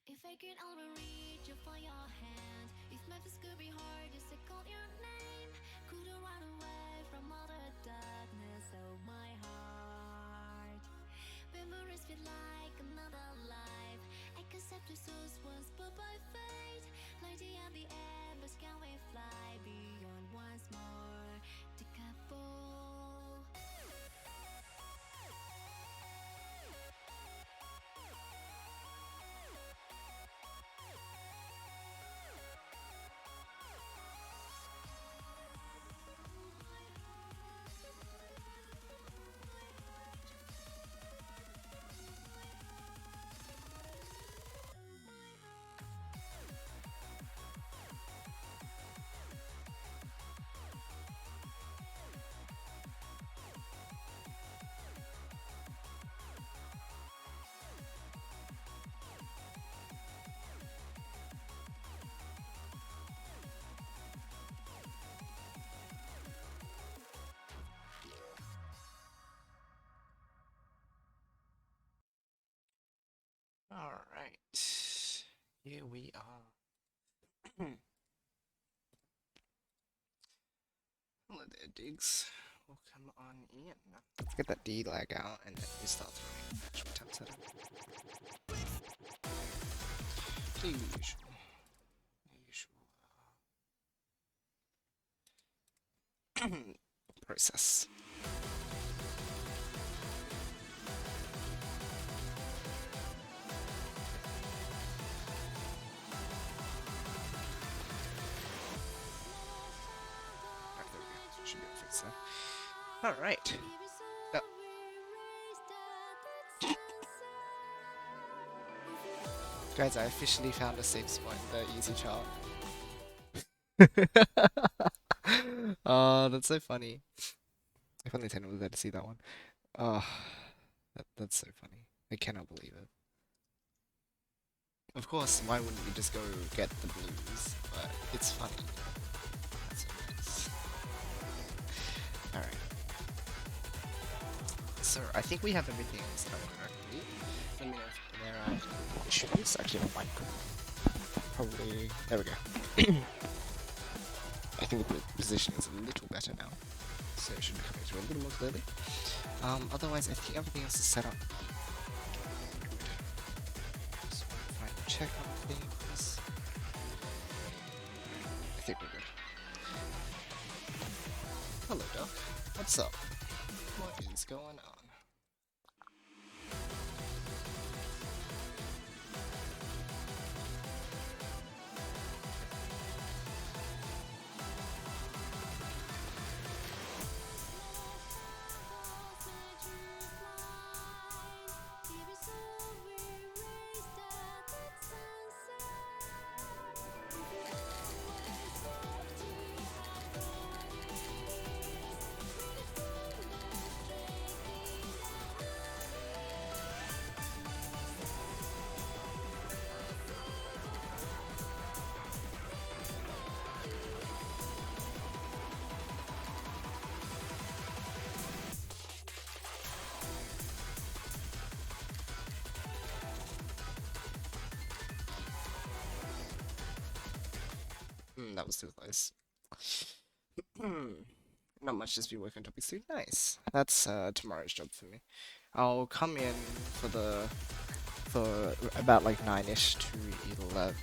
If I could only reach you for your hand, if Memphis could be hard to call your name, couldn't run away from all the darkness of my heart. Memories feel like another life. I accept the souls once but by fate. Lady at the end, but can we fly beyond once more? The couple. Alright, here we are. Hello there, Diggs. Welcome on in. Let's get that D lag out and then we start throwing actual temps at him. The usual. Process. Alright, there we go. Should be able to fix that. Alright. Guys, I officially found a safe spot in the easy chart. Oh, that's so funny. If only Ten was there to see that one. Oh, that's so funny. I cannot believe it. Of course, why wouldn't you just go get the blues? But it's funny. That's so nice. Alright. So, I think we have everything set up correctly. Let me know if there are any issues. Actually, I might probably... There we go. I think the position is a little better now. So it should be coming through a little more clearly. Otherwise, I think everything else is set up. Good. Just want to finally check on things. I think we're good. Hello, Doc. What's up? What is going on? That was too close. Not much, just be working on topics too. Nice. That's tomorrow's job for me. I'll come in for about like 9ish to 11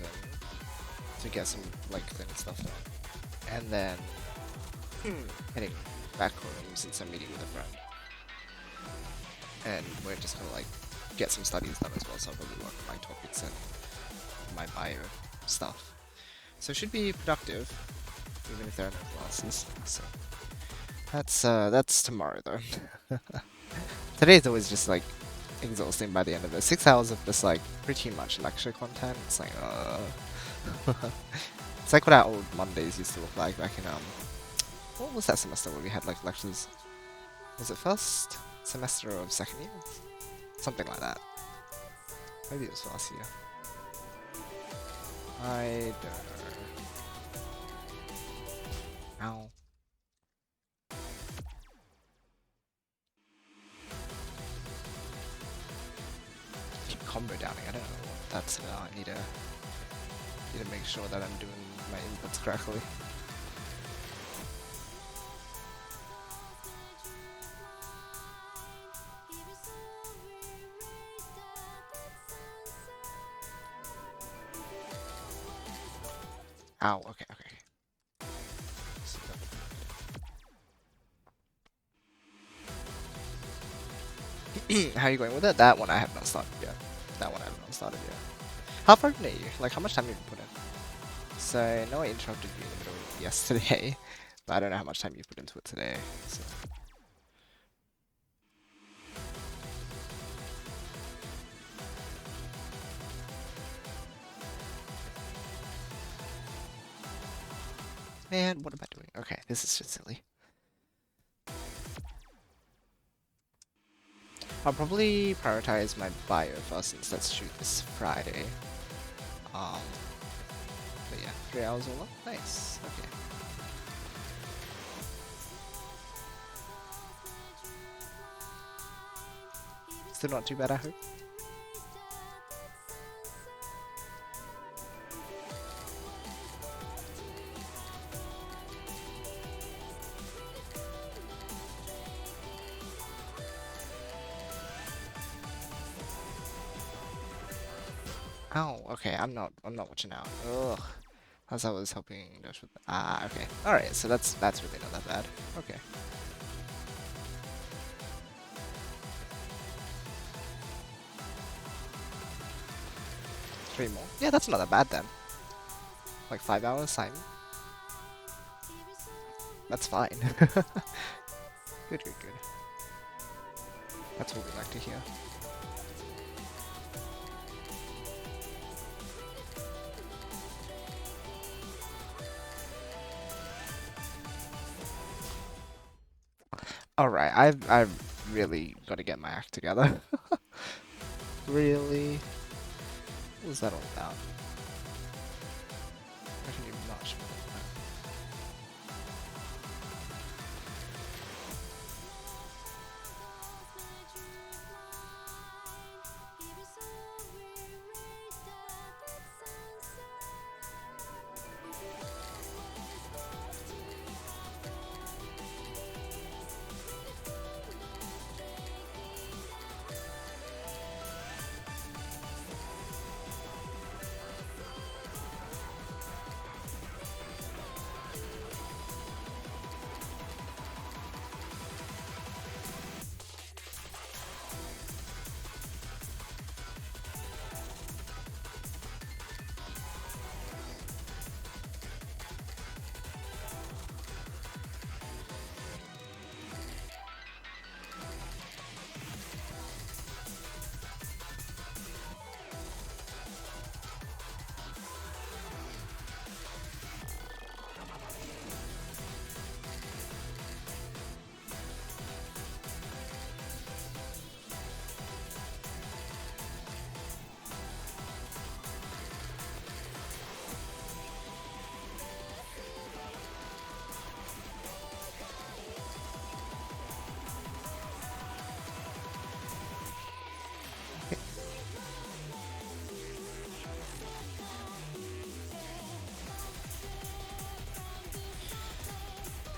to get some like cleaning stuff done, and then heading back home since I'm meeting with a friend, and we're just gonna like get some studies done as well. So I'll probably work on my topics and my bio stuff. So it should be productive, even if there are no classes. So that's tomorrow though. Today's always just like exhausting by the end of it. 6 hours of just like pretty much lecture content. It's like it's like what our old Mondays used to look like back in what was that semester where we had like lectures? Was it first semester of second year? Something like that. Maybe it was last year. I don't know. Ow. combo downing. I don't know what that's about. I need to make sure that I'm doing my inputs correctly. Ow, okay. How are you going with it? That one I have not started yet. How far are you? Like, how much time have you put in? So, I know I interrupted you in the middle of yesterday, but I don't know how much time you put into it today. So. Man, what am I doing? Okay, this is just silly. I'll probably prioritize my bio first since let's shoot this Friday. But yeah, 3 hours all up. Nice. Okay. Still not too bad, I hope. Oh, okay. I'm not watching out. Ugh. As I was helping Josh with. Ah, okay. All right. So that's really not that bad. Okay. Three more. Yeah, that's not that bad then. Like 5 hours time. That's fine. Good. That's what we like to hear. Alright, I've really got to get my act together. Really? What was that all about? I can do much more than that.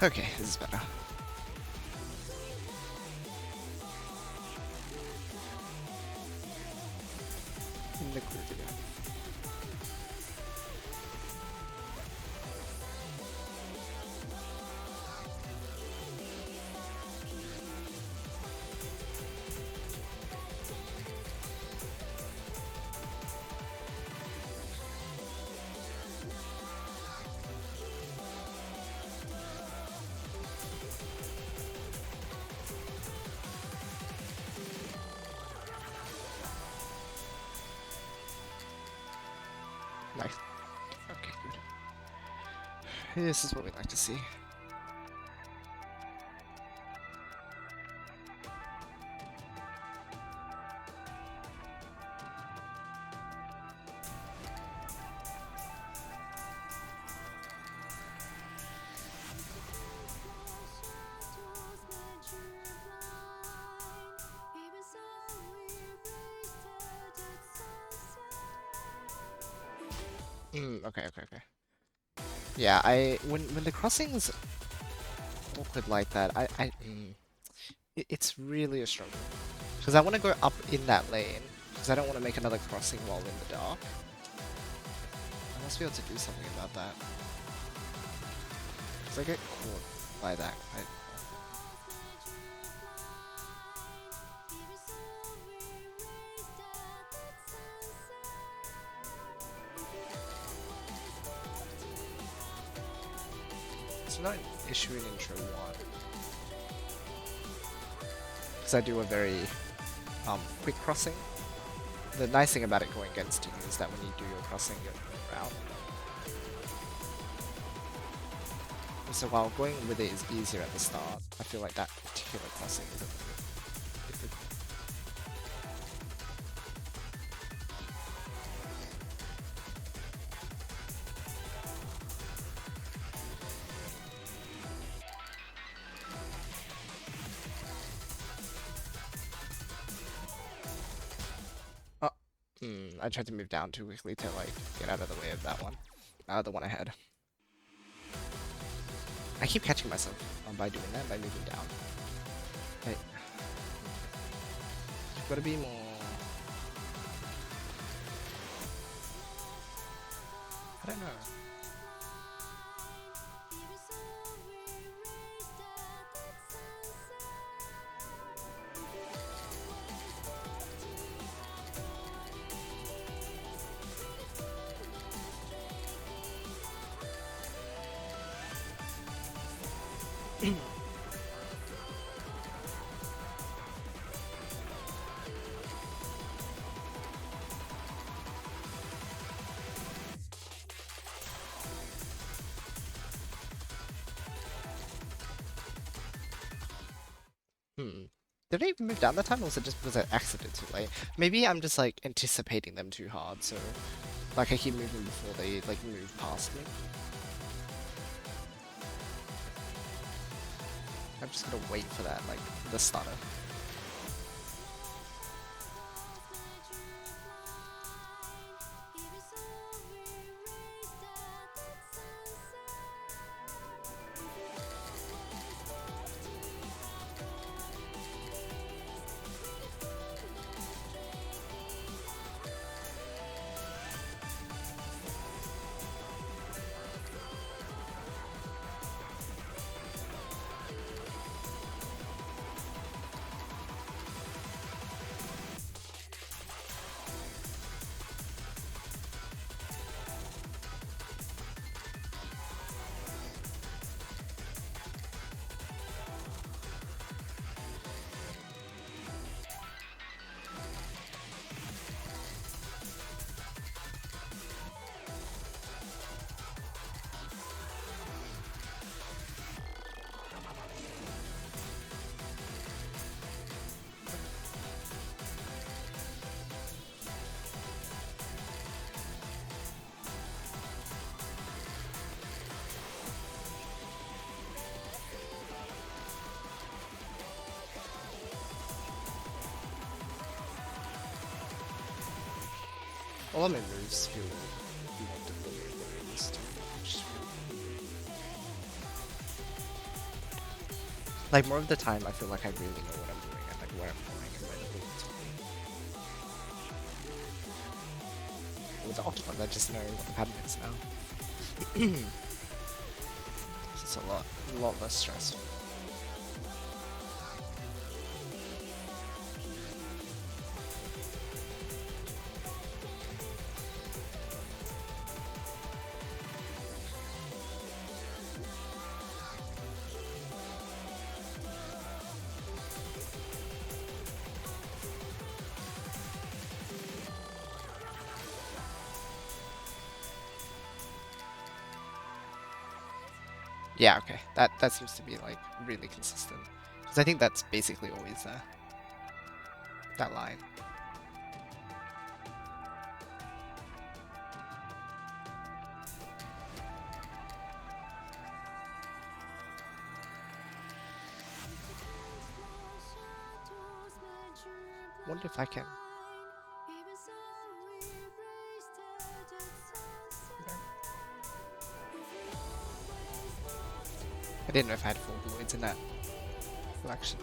Okay, this is better. In the group again. Nice. Okay, good. This is what we like to see. Okay, okay, okay. Yeah, when the crossing's awkward like that, it's really a struggle. Because I want to go up in that lane, because I don't want to make another crossing while in the dark. I must be able to do something about that. Because I get caught by that quite It's not an issue in intro 1. Because I do a very quick crossing. The nice thing about it going against you is that when you do your crossing, you're out. So while going with it is easier at the start, I feel like that particular crossing is a little bit difficult. Oh, I tried to move down too quickly to like get out of the way of that one. The one ahead. I keep catching myself by doing that, by moving down. Hey. You've got to be more... I don't know. Did they move down that time, or was it just because I exited too late? Maybe I'm just like anticipating them too hard, so like I keep moving before they like move past me. I'm just gonna wait for that, like the stutter. All of my moves feel more deliberate than I used to. Like more of the time, I feel like I really know what I'm doing and like where I'm going and where the moves are. With the Octopus, I just know what the pattern is now. It's a lot less stressful. Yeah, okay. That seems to be like really consistent. Because I think that's basically always there. That line. Wonder if I can. I didn't know if I had 4 Gloids in that collection.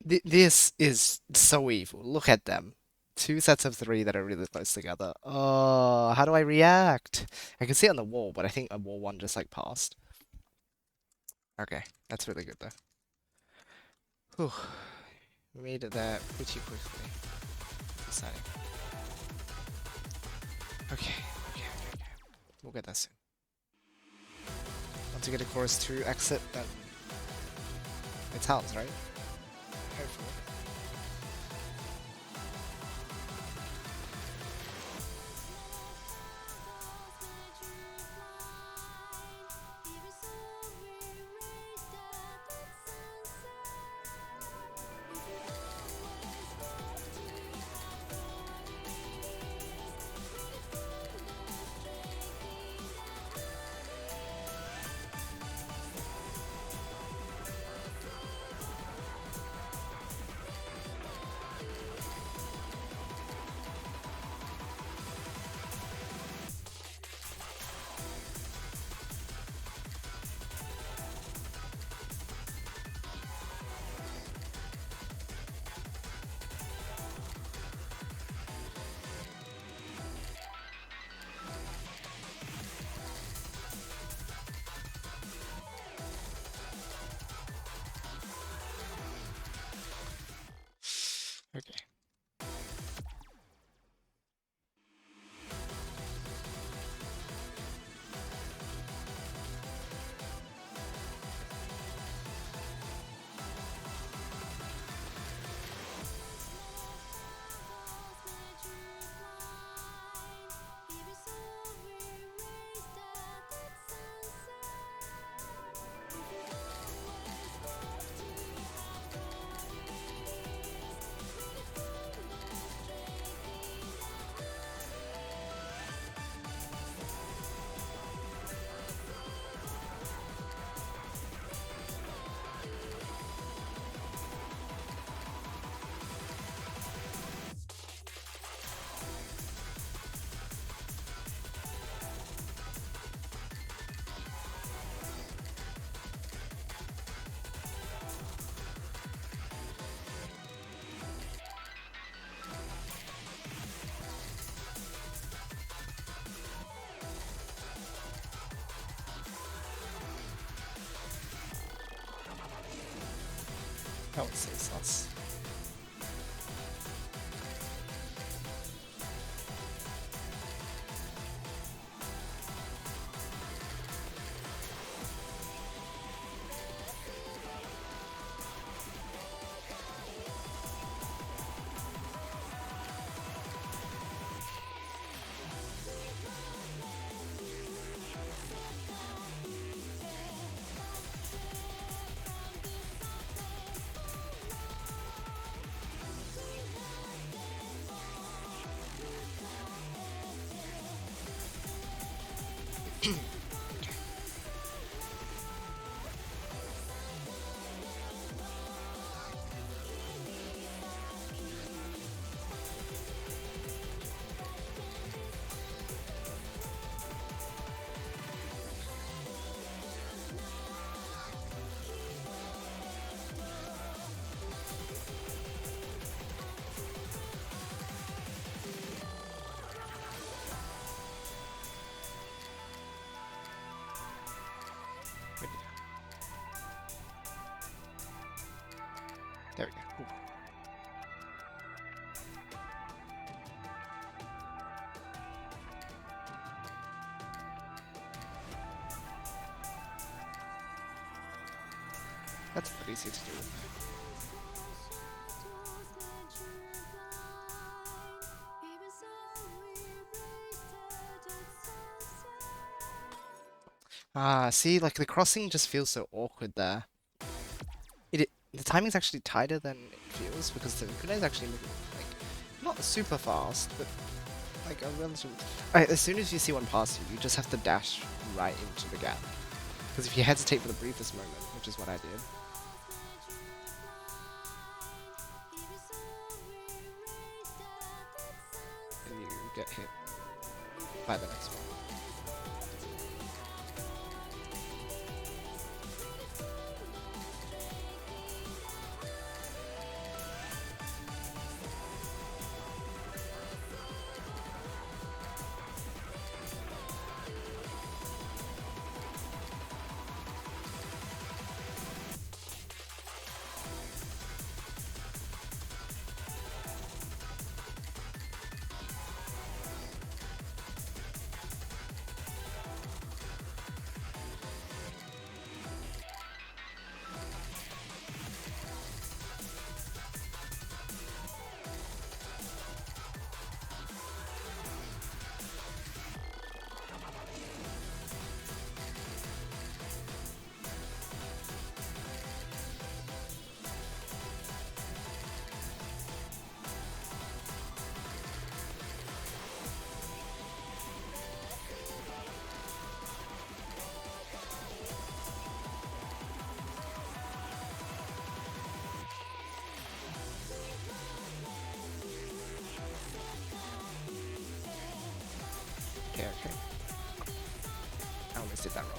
This is so evil. Look at them. 2 sets of 3 that are really close together. Oh, how do I react? I can see it on the wall, but I think a wall 1 just like passed. Okay, that's really good though. Whew. We made it there pretty quickly. Exciting. Okay. We'll get that soon. Once you get a chorus 2 exit, then it's house, right? Hopefully. Okay. I would say sus. There we go. Ooh. That's pretty easy to do. Ah, see, like the crossing just feels so awkward there. The timing's actually tighter than it feels because the kunai is actually moving, like, not super fast, but like a relatively. Alright, as soon as you see one pass you, you just have to dash right into the gap. Because if you hesitate for the briefest moment, which is what I did, and you get hit by the next one. Okay. I almost did that wrong.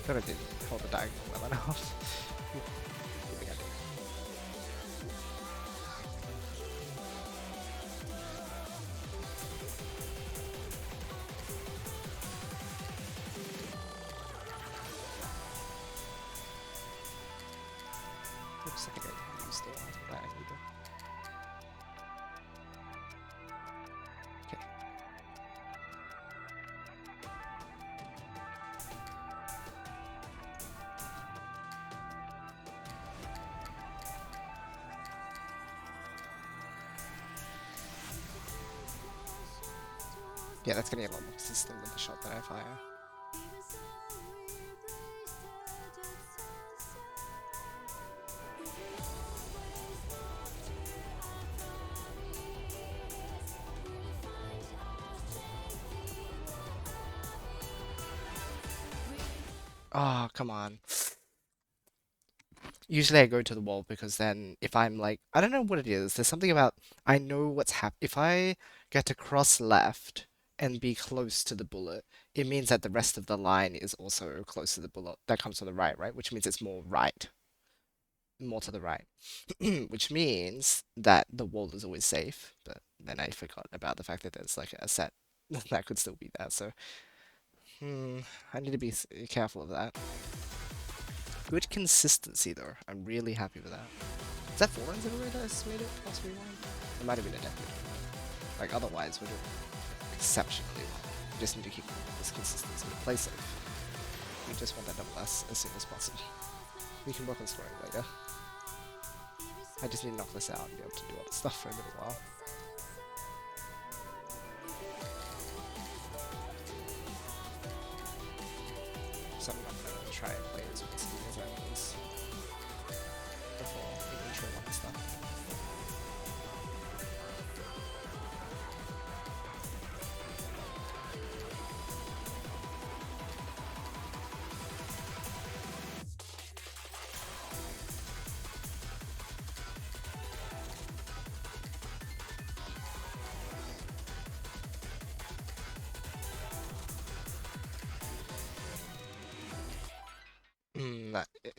Thought I didn't hold the diagonal well enough. Maybe I did. Looks like I used the one that I need to. Okay. Yeah, that's gonna get a lot more consistent with the shot that I fire. Oh, come on. Usually I go to the wall because then if I'm like, I don't know what it is. There's something about I know what's If I get to cross left and be close to the bullet, it means that the rest of the line is also close to the bullet that comes from the right, right? Which means it's more to the right. Which means that the wall is always safe. But then I forgot about the fact that there's like a set that could still be there. So, I need to be careful of that. Good consistency though. I'm really happy with that. Is that 4 runs in a row that I made it past rewind? It might have been a decade. Like otherwise we're doing exceptionally well. We just need to keep this consistency. Play safe. We just want that double S as soon as possible. We can work on scoring later. I just need to knock this out and be able to do other stuff for a little while. So I'm not gonna try and play as risky as I was before the intro and stuff.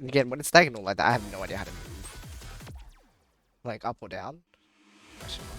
Again, when it's diagonal like that, I have no idea how to move. Like up or down. Question mark.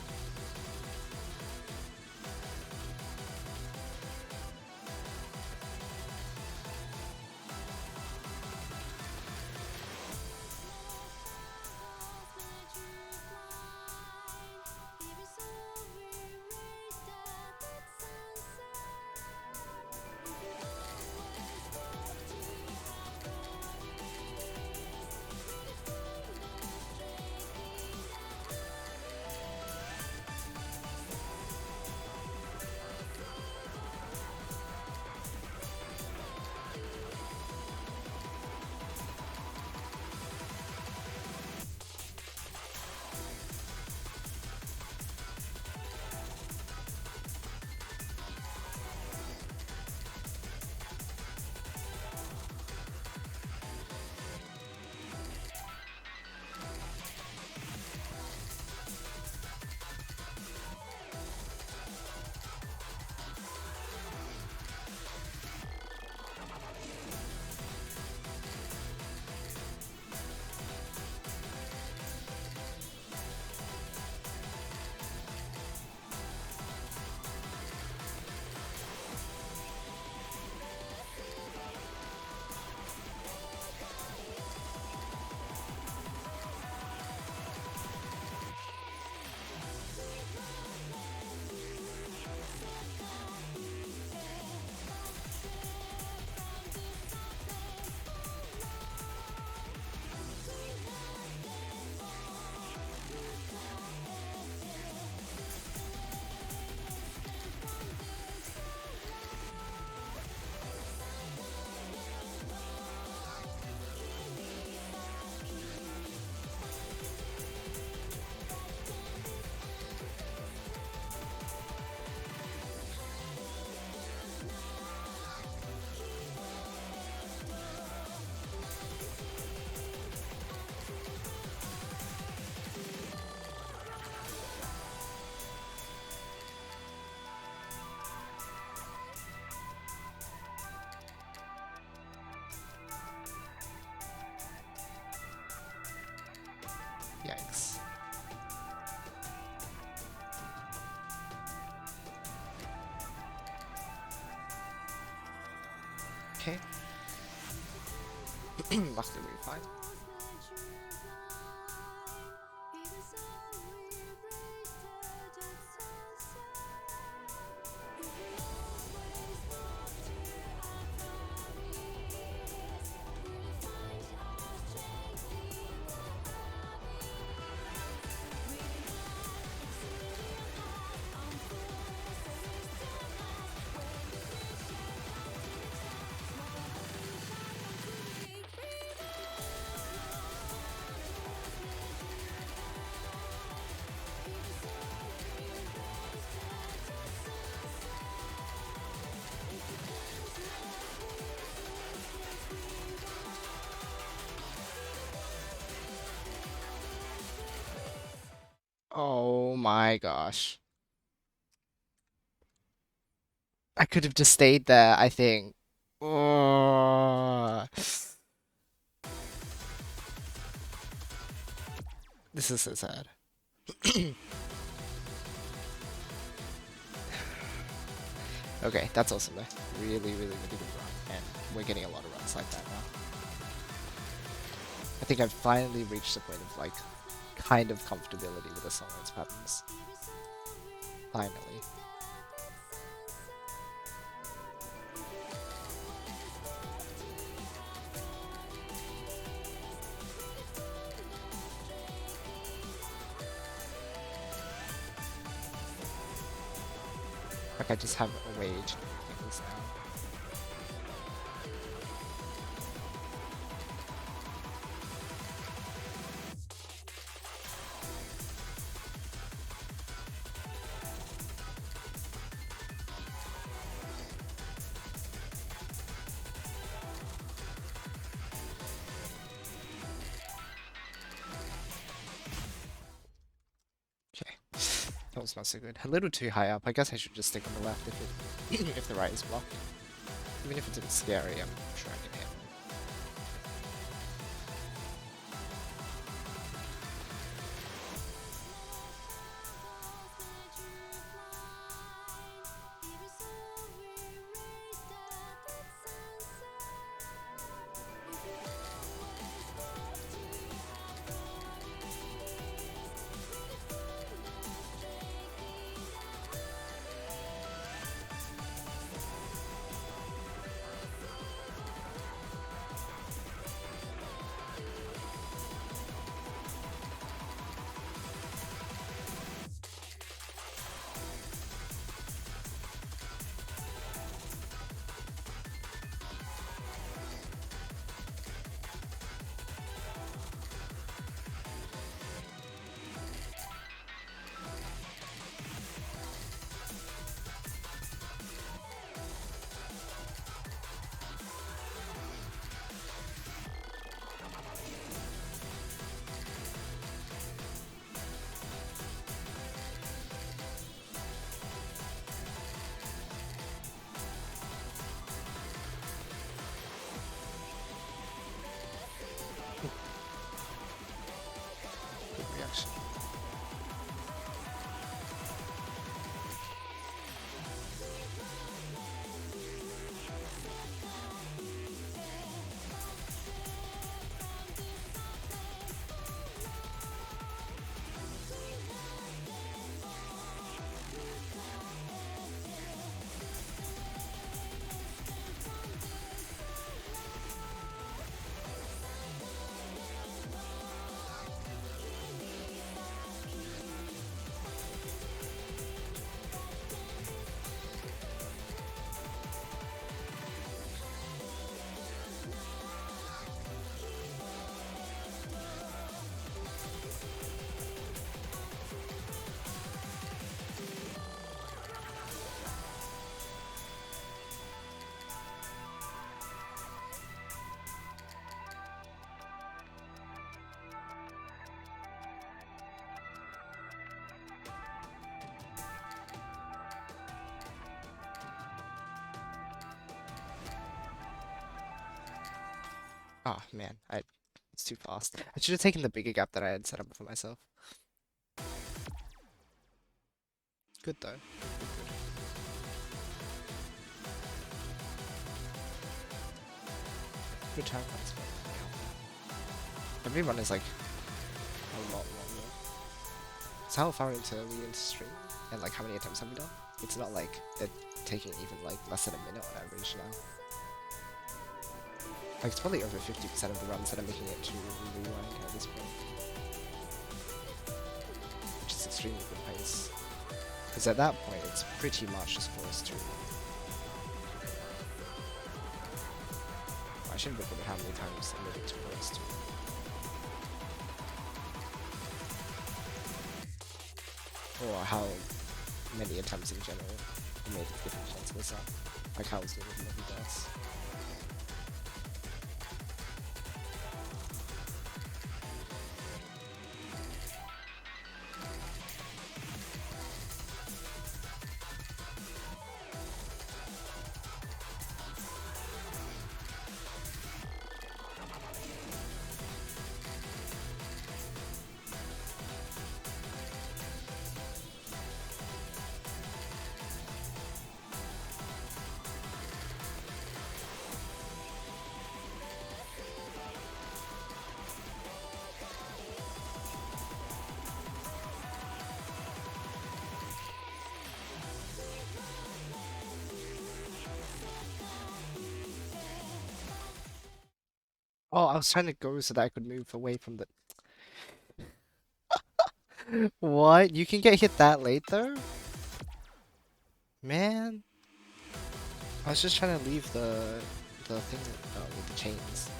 Luckily we're fine. Oh my gosh. I could have just stayed there, I think. Oh. This is so sad. Okay, that's awesome though. Really, really, really good run. And we're getting a lot of runs like that now. I think I've finally reached the point of like kind of comfortability with the song and its patterns. Finally. Like I just have a way to do things now. Okay, that was not so good. A little too high up. I guess I should just stick on the left if it if the right is blocked. Even if it's a bit scary, I'm sure I can hit. Good reaction. Oh man, it's too fast. I should have taken the bigger gap that I had set up for myself. Good though. Good time. Every run is like a lot longer. So how far into we into stream? And like how many attempts have we done? It's not like they're taking even like less than a minute on average now. Like it's probably over 50% of the runs that are making it to rewind at this point. Which is extremely good pace. Because at that point it's pretty much just forced to. I should have recorded how many times I made it to forced to. Or how many attempts in general made a different chance of this up. Like how I was doing with movie dots. Oh, I was trying to go so that I could move away from the... What? You can get hit that late though? Man. I was just trying to leave the thing with the chains.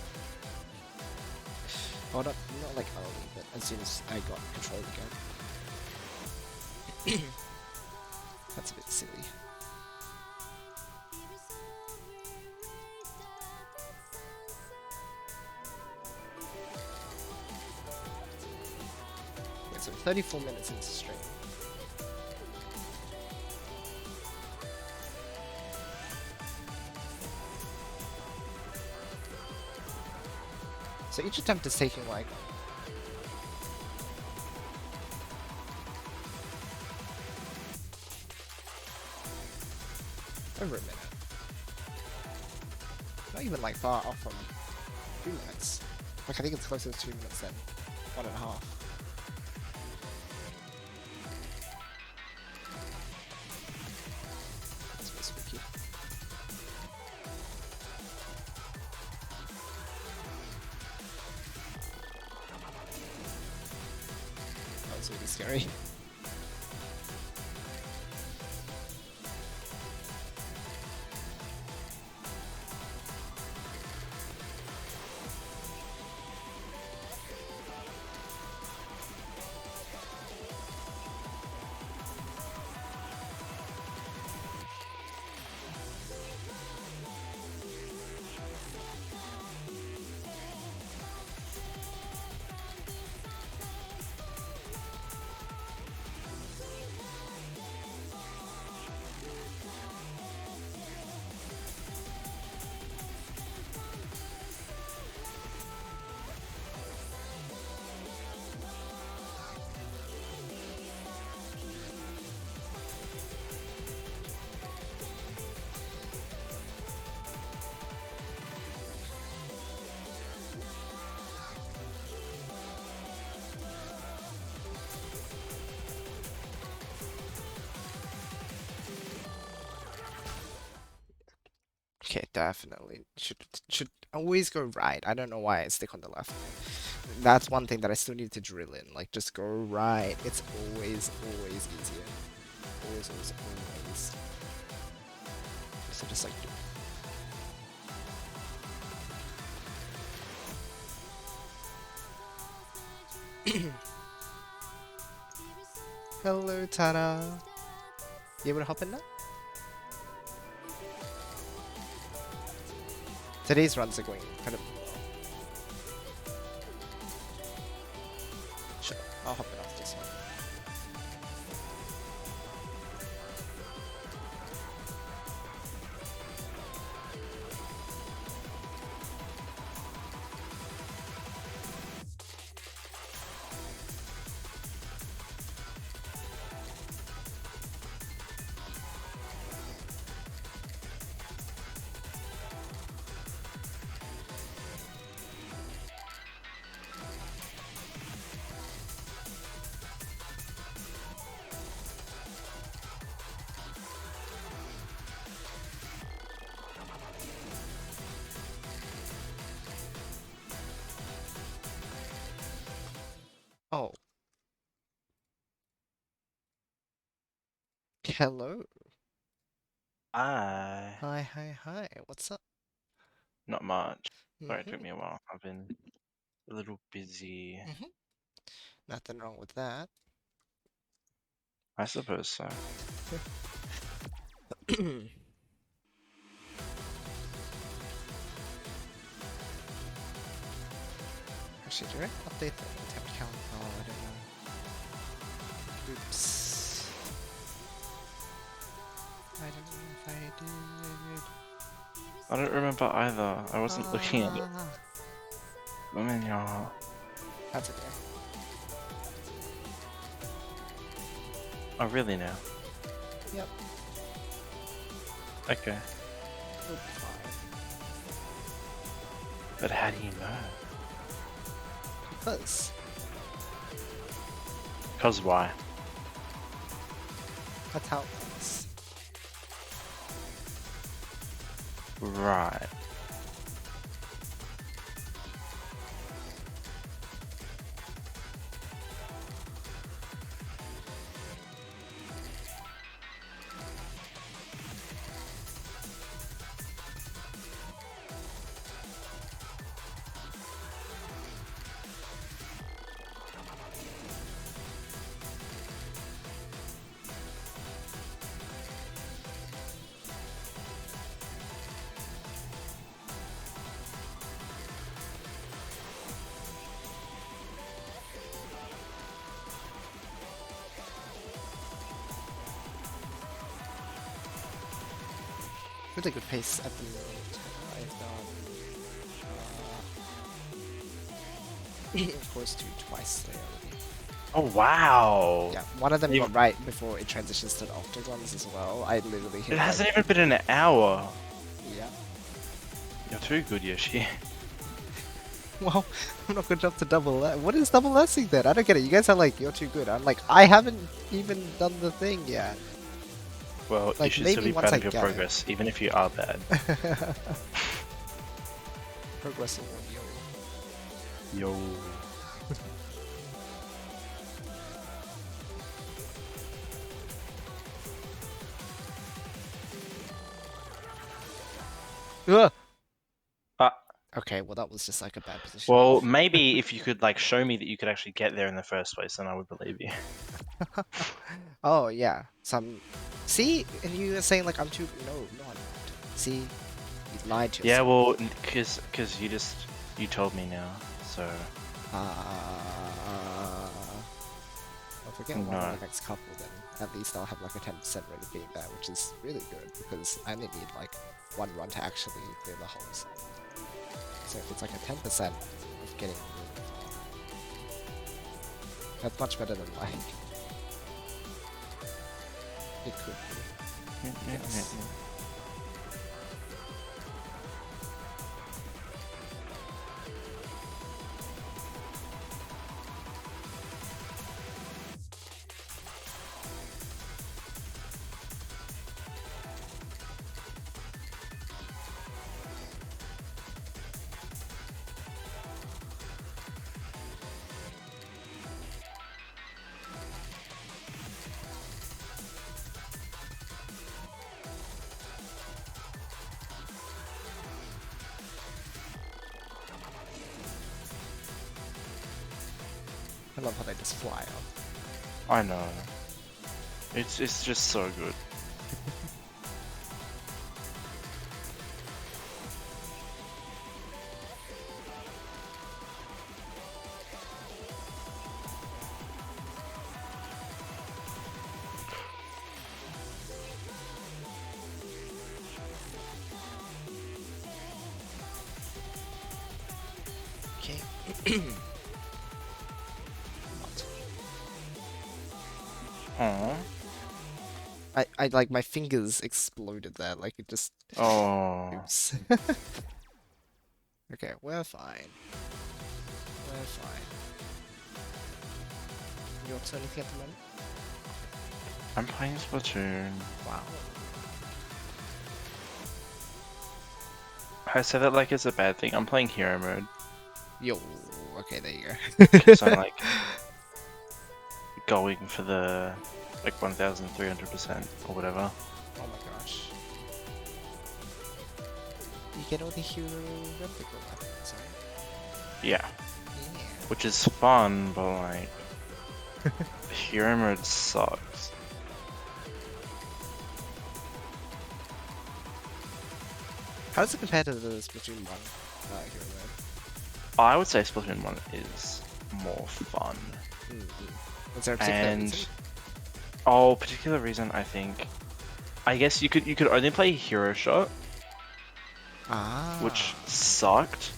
Well, not like early, but as soon as I got control again. That's a bit silly. Okay, so 34 minutes into stream. So each attempt is taking like over a minute. Not even like far off from 2 minutes. Like I think it's closer to 2 minutes than 1.5. That's a bit spooky. That was really scary. Okay, definitely. Should always go right. I don't know why I stick on the left. That's one thing that I still need to drill in. Like, just go right. It's always easier. Always. So just like... Hello, Tana. You able to hop in now? Today's runs are going incredibly well. Sure, I'll hop in off this one. Hello. Hi. Hi. What's up? Not much. Sorry, it Mm-hmm. took me a while. I've been a little busy. Mm-hmm. Nothing wrong with that. I suppose so. Actually, do I update the attempt count? Oh, I don't know. Oops. I don't know if I did. I don't remember either. I wasn't looking at it. Ah, I mean, yeah. that's okay. Oh, really now? Yep. Okay. We'll be fine. But how do you know? Because Cause why? that's how it works. Right. Really good pace at the moment. I've done, of course, twice there already. Oh, wow. Yeah, one of them You- got right before it transitions to the octagons as well. I literally hit It hasn't like, even been an hour. yeah. You're too good, Yoshi. Well, I'm not good enough to double that. What is double S-ing then? I don't get it. You guys are like, you're too good. I'm like, I haven't even done the thing yet. Well, Like, you should maybe still be once proud I of your get it. progress, even if you are bad. Progressing audio. Yo. Ugh! Ah. Okay, well that was just like a bad position. Well, maybe if you could like show me that you could actually get there in the first place, then I would believe you. Oh yeah, see, and you were saying like I'm too. No, I'm not. See, you lied to Yeah, yourself. well, cause you told me now, so I'll forget one No. of the next couple. Then at least I'll have like a 10% rate of being there, which is really good because I only need like one run to actually clear the holes. So if it's like a 10% of getting rid, that's much better than like it could be. Yes. I love how they just fly off. I know. It's just so good. Okay. Aww. I like my fingers exploded there, like it just Oh. oops. Okay, we're fine. We're fine. You up to anything at the moment? I'm playing Splatoon. Wow. I say that like it's a bad thing. I'm playing hero mode Yo, okay, there you go. because I'm like going for the like 1,300% or whatever. Oh my gosh. You get all the hero replica weapons, right? Yeah, Yeah. which is fun, but like hero mode sucks. How does it compare to the Splatoon 1 hero mode? I would say Splatoon 1 is more fun. Is there a particular And reason? particular reason I guess you could only play Hero Shot, Ah. which sucked.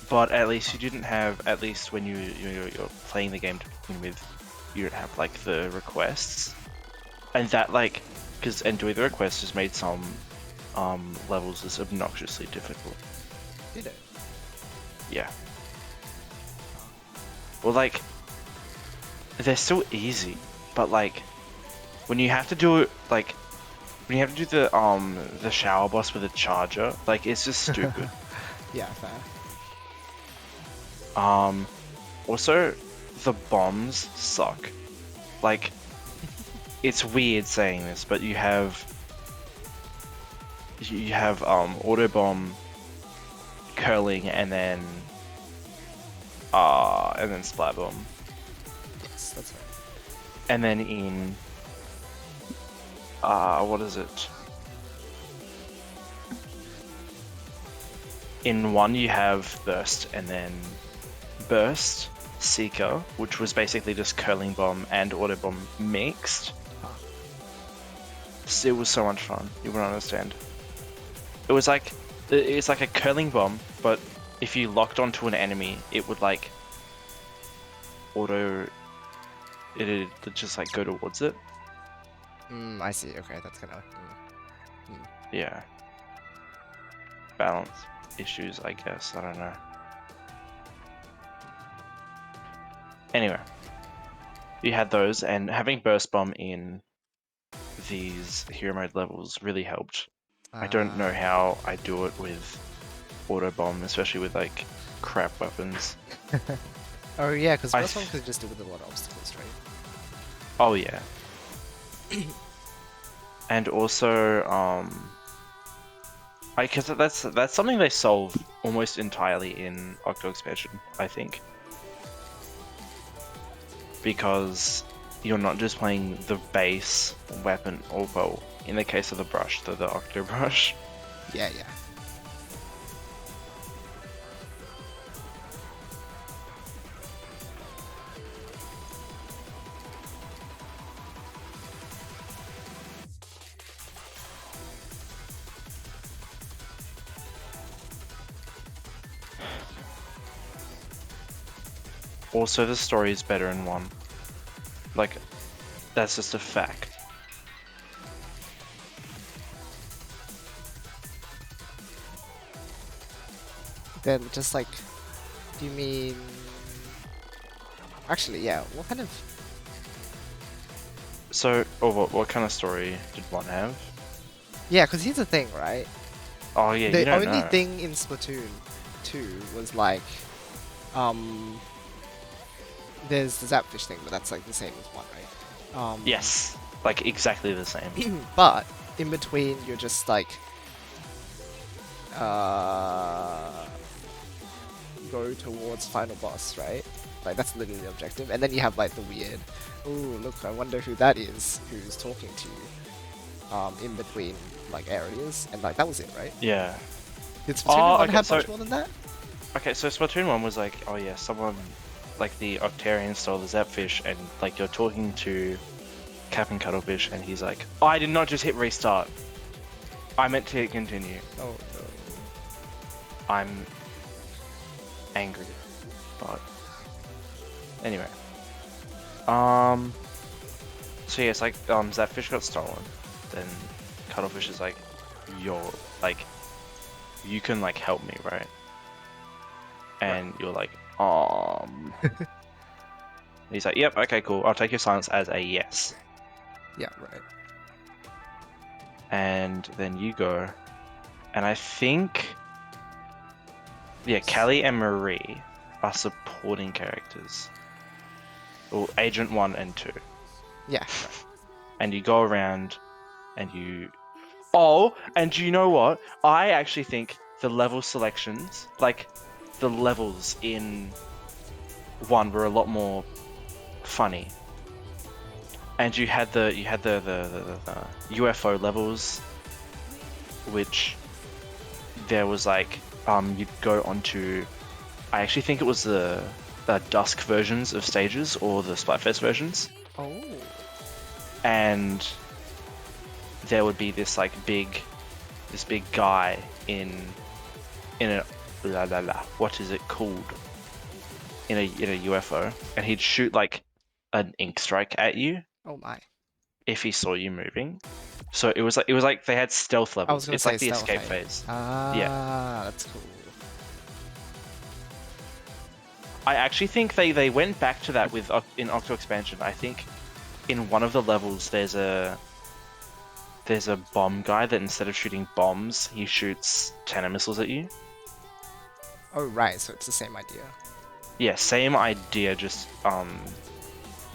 But at least you didn't have, at least when you're playing the game to begin with, you don't have like the requests, and that like and doing the requests just made some levels just obnoxiously difficult. Did it? Yeah. Well, like they're still easy, but like when you have to do it, like when you have to do the shower boss with a charger, like it's just stupid. Yeah, fair. Also, the bombs suck. Like, it's weird saying this, but you have auto bomb, curling, and then splat bomb, Yes, that's right. and then in what is it? In one you have burst, and then burst, seeker, which was basically just curling bomb and auto bomb mixed. It was so much fun. You wouldn't understand. It was like a curling bomb, but if you locked onto an enemy, it would like it'd just like go towards it. I see. Okay, that's kind of. Yeah. Balance issues, I guess. I don't know. Anyway, you had those, and having burst bomb in these hero mode levels really helped. I don't know how I do it with auto bomb, especially with like crap weapons. Oh yeah, because I first one could just do with a lot of obstacles, right? Oh yeah. And also, because that's something they solve almost entirely in Octo Expansion, I think. Because you're not just playing the base weapon, or well, in the case of the brush, the Octo Brush. Yeah, yeah. Also, the story is better in one. Like, that's just a fact. Then just like, do you mean? Actually, yeah. What kind of? So, what kind of story did one have? Yeah, because here's the thing, right? Oh yeah, you The don't only know. thing in Splatoon 2 was like, there's the Zapfish thing, but that's like the same as one, right? Yes, like exactly the same. But in between, you're just like, go towards final boss, right? Like that's literally the objective, and then you have like the weird, ooh, look, I wonder who that is who's talking to you, in between like areas, and like that was it, right? Yeah. Did Splatoon 1 okay, have so- much more than that? Okay, so Splatoon 1 was like, oh yeah, someone, like the Octarian stole the Zapfish, and like you're talking to Captain Cuttlefish, and he's like, oh, I did not just hit restart. I meant to hit continue. Oh no. I'm angry, but anyway. So yeah, it's like Zapfish got stolen. Then Cuttlefish is like, you're like, you can like help me, right? And you're like, he's like, yep, okay, cool. I'll take your silence as a yes. Yeah, right. And then you go, and I think, yeah, Callie and Marie are supporting characters. Well, Agent 1 and 2. Yeah, right. and you go around, and you. Oh, and you know what? I actually think the level selections, like the levels in 1, were a lot more funny. And you had the UFO levels, which there was like you'd go onto. I actually think it was the Dusk versions of stages or the Splatfest versions, Oh. and there would be this like big guy in a what is it called, in a UFO, and he'd shoot like an ink strike at you Oh my. if he saw you moving. So it was like they had stealth I levels. was gonna It's say like the stealth, escape eh? phase. Ah, that's cool. I actually think they went back to that with in Octo Expansion. I think in one of the levels there's a bomb guy that instead of shooting bombs, he shoots tenor missiles at you. Oh right, so it's the same idea. Yeah, same idea, just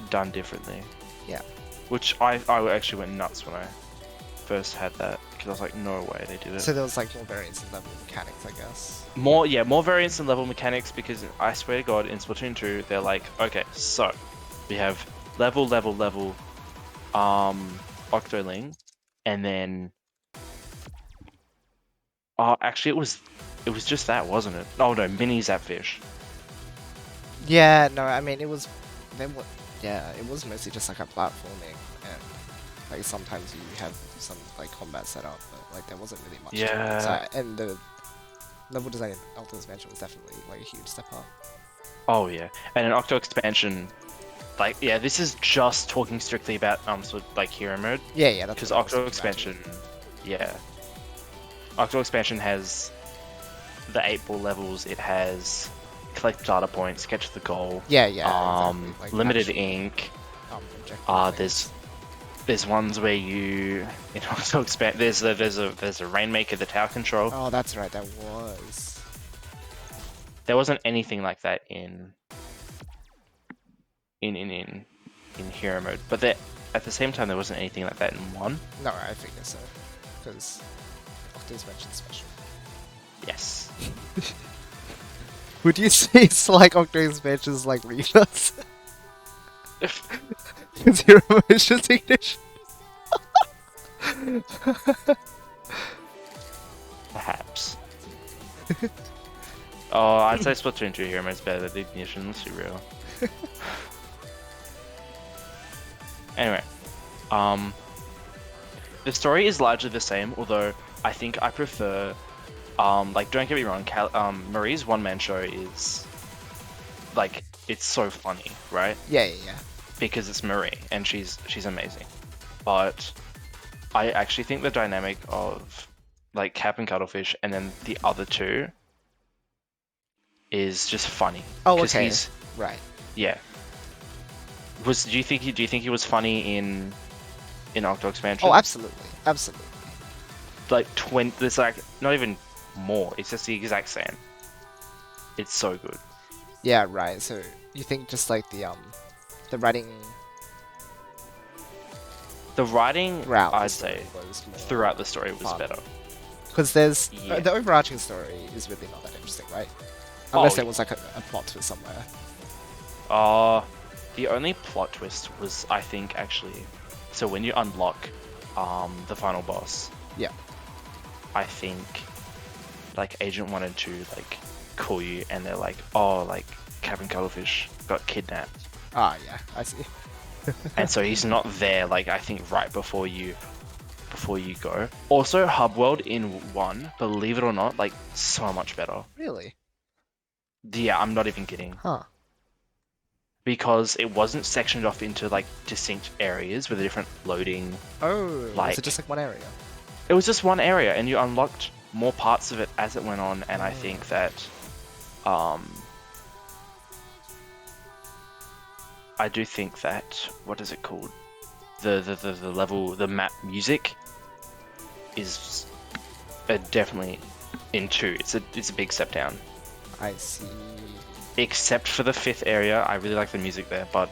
done differently. Yeah. Which I actually went nuts when I first had that, because I was like, no way they did it. So there was like more variants in level mechanics, I guess. More variants in level mechanics, because I swear to God, in Splatoon 2, they're like, okay, so we have level, Octoling, and then actually it was just that, wasn't it? Oh no, mini Zapfish. Yeah, no, I mean it was it was mostly just like a platforming, and like sometimes you have some like combat setup, but like there wasn't really much to it. Yeah. So, and the level design in Ultimate Expansion was definitely like a huge step up. Oh yeah, and in Octo Expansion, like yeah, this is just talking strictly about sort of like hero mode, Yeah, that's because what I was Octo thinking about Expansion, too. yeah, Octo Expansion has the 8-ball levels. It has collect data points, catch the goal. Yeah, exactly. Like Limited actual, ink. objective There's ones where you Octo Expand. There's a Rainmaker, the tower control. Oh, that's right. That was. There wasn't anything like that in hero mode, but there, at the same time, there wasn't anything like that in 1. No, I figure so, because Octo's mentioned special. Yes. Would you say it's like Octo Expansion's like reverse? Zero motion ignition. Perhaps. Oh, I'd say Splatoon 2 hero mode's better than Ignition, let's be real. Anyway, the story is largely the same, although I think I prefer, like, don't get me wrong, Marie's one-man show is, like, it's so funny, right? Yeah. Because it's Marie, and she's amazing. But I actually think the dynamic of, like, Cap and Cuttlefish, and then the other two, is just funny. Oh, okay. Right. Yeah. Do you think he was funny in Octo Expansion? Oh, absolutely. Like there's like not even more. It's just the exact same. It's so good. Yeah, right. So you think just like the writing. The writing, Throughout I'd the say, story was more throughout the story was fun. better. Because there's Yeah. the overarching story is really not that interesting, right? Unless there yeah. was like a plot twist somewhere. The only plot twist was, I think, actually, so when you unlock the final boss, Yeah. I think like Agent wanted to like call you, and they're like, oh, like Captain Cuttlefish got kidnapped, Ah, yeah, I see. and so he's not there. Like I think right before you go. Also, Hub World in 1, believe it or not, like so much better. Really? Yeah, I'm not even kidding. Huh. Because it wasn't sectioned off into like distinct areas with a different loading. Oh, Like- was it just like one area? It was just one area, and you unlocked more parts of it as it went on. And I think that, I do think that, what is it called? The level, the map music is definitely in 2. It's a big step down. I see. Except for the 5th area, I really like the music there, but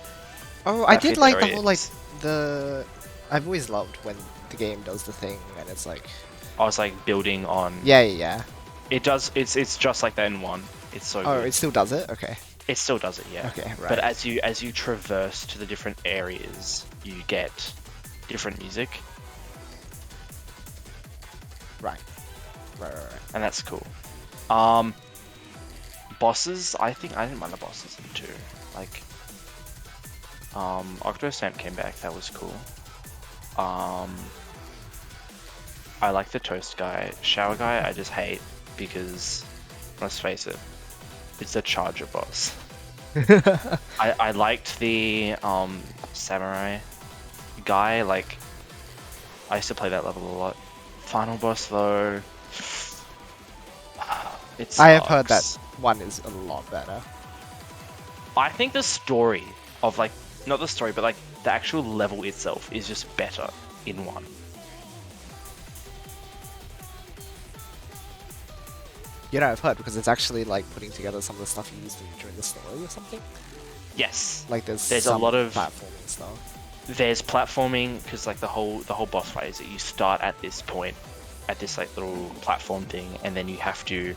Oh, I that did fifth like the area whole like is- the I've always loved when the game does the thing and it's like, I was like building on. yeah, yeah, yeah. It does. It's just like that in 1. It's so Oh, good. it still does it? Okay. It still does it, yeah. Okay, right. But as you traverse to the different areas, you get different music, Right. Right, right, right. and that's cool. Bosses, I think I didn't mind the bosses in 2. Like, Octostamp came back. That was cool. I like the toast guy. Shower guy, I just hate because, let's face it, it's a charger boss. I liked the samurai guy. Like, I used to play that level a lot. Final boss though, it I have heard that sucks. 1 is a lot better. I think the story of like, not the story, but like the actual level itself is just better in 1. You know, I've heard because it's actually like putting together some of the stuff you used to during the story or something. Yes, Like there's some a lot of platforming stuff. there's platforming because like the whole boss fight is that you start at this point, at this like little platform thing, and then you have to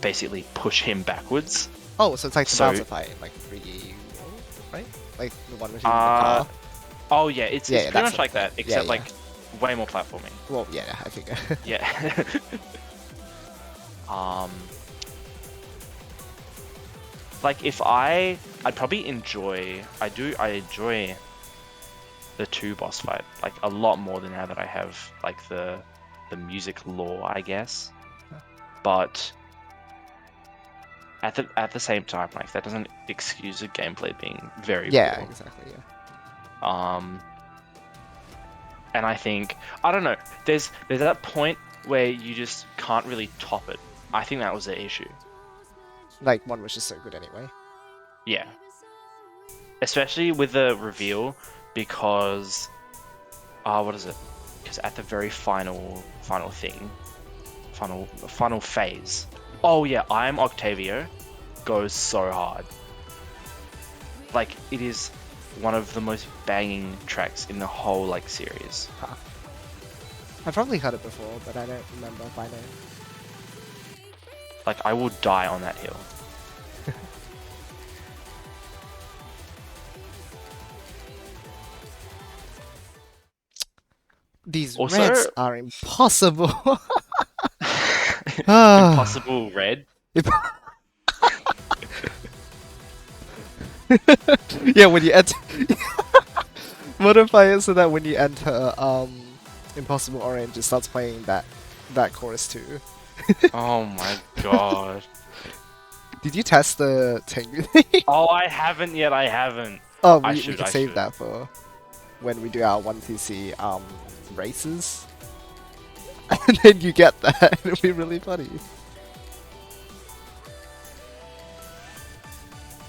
basically push him backwards. Oh, so it's like the So- bouncer fight in like 3D, right? Like the one with you in the Uh, car. Oh yeah, it's Yeah, pretty that's much it. like that, except yeah. like way more platforming. Well, yeah, I think. Yeah. Like if I'd probably enjoy. I enjoy the 2 boss fight like a lot more than now that I have like the music lore, I guess. But at the same time, like that doesn't excuse the gameplay being very yeah, poor. exactly. Yeah. And I think I don't know. There's that point where you just can't really top it. I think that was the issue. Like 1 was just so good anyway. Yeah. Especially with the reveal, because what is it? Because at the very final phase. Oh yeah, I Am Octavio goes so hard. Like it is one of the most banging tracks in the whole like series. Huh. I've probably heard it before, but I don't remember by name. Like I will die on that hill. These Also- reds are impossible. Ah. Impossible Red. Yeah, when you enter. Modify it so that when you enter Impossible Orange, it starts playing that chorus too. Oh my god. Did you test the Tengu thing? Oh, I haven't yet. I haven't. Oh, I we should, can I save should. that for when we do our 1TC races. And then you get that, it'll be really funny.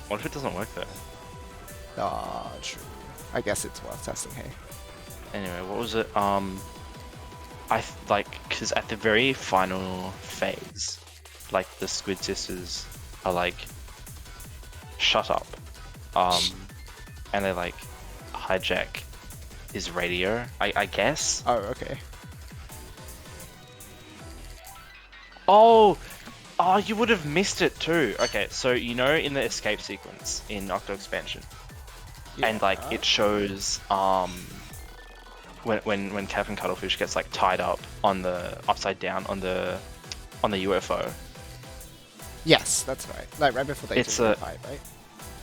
What if it doesn't work though? Ah, true. I guess it's worth testing, hey. Anyway, what was it? Because at the very final phase, like the Squid Sisters are like, shut up, and they like hijack his radio. I guess. Oh, okay. Oh, you would have missed it too. Okay, so you know in the escape sequence in Octo Expansion, and like Yeah. it shows when Captain Cuttlefish gets like tied up on the upside down on the UFO. Yes, that's right. Like right before they It's do a- the fight, right?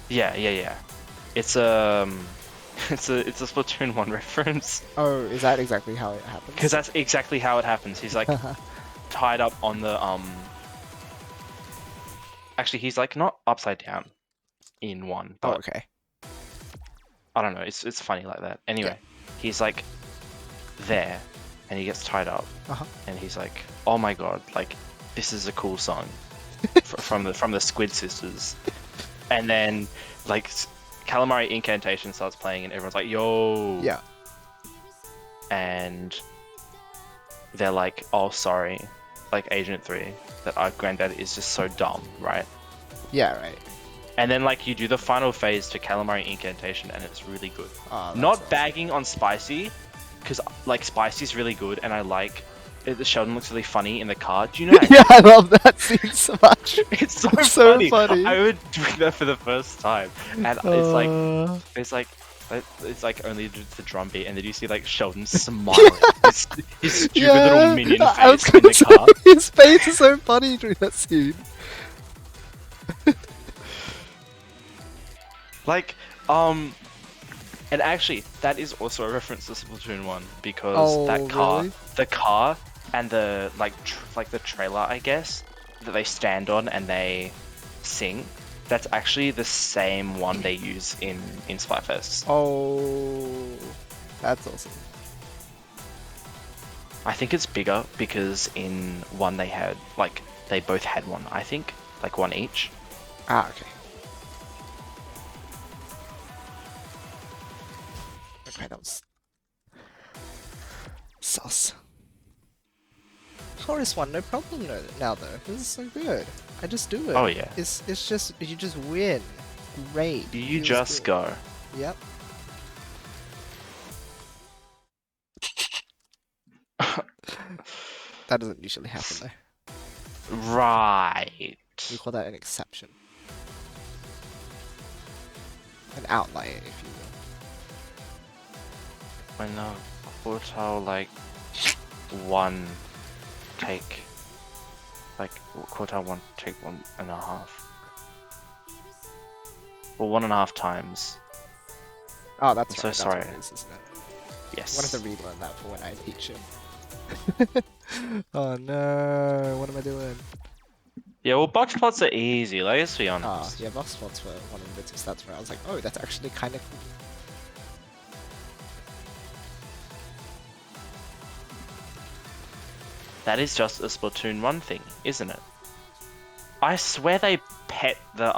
Yeah. It's it's a Splatoon 1 reference Oh, is that exactly how it happens? because that's exactly how it happens. He's like tied up on the Actually, he's like not upside down in 1, Oh, but okay. I don't know. It's funny like that. Anyway, he's like there, and he gets tied up, Uh-huh. and he's like, "Oh my god! Like this is a cool song from the Squid Sisters." And then like Calamari Incantation starts playing, and everyone's like, "Yo!" Yeah. And they're like, "Oh, sorry." Like Agent 3, that our granddad is just so dumb, right? Yeah, right. And then like you do the final phase to Calamari Incantation, and it's really good. That's Not right. bagging on Spicy, because like Spicy's really good, and I like the Sheldon looks really funny in the car. Do you know? Yeah, I love that scene so much. It's so It's so funny. funny. I would do that for the first time, and it's like only the drum beat, and then you see like Sheldon smiling, his stupid little minion I was face in gonna the car. say, his face is so funny during that scene. Like, and actually, that is also a reference to Splatoon 1 because that car, really? the car, and the like the trailer, I guess, that they stand on and they sing. That's actually the same one they use in Splatfest. Oh, that's awesome. I think it's bigger because in one they both had one. I think like one each. Ah, okay. Okay, that was sus. Chorus one, no problem now though. This is so good. I just do it. Oh, yeah. It's just you just win. Great. You Feels just good. go. Yep. That doesn't usually happen though. Right. We call that an exception. An outlier, if you will. When the quartile like one take quartile one take 1.5 or 1.5 times. Oh, that's I'm right. so That's sorry. what it is, isn't it? Yes. I wanted to relearn that for when I teach it. Oh no, what am I doing? Yeah, well, box plots are easy. Let's be Ah, honest. yeah, box spots were one of the bits of stats where I was like, oh, that's actually kind of cool. That is just a Splatoon 1 thing, isn't it? I swear they pet the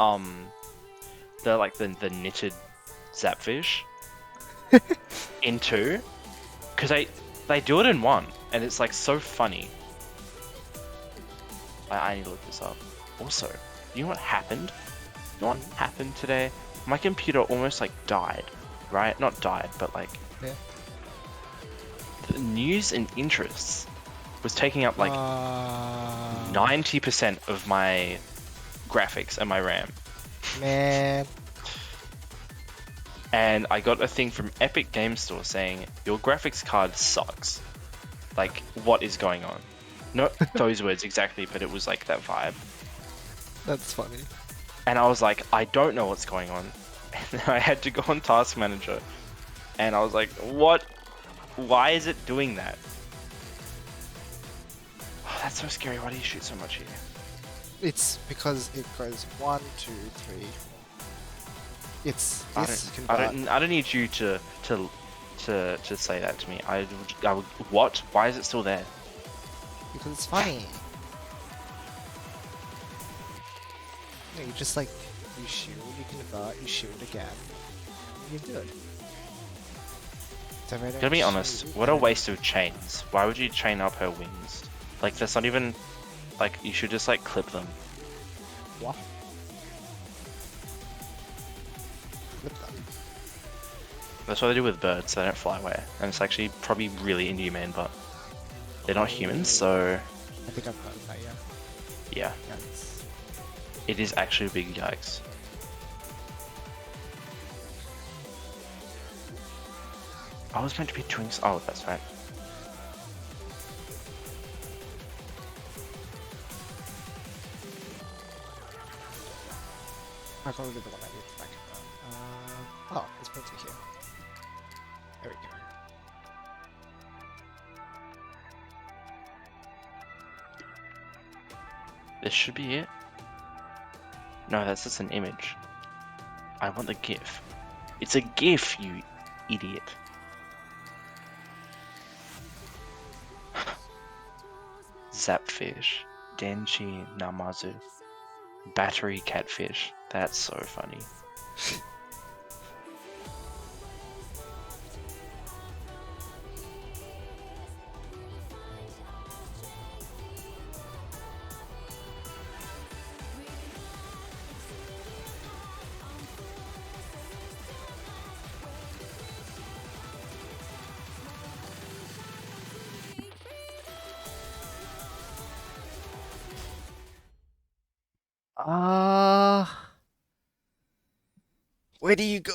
knitted Zapfish in 2, because they do it in 1, and it's like so funny. I need to look this up. Also, you know what happened? You know what happened today? My computer almost like died, right? Not died, but like Yeah. the news and interests was taking up like 90% of my graphics and my RAM. Man. And I got a thing from Epic Game Store saying, your graphics card sucks. Like, what is going on? Not those words exactly, but it was like that vibe. That's funny. And I was like, I don't know what's going on. And I had to go on Task Manager. And I was like, what? Why is it doing that? Oh, that's so scary. Why do you shoot so much here? It's because it goes 1, 2, 3, 4. It's this I don't need you to say that to me. I would, what? Why is it still there? because it's funny. Yeah, you just like you shoot, you convert, you shoot again. You're good. So if I don't Gotta be shoot, honest, what I a don't- waste of chains. Why would you chain up her wings? Like, that's not even... Like, you should just, like, clip them. What? Flip them. That's what they do with birds, so they don't fly away. And it's actually probably really inhumane, but... They're not humans, so... I think I've heard that, yeah. Yeah. That's... It is actually a big yikes. I was meant to be doing... Oh, that's right. I probably the one I need to back up. Oh, it's printed here. There we go. This should be it. No, that's just an image. I want the GIF. It's a GIF, you idiot. Zapfish, Denchi Namazu, Battery Catfish. That's so funny. Where do you go?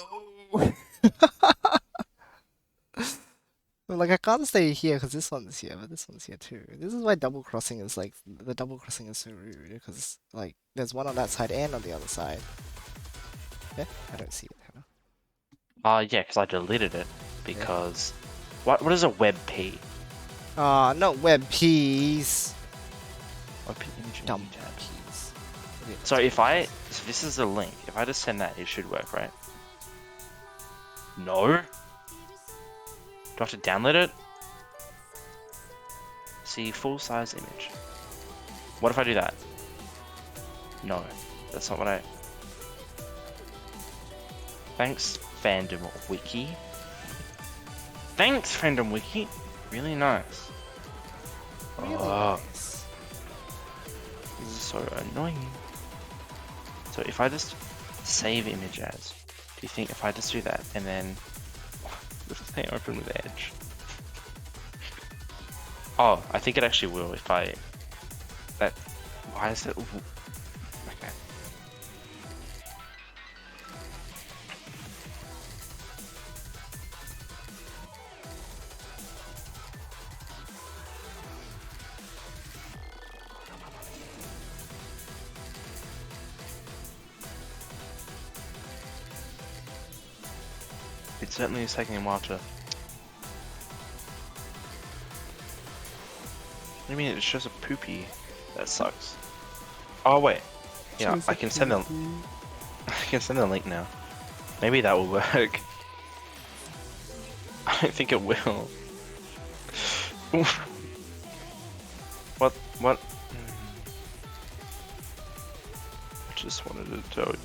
Well, like I can't stay here because this one's here, but this one's here too. This is why double crossing is like the double crossing is so rude because like there's one on that side and on the other side. Yeah, I don't see it. Yeah, because I deleted it because what is a WebP? Not web peas. WebP image Dumb image tab. peas. So this is a link. If I just send that, it should work, right? No. Do I have to download it? See full size image. What if I do that? No, that's not what I. Thanks, Fandom Wiki. Thanks, Fandom Wiki. Really nice. Really Oh, nice. this is so annoying. So if I just save image as, do you think if I just do that and then this thing open with Edge? Oh, I think it actually will if I. Why is it? Okay. It certainly is taking a while to. What do you mean it shows a poopy? That sucks. Oh wait, yeah, I can send them. I can send the link now. Maybe that will work. I don't think it will. What? What? I just wanted to tell you.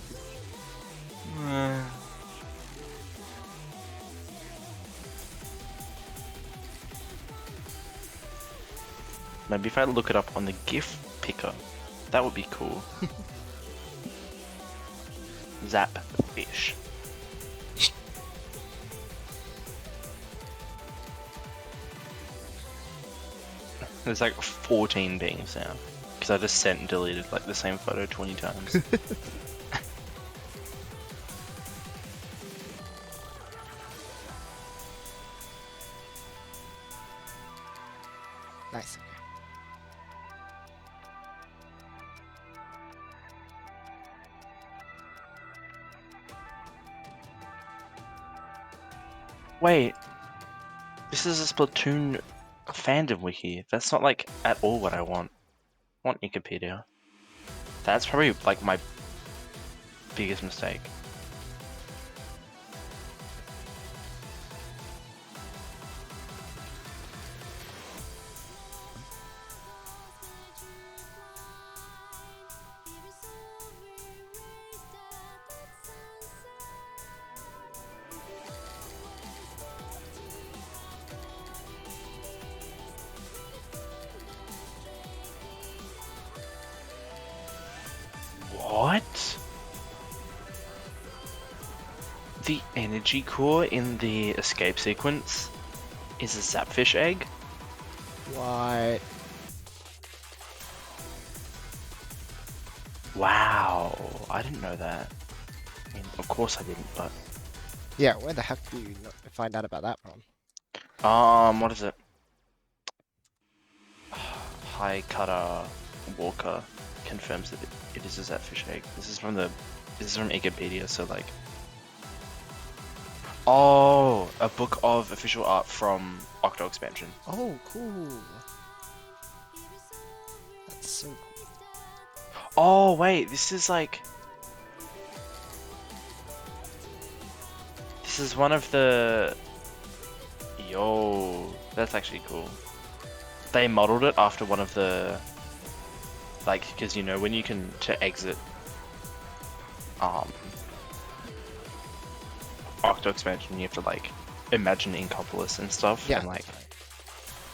Maybe if I look it up on the GIF picker, that would be cool. Zap fish. There's like 14 beings now because I just sent and deleted like the same photo 20 times. Nice. Wait, this is a Splatoon fandom wiki. That's not like at all what I want. I want Wikipedia. That's probably like my biggest mistake. What? The energy core in the escape sequence is a Zapfish egg? What? Wow, I didn't know that. I mean, of course I didn't, but... Yeah, where the heck do you find out about that from? What is it? High Cutter Walker confirms that it is a Zapfish egg. This is from Wikipedia, so like... Oh, a book of official art from Octo Expansion. Oh, cool. That's so cool. Oh, wait, this is like... This is one of the... Yo, that's actually cool. They modeled it after one of the... Like, because you know, when you can, to exit... Octo Expansion, you have to like, imagine Inkopolis and stuff. Yeah. And like,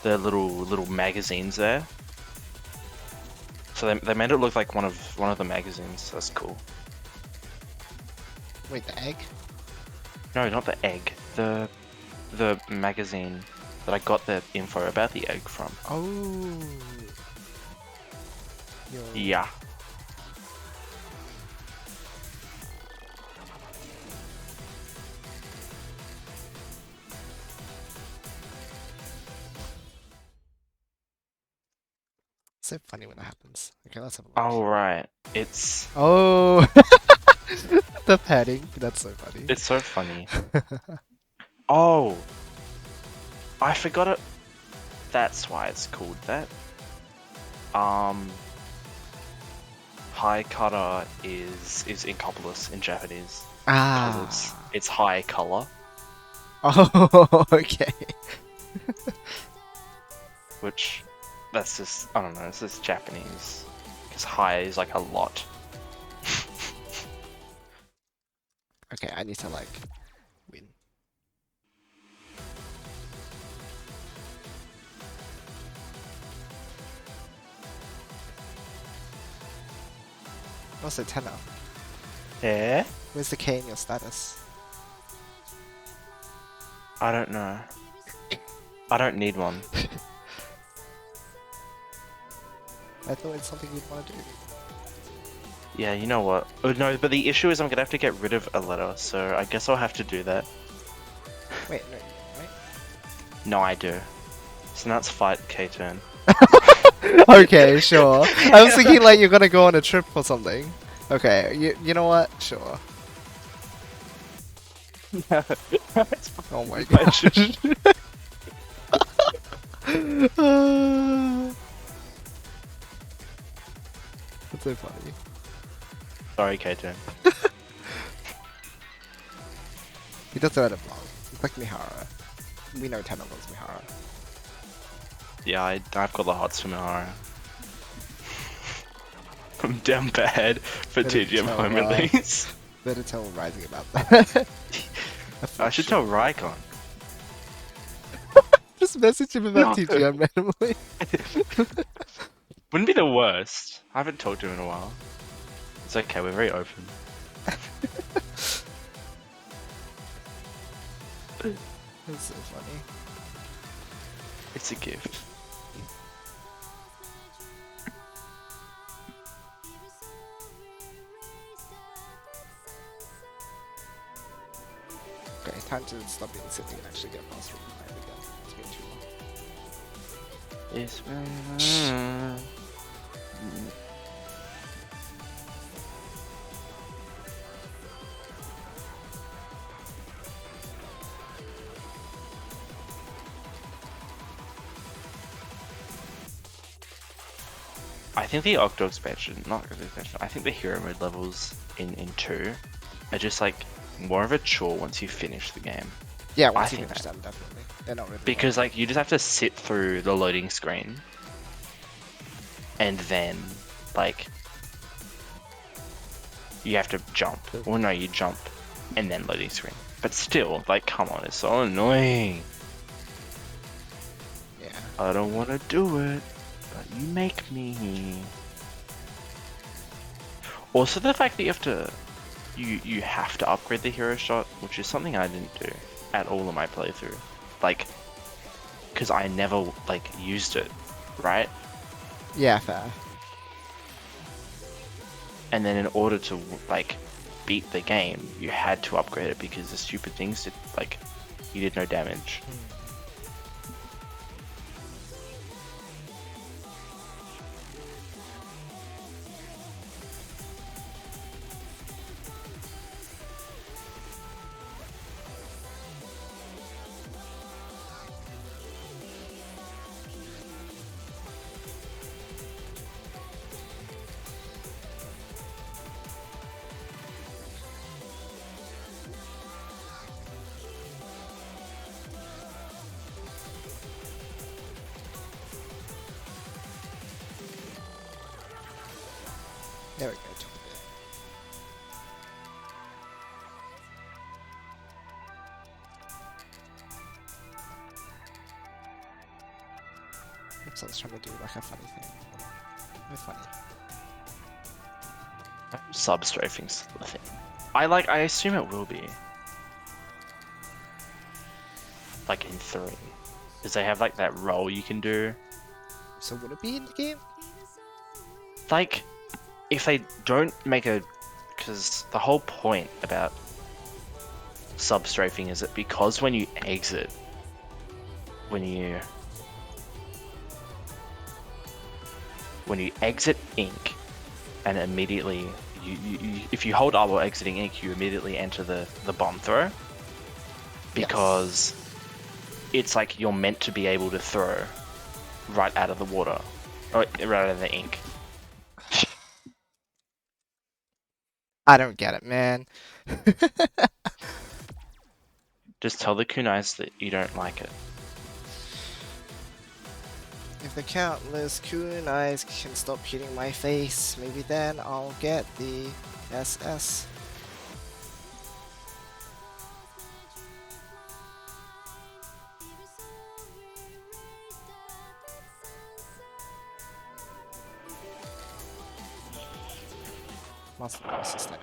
the little magazines there. So they made it look like one of the magazines. That's cool. Wait, the egg? No, not the egg. The magazine that I got the info about the egg from. Oh. Yo. Yeah. It's so funny when that happens. Okay, let's have a look. Oh right, it's Oh, the padding. That's so funny. it's so funny. Oh, I forgot it. That's why it's called that. High kara is incongruous in Japanese because Ah. it's high color, Oh, okay. which that's just I don't know. It's just Japanese because high is like a lot. Okay, I need to like win. Also, tenor. Yeah. Where's the K in your status? I don't know. I don't need one. I thought it's something you'd want to do. Yeah, you know what? Oh, no, but the issue is I'm gonna have to get rid of a letter, so I guess I'll have to do that. Wait, no, right? No, I do. So now it's fight K turn. Okay, sure. I was thinking like you're gonna go on a trip or something. Okay, you know what? Sure. Oh my gosh. That's so funny. Sorry, K turn. He does it at a blog. It's like Mihara. We know Tenor loves Mihara. Yeah, I've got the hots for Mihara. I'm down bad for Better TGM tell home why. release. Better tell Rising about that. I should tell Raikon. Just message him about No. TGM randomly. Wouldn't be the worst. I haven't talked to him in a while. It's okay, we're very open. That's so funny. It's a gift. Okay, time to stop being silly and actually get past from behind again. It's been too long. It's I think the Octo expansion, not really expansion, I think the hero mode levels in 2 are just like more of a chore once you finish the game. Yeah, once you think finish that. them, definitely. They're not really Because like you just have to sit through the loading screen and then like you have to jump. Well no, you jump and then loading screen. But still, like come on, it's so annoying. Yeah. I don't want to do it, but you make me. Also the fact that you have to upgrade the hero shot, which is something I didn't do at all in my playthrough. Like, because I never like used it, right? Yeah, fair. And then in order to like beat the game, you had to upgrade it because the stupid things did like you did no damage. There we go. Took a bit. Oops, I was trying to do like a funny thing. No funny. Sub strafing's the thing. I assume it will be. Like in 3. Because they have like that roll you can do. So would it be in the game? Like, if they don't make a... Because the whole point about sub strafing is that because when you exit, when you when you exit ink, and immediately if you hold up while exiting ink, you immediately enter the bomb throw, because it's like you're meant to be able to throw right out of the water, or right out of the ink. I don't get it, man. Just tell the kunais that you don't like it. If the countless kunais can stop hitting my face, maybe then I'll get the SS. Must be assistant.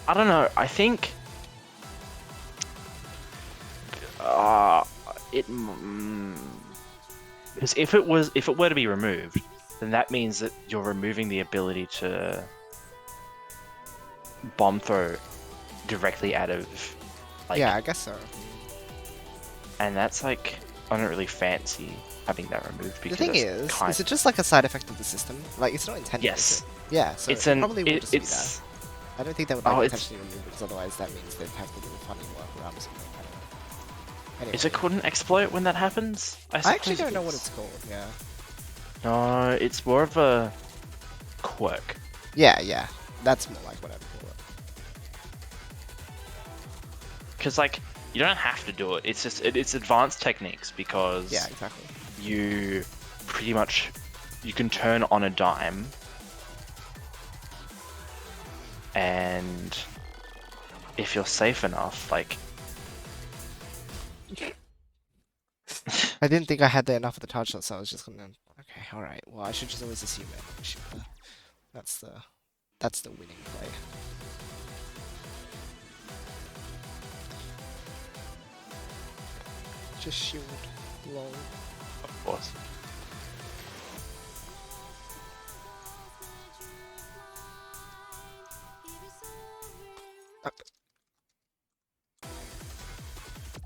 I don't know. I think because if it were to be removed, then that means that you're removing the ability to bomb throw directly out of, like, Yeah, I guess so. and that's like, I don't really fancy having that removed, The because thing is it just like a side effect of the system? Like, it's not intended. Yes. Is it? Yeah, so it's it an probably will just be it's that. I don't think they would Oh, like it's- intentionally remove it, because otherwise that means they'd have to do a funny workaround or something. I don't know. Anyway, is it called an exploit when that happens? I actually suppose don't it know what is. it's called. Yeah. No, it's more of a quirk. Yeah. That's more like what I'd call it. Because, like, you don't have to do it. It's just it's advanced techniques, because Yeah, exactly. you pretty much you can turn on a dime, and if you're safe enough, like, I didn't think I had enough of the touch shot, so I was just gonna. Okay, all right. Well, I should just always assume it. That's the winning play. Just shield, lol. of course.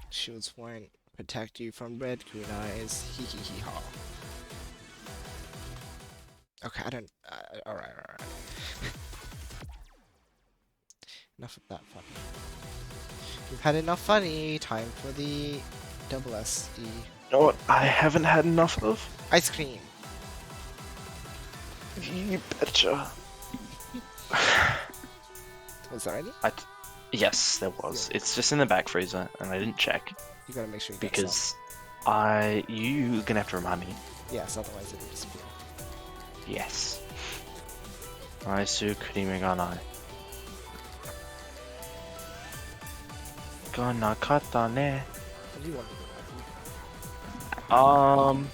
Shields won't protect you from red kunais. Hee hee hee ha. Okay, I don't. Alright. Enough of that funny. We've had enough funny. Time for the double SE. You know what I haven't had enough of? Ice cream. You betcha. Was there any? Yes, there was. It's just in the back freezer, and I didn't check You gotta make sure you get some. because you're gonna have to remind me. Yes, otherwise it'll disappear. Yes. Aisu kurime ga nai. Ga nakata ne. What do you want to do?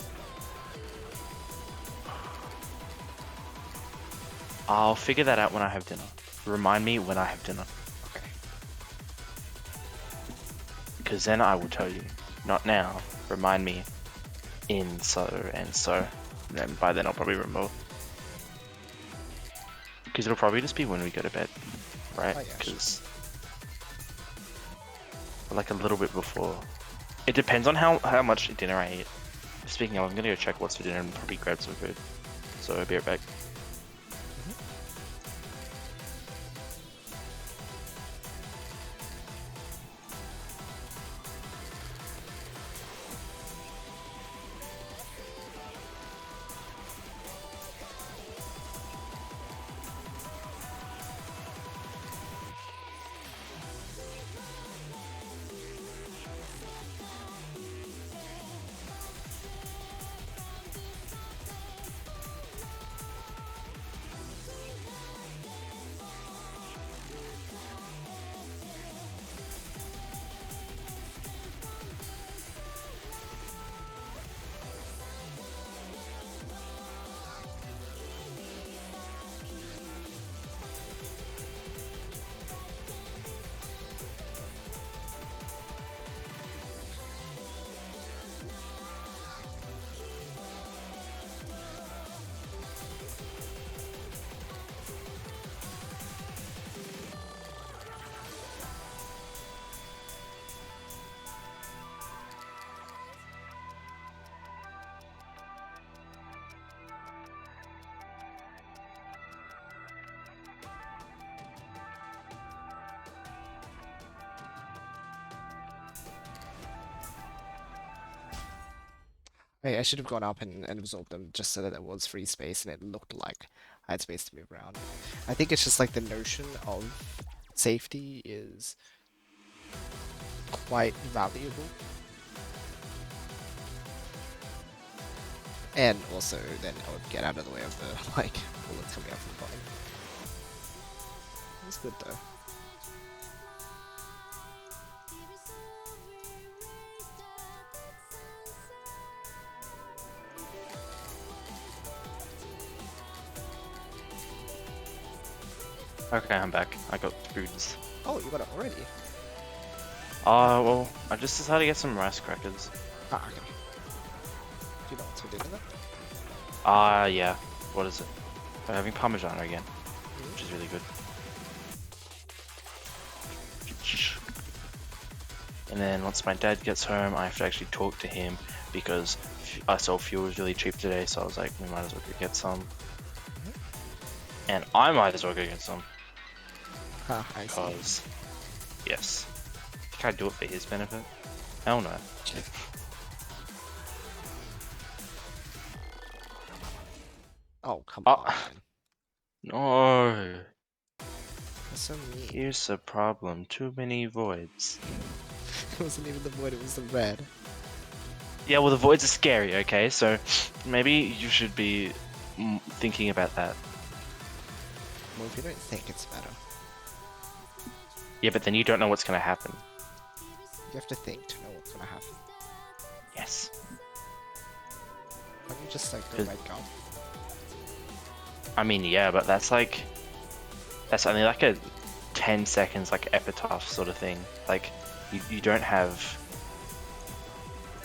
I'll figure that out when I have dinner. Remind me when I have dinner, Okay. because then I will tell you. Not now. Remind me in so and so. And then by then I'll probably remember. Because it'll probably just be when we go to bed, right? Oh, yeah, sure. Because like a little bit before. It depends on how much dinner I eat. Speaking of, I'm gonna go check what's for dinner and probably grab some food. So I'll be right back. I should have gone up and absorbed them just so that there was free space and it looked like I had space to move around. I think it's just like the notion of safety is quite valuable. And also then I would get out of the way of the like bullets coming out from the bottom. It's good though. Okay, I'm back. I got foods. Oh, you got it already? Well, I just decided to get some rice crackers. Ah, okay. Do you know what's within it? Yeah. What is it? We're having Parmesan again, which is really good. And then once my dad gets home, I have to actually talk to him because I saw fuel was really cheap today, so I was like, we might as well go get some. And I might as well go get some. Huh, I see. Because, yes. Can I do it for his benefit? Hell no. Oh, come Oh. on. No. That's so mean. Here's the problem. Too many voids. It wasn't even the void, it was the red. Yeah, well, the voids are scary, okay? So maybe you should be thinking about that. Well, if you don't think it's better, Yeah, but then you don't know what's going to happen. you have to think to know what's gonna happen. Yes. Why don't you just like go right go? I mean, yeah, but that's only like a 10 seconds like epitaph sort of thing. Like you don't have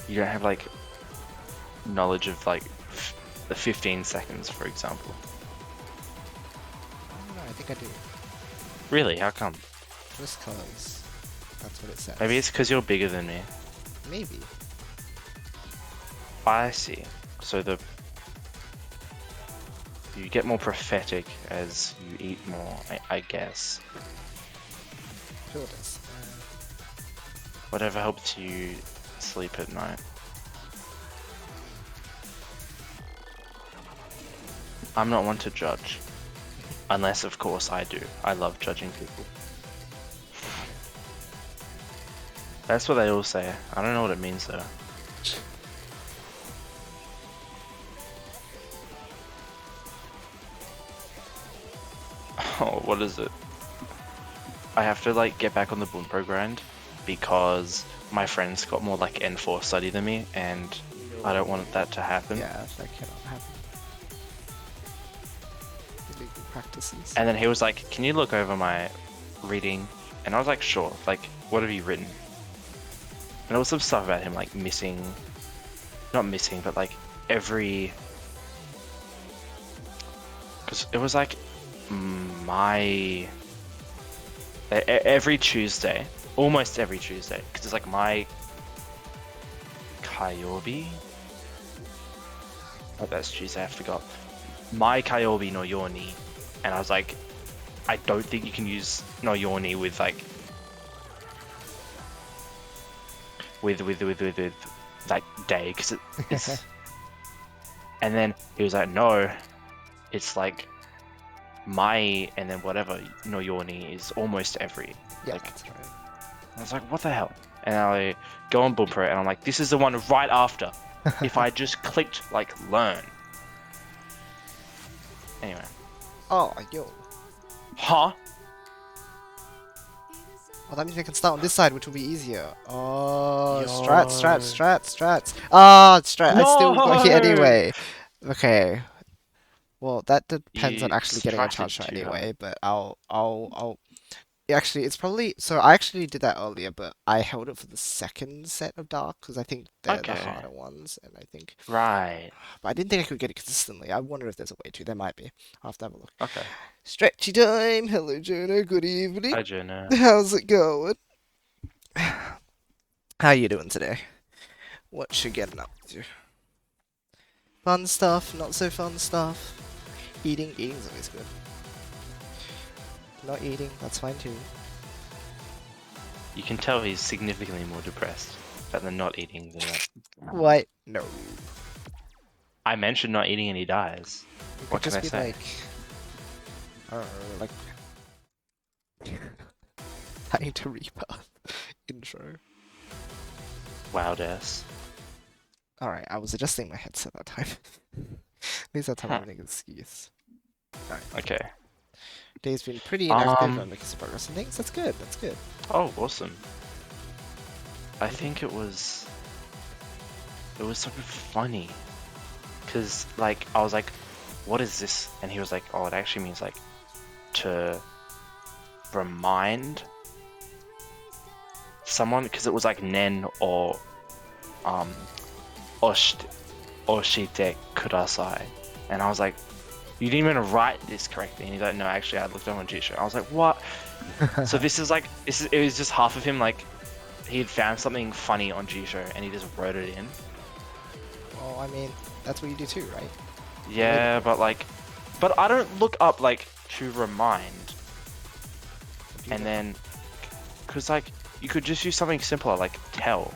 like knowledge of like the 15 seconds, for example. I don't know, I think I do. Really? How come? Just cause that's what it says. Maybe it's because you're bigger than me. Maybe. I see. So you get more prophetic as you eat more, I guess. Sure it is. Whatever helps you sleep at night. I'm not one to judge. Unless, of course, I do. I love judging people. That's what they all say. I don't know what it means, though. Oh, what is it? I have to, like, get back on the Bunpro grind because my friends got more, like, N4 study than me, and I don't want that to happen. Yeah, that cannot happen. Illegal practices. And then he was like, can you look over my reading? And I was like, sure. Like, what have you written? And there was some stuff about him, like, missing... Not missing, but, like, every... Because it was, like, every Tuesday, almost every Tuesday, because it's, like, my... Kyobi? Oh, that's Tuesday, I forgot. My Kyobi no Yoni. And I was like, I don't think you can use no Yoni with, like... With that day, because it's... And then he was like, no, it's like my and then whatever no Yoni is almost every. Yeah, like, that's right. I was like, what the hell? And I go on Bunpro and I'm like, this is the one right after. If I just clicked like learn. Anyway. Oh, yo. Huh? Oh, that means we can start on this side, which will be easier. Oh, Yo. strats. Ah, strat. I still got hit No! anyway. Okay. Well, that depends on You actually getting a stratted charge shot too anyway. hard. But I'll. Actually, it's probably so. I actually did that earlier, but I held it for the second set of dark because I think they're the Okay. harder ones, and I think. Right. But I didn't think I could get it consistently. I wonder if there's a way to. There might be. I'll have to have a look. Okay. Stretchy time. Hello, Jonah. Good evening. Hi, Jonah. How's it going? How you doing today? What you getting up to? Fun stuff, not so fun stuff. Eating's always good. Not eating, that's fine too. You can tell he's significantly more depressed about the not eating than that. What? No. I mentioned not eating and he dies. It What could can just I be say? like, I don't know, like I need to rebirth intro. Wow, Des. Alright, I was adjusting my headset that time. At least that time I Huh. have an excuse. Okay. Day's been pretty inactive. I'm Um. making some progress and things. That's good. That's good. Oh, awesome. I think it was so funny, cause like I was like, "What is this?" And he was like, "Oh, it actually means like to remind someone," because it was like nen or um oshite kudasai, and I was like, "You didn't even write this correctly." And he's like, "No, actually, I looked up on Jisho." I was like, "What?" So this is like it was just half of him like he had found something funny on Jisho and he just wrote it in. Well, I mean, that's what you do too, right? Yeah, but like, but I don't look up like to remind, and then, cause like you could just use something simpler like tell,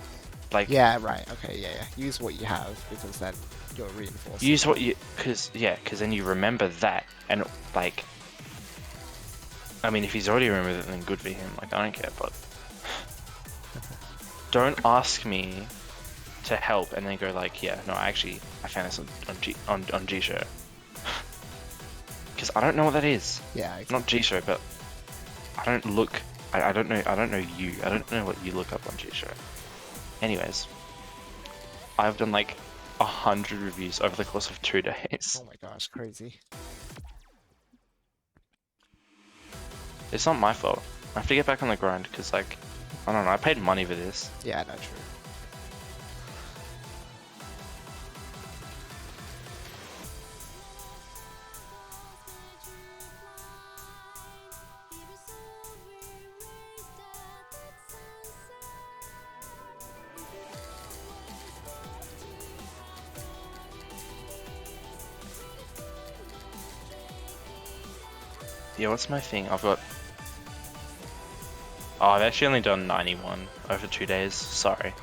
like Yeah, right. Okay, yeah, yeah. Use what you have because then you're reinforcing. use what you, cause yeah, cause then you remember that, and like, I mean, if he's already remembered it, then good for him. Like I don't care, but don't ask me to help and then go like, yeah, no, actually, I found this on G-Show. Because I don't know what that is. Yeah, exactly. Not G-Show, but I don't look. I don't know. I don't know you. I don't know what you look up on G-Show. Anyways, I've done like 100 reviews over the course of 2 days. Oh my gosh, crazy. It's not my fault. I have to get back on the grind because like, I don't know. I paid money for this. Yeah, no, true. Yeah, what's my thing? I've got. Oh, I've actually only done 91 over 2 days. Sorry.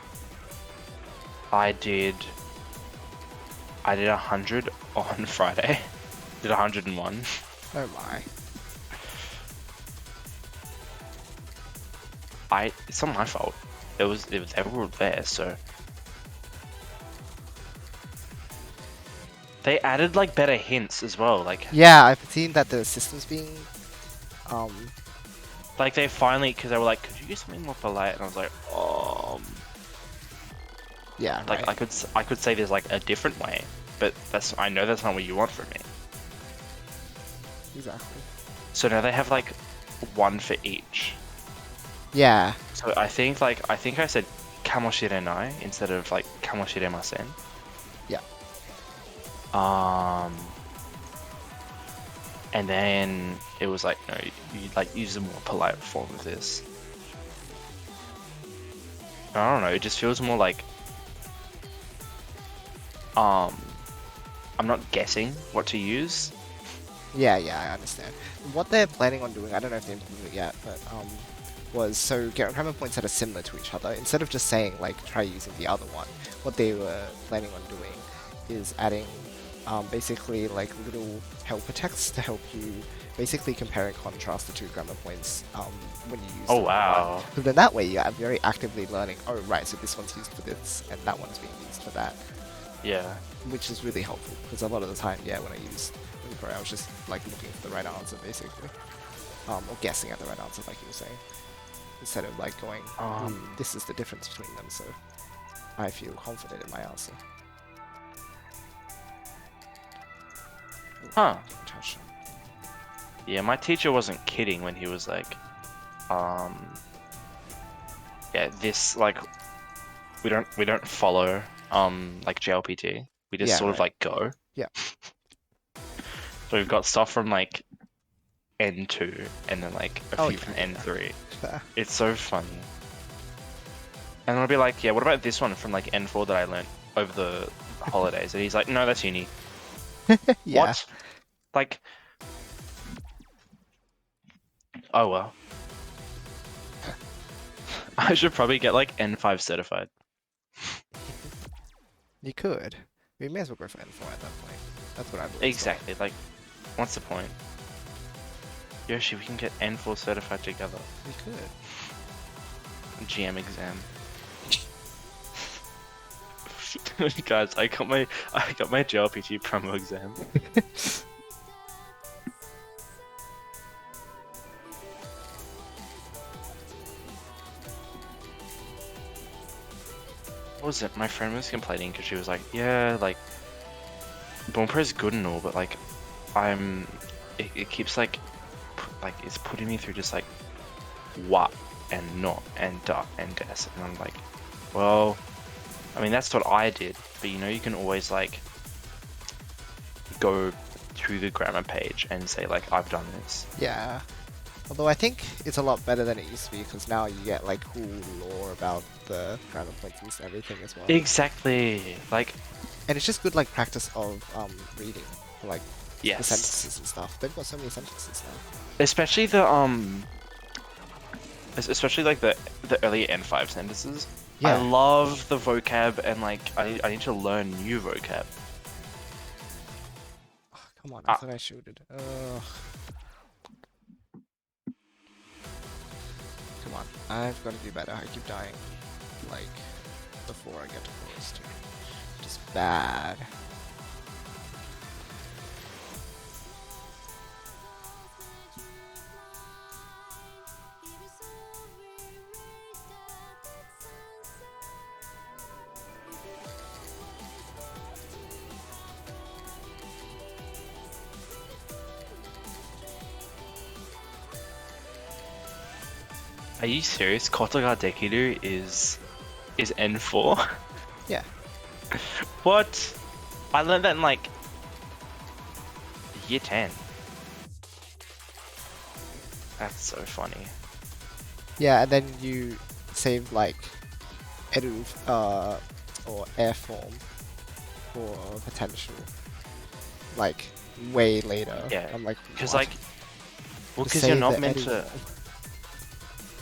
I did 100 on Friday. Did 101. Oh my. It's not my fault. It was everyone there, so they added like better hints as well. Yeah, I've seen that the system's being, Like they finally, because they were like, could you use something more polite? And I was like, yeah, like right. I could say there's like a different way, but I know that's not what you want from me. Exactly. So now they have like one for each. Yeah. So I think I said kamoshirenai instead of like kamoshiremasen. Yeah. And then it was like, no, you like use a more polite form of this. I don't know, it just feels more like, I'm not guessing what to use. Yeah, yeah, I understand. What they're planning on doing, I don't know if they implemented it yet, but was so get grammar points that are similar to each other. Instead of just saying like try using the other one, what they were planning on doing is adding basically like little helper texts to help you basically compare and contrast the two grammar points when you use Oh them. wow. So then that way you are very actively learning, oh right, so this one's used for this and that one's being used for that. Yeah. Which is really helpful because a lot of the time, yeah, when I used Pro, I was just like looking for the right answer basically. Or guessing at the right answer like you were saying. Instead of like going, this is the difference between them, so I feel confident in my answer. Huh. Yeah, my teacher wasn't kidding when he was like, yeah, this like we don't follow like JLPT. We just sort of like go. Yeah. So we've got stuff from like N2 and then like a few from N3. Yeah. It's so funny. And I'll be like, yeah, what about this one from like N4 that I learned over the holidays? And he's like, no, that's uni. Yeah. What? Like, oh well. I should probably get like N5 certified. You could. We may as well go for N4 at that point. That's what I believe. Exactly. Like, what's the point? Yoshi, we can get N4 certified together. We could. GM exam. Guys, I got my JRPG promo exam. What was it? My friend was complaining because she was like, yeah, like Bonepro is good and all, but like it keeps like it's putting me through just like what and not and da and des, and I'm like, well, I mean that's what I did, but you know you can always like go to the grammar page and say like I've done this. Yeah. Although I think it's a lot better than it used to be because now you get like cool lore about the grammar points and everything as well. Exactly. Like, and it's just good like practice of reading, like yes, the sentences and stuff. They've got so many sentences now. Especially especially like the early N5 sentences. Yeah. I love the vocab and like I need to learn new vocab. Oh, come on, I thought I shooted. Ugh. Come on, I've got to do better. I keep dying, like, before I get to forest too. Just bad. Are you serious? Kotoga Dekiru is N4? Yeah. What? I learned that in like year 10. That's so funny. Yeah, and then you save like edu or air form for potential like way later. Yeah. I'm like, Because what? like, well, Just because you're save not the meant edu to. form.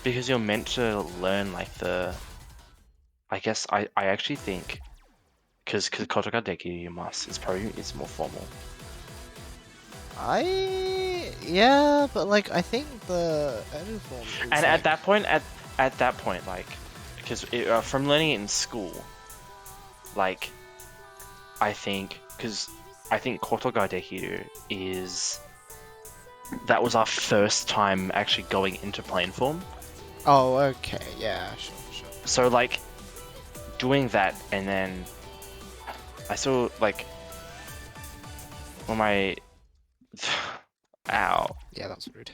Because you're meant to learn like the. I guess I actually think, because Kotoga Dekiru you must. It's more formal. Yeah, but like I think the edu form is And like... at that point, like, because from learning it in school, like, I think Kotoga Dekiru is. That was our first time actually going into plane form. Oh, okay, yeah, sure. So like, doing that and then I saw like, when my ow, Yeah, that's rude.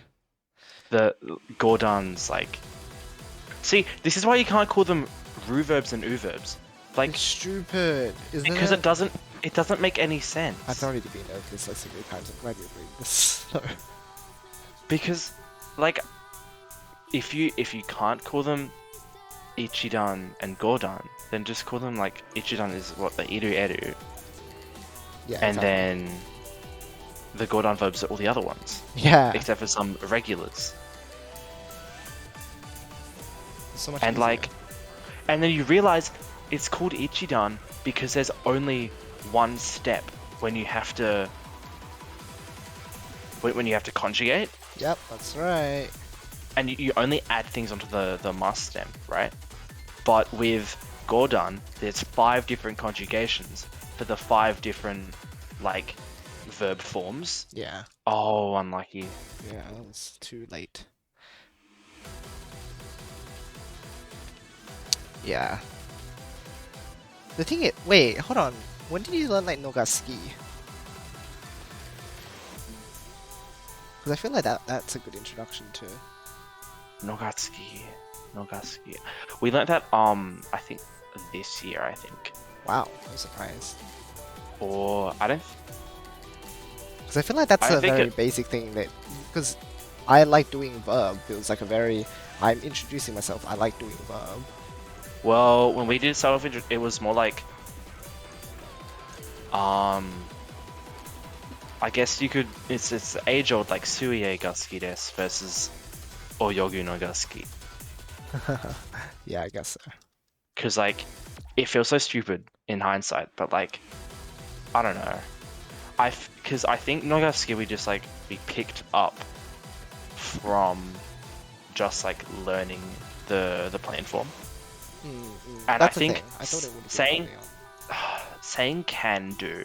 the Gordon's like, see, this is why you can't call them ruverbs and uverbs, like, It's stupid, isn't it? because it doesn't make any sense. I've already been over this like so many times. I'm glad you're doing this. Because, like, if you can't call them Ichidan and Gordon, then just call them like Ichidan is what the Iru Eru, Yeah, and exactly. then the Gordon verbs are all the other ones, Yeah, except for some regulars. so much And easier. like, and then you realize it's called Ichidan because there's only one step when you have to conjugate, Yep, that's right. and you only add things onto the must stem, right? But with Gordon, there's 5 different conjugations for the 5 different like verb forms. Yeah. Oh, unlucky. Yeah, that was too late. Yeah. The thing is, wait, hold on. When did you learn like Nogaski? Because I feel like that's a good introduction to. Nogatsuki. We learnt that I think this year, Wow, I'm surprised. or I don't. Because I feel like that's I a think very it- basic thing that. Because I like doing verb. It was like a very. I'm introducing myself. I like doing verb. Well, when we did self, it was more like I guess you could. It's age old like Suie ga suki desu versus Oyogu no ga suki. Yeah, I guess so. Because like it feels so stupid in hindsight, but like I don't know. Because I think Nogasaki would just like be picked up from just like learning the plan form. And That's I the think thing. I thought it would be saying early on. saying can do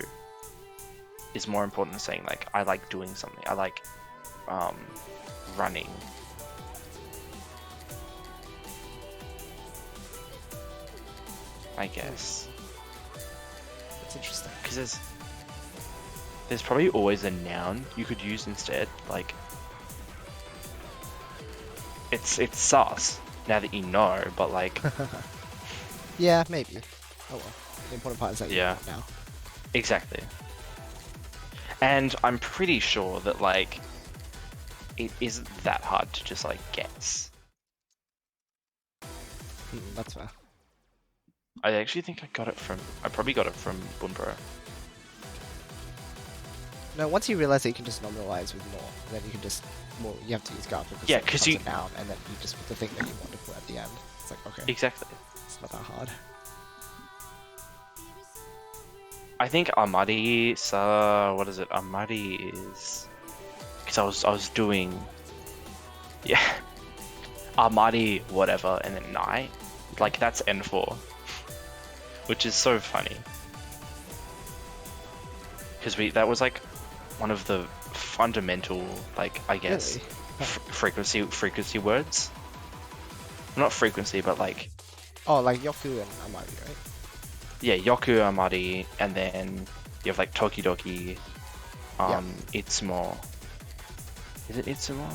is more important than saying like I like doing something. I like running. I guess. That's interesting. Because there's probably always a noun you could use instead. Like it's sus now that you know, but like Yeah, maybe. Oh well. The important part is that you Yeah. know it now. exactly. And I'm pretty sure that like it isn't that hard to just like guess. That's fair. I actually think I probably got it from Bunbro. No, once you realize that you can just normalize with more, then you can just, well, you have to use Garp because Yeah, it 'cause becomes you- a noun, and then you just put the thing that you want to put at the end. It's like, okay, Exactly. it's not that hard. I think Amari what is it? Amari is because I was doing yeah Amari whatever and then Nai. Like that's N4. Which is so funny. Because that was like one of the fundamental, like I guess, Really? frequency words. Not frequency, but like Oh, like Yoku and Amari, right? yeah, Yoku Amari, and then you have like Tokidoki, Itsumo. Is it Itsumo?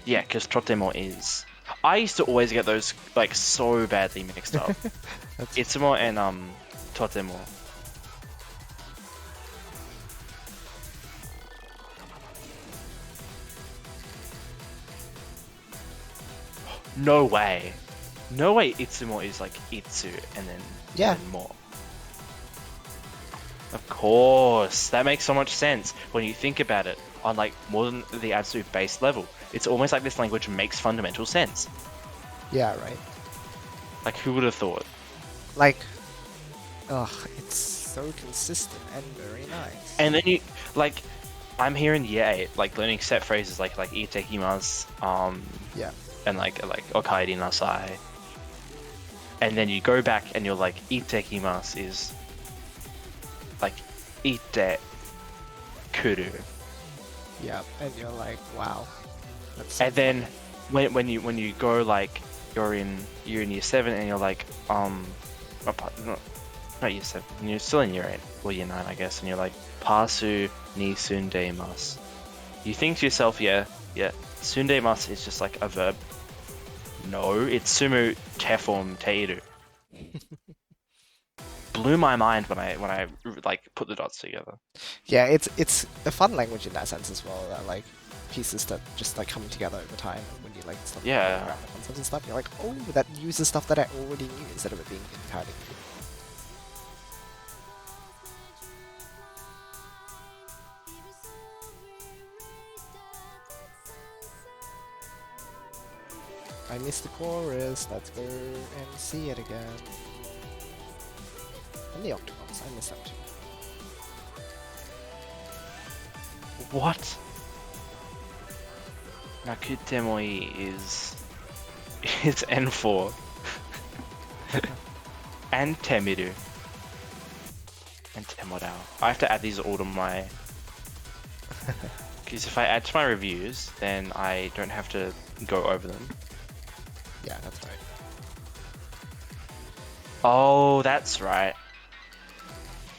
Yeah, because Totemo is. I used to always get those like so badly mixed up. Itsumo and Totemo. No way. No way Itsumo is like Itsu and then, Yeah. and then more. Of course. That makes so much sense when you think about it on like more than the absolute base level. It's almost like this language makes fundamental sense. Yeah, right. Like who would have thought? Like, ugh, it's so consistent and very nice. And then you like I'm here in year 8, like learning set phrases like itekimasu, Yeah. and like okaeri nasai. And then you go back and you're like itekimasu is like ite kuru. Yeah, and you're like, wow. That's And then when you go like you're in year 7 and you're like not year 7, you're still in year 8 or year 9 I guess, and you're like pasu ni sundeimasu. You think to yourself, yeah, sundeimasu is just like a verb. No, it's sumu te form teiru. Blew my mind when I like put the dots together. Yeah, it's a fun language in that sense as well. That like pieces that just like come together over time when you like start Yeah. around the concepts and stuff. You're like, oh, that uses stuff that I already knew instead of it being entirely new. I missed the chorus. Let's go and see it again. And the octagons. I missed that too. What? Nakutemoi is N4. And Temiru. And Temorao. I have to add these all to my... Because if I add to my reviews, then I don't have to go over them. Yeah, that's right. Oh, that's right.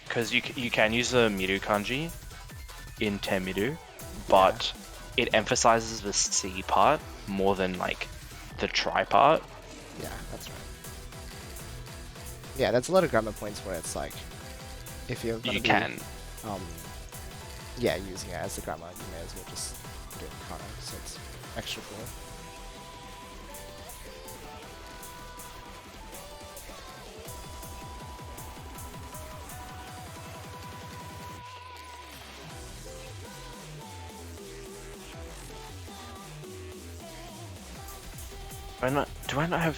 Because you can use the Miru kanji in Temiru, but it emphasizes the C part more than like the try part. Yeah, that's right. Yeah, there's a lot of grammar points where it's like, if you're gonna using it as the grammar, you may as well just do it kind of, so it's extra cool. Do I not have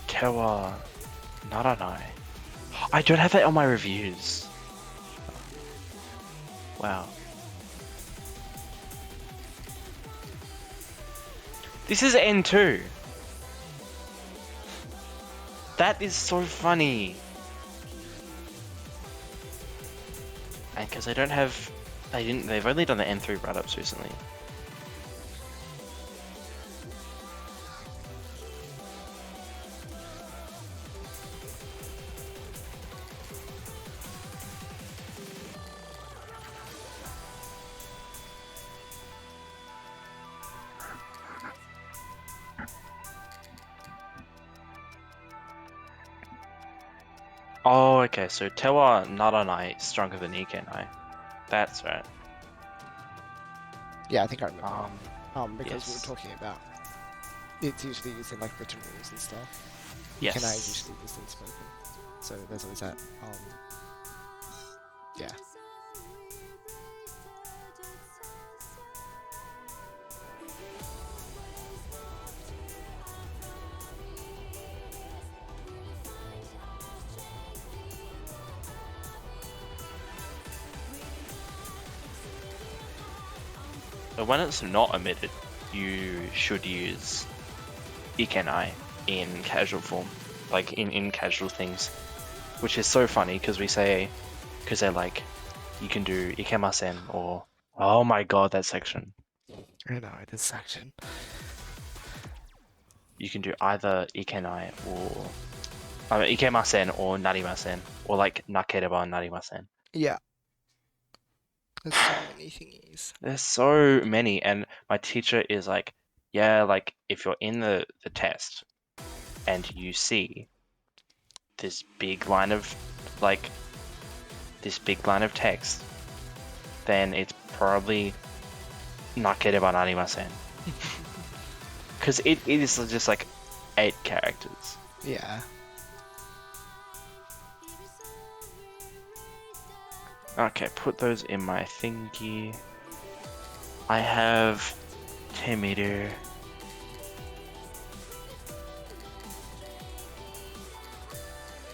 Tewa Naranai? I don't have that on my reviews. Wow. This is N2. That is so funny. And because I don't have, they've only done the N3 write-ups recently. Oh, okay, so Tewa Naranai is stronger than Ikenai. That's right. Yeah, I think I remember. Because we Yes. were talking about it's usually used in like written rules and stuff. Yes. Ikenai is usually used in spoken. So there's always that. Yeah. But when it's not omitted, you should use Ikenai in casual form, like in casual things, which is so funny because they're like, you can do Ikemasen or, oh my god, that section. I know, it is section. You can do either Ikenai or, Ikemasen or Narimasen, or like Nakereba Narimasen. Yeah. There's so many thingies. There's so many, and my teacher is like, yeah, like if you're in the test and you see this big line of text, then it's probably Nakereba Narimasen. Because it is just like 8 characters. Yeah. Okay, put those in my thingy. I have Temiru.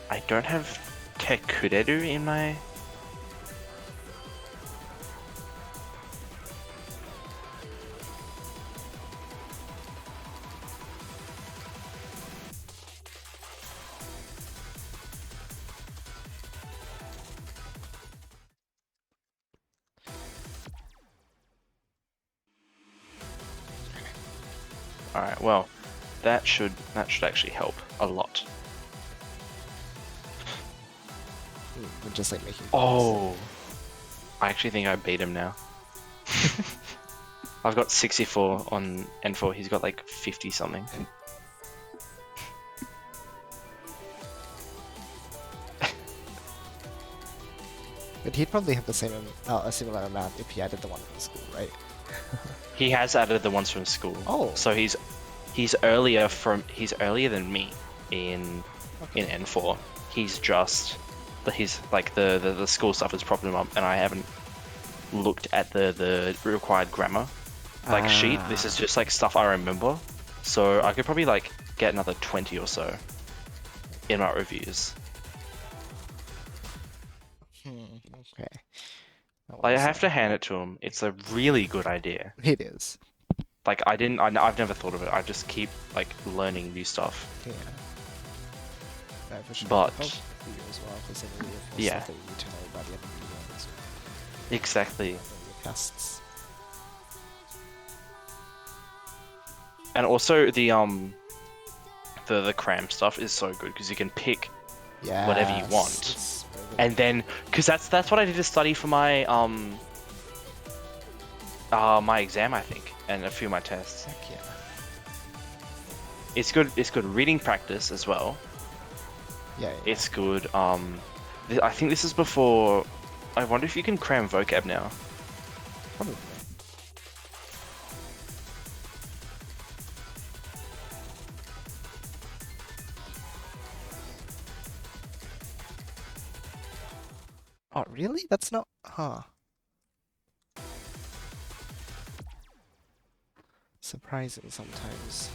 I don't have Tekureru in my... Alright, well, that should actually help a lot. We're just like making. Oh, I actually think I beat him now. I've got 64 on N4. He's got like 50 something. But he'd probably have the same, a similar amount if he added the one from school, right? He has added the ones from school. Oh. So he's earlier than me in N4. He's like the school stuff has propped him up, and I haven't looked at the required grammar sheet. This is just like stuff I remember. So I could probably like get another 20 or so in my reviews. Okay. Like, I have to hand it to him. It's a really good idea. It is. Like I've never thought of it. I just keep like learning new stuff. Yeah. For sure. But help you as well, because then you have yeah, stuff that you need to know by the end of the year as well. exactly. Your casts. And also the cram stuff is so good because you can pick whatever you want, and then because that's what I did to study for my my exam, I think, and a few of my tests. Heck yeah. It's good reading practice as well. Yeah. It's good. I think this is before. I wonder if you can cram vocab now. Probably. Oh, really? That's not... Huh. Surprising sometimes.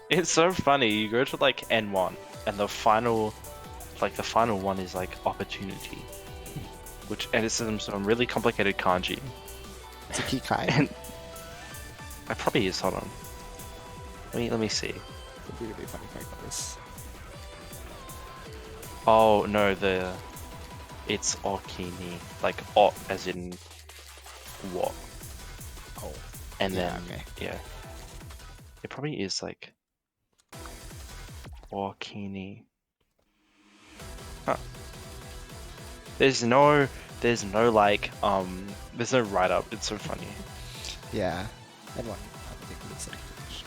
It's so funny. You go to like N1, and the final one is like opportunity, and it's some really complicated kanji. It's a Kikai. And it probably is. Hold on. Let me see. It'd be really funny if I got this. Oh no, it's okini, like o as in what, Oh. and Yeah, then okay. yeah, it probably is like okini. Huh. There's no like there's no write up. It's so funny. Yeah. And one. I think it's like finished.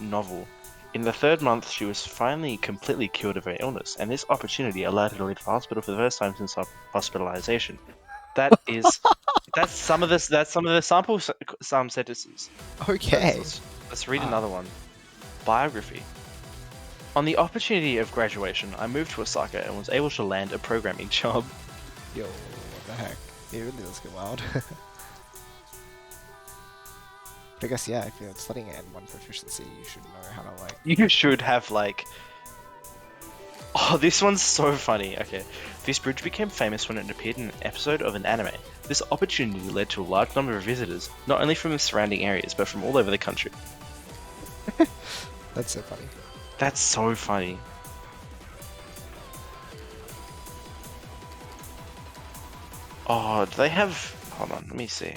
Novel. In the 3rd month, she was finally completely cured of her illness, and this opportunity allowed her to leave the hospital for the first time since hospitalization. That's some of the sample some sentences. Okay. Let's read Wow. another one. Biography. On the opportunity of graduation, I moved to Osaka and was able to land a programming job. Yo, what the heck? It really does get wild. But I guess, yeah, if you're studying at N1 proficiency, you should know how to, like... You should have, like... Oh, this one's so funny. Okay. This bridge became famous when it appeared in an episode of an anime. This opportunity led to a large number of visitors, not only from the surrounding areas, but from all over the country. That's so funny. That's so funny. Oh, do they have... Hold on, let me see.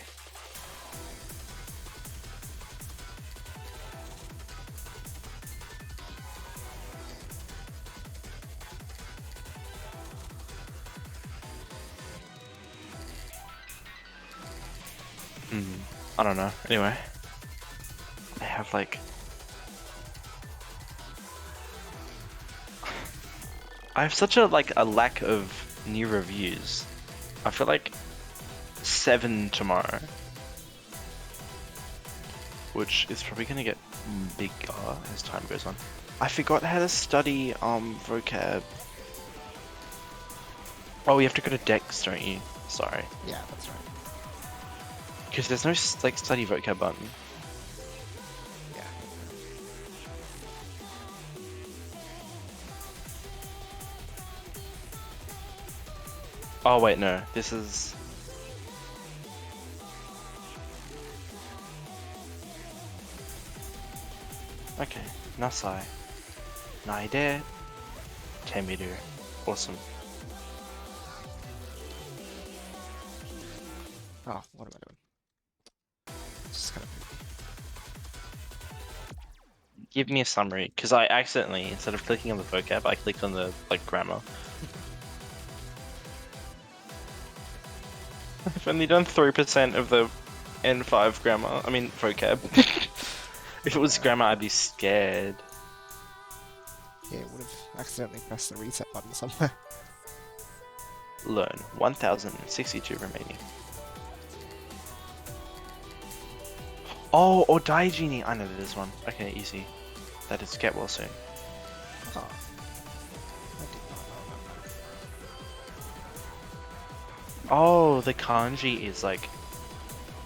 I don't know. Anyway. They have like... I have such a lack of new reviews. I feel like 7 tomorrow, which is probably gonna get bigger as time goes on. I forgot how to study vocab. Oh, you have to go to Dex, don't you? Sorry. Yeah, that's right. Because there's no like study vocab button. Yeah. Oh wait, no. This is... Okay. Nasai. Naide. Temiru. Awesome. Oh, what am I doing? Just kind of... Give me a summary, because I accidentally, instead of clicking on the vocab, I clicked on the grammar. I've only done 3% of the N5 grammar. I mean vocab. If it was grammar, I'd be scared. Yeah, it would have accidentally pressed the reset button somewhere. Learn 1062 remaining. Oh, or Daijini. I know that there's one. Okay, easy. That is get well soon. Oh. I did not know about that. Oh, the kanji is like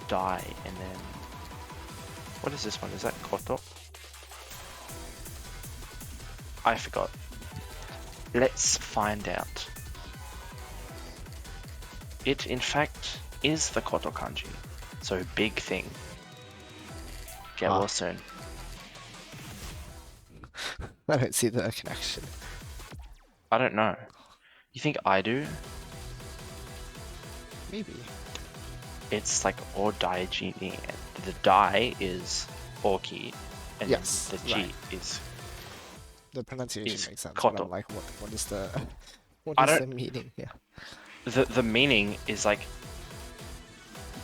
die and then... What is this one? Is that koto? I forgot. Let's find out. It, in fact, is the koto kanji. So, big thing. Get well soon. I don't see the connection. I don't know. You think I do? Maybe. It's like or daijini. The dai is orki, and Yes, then the ji right. is... The pronunciation is makes sense, koto. but I'm like, what is the... What I is the don't- meaning here? The meaning is like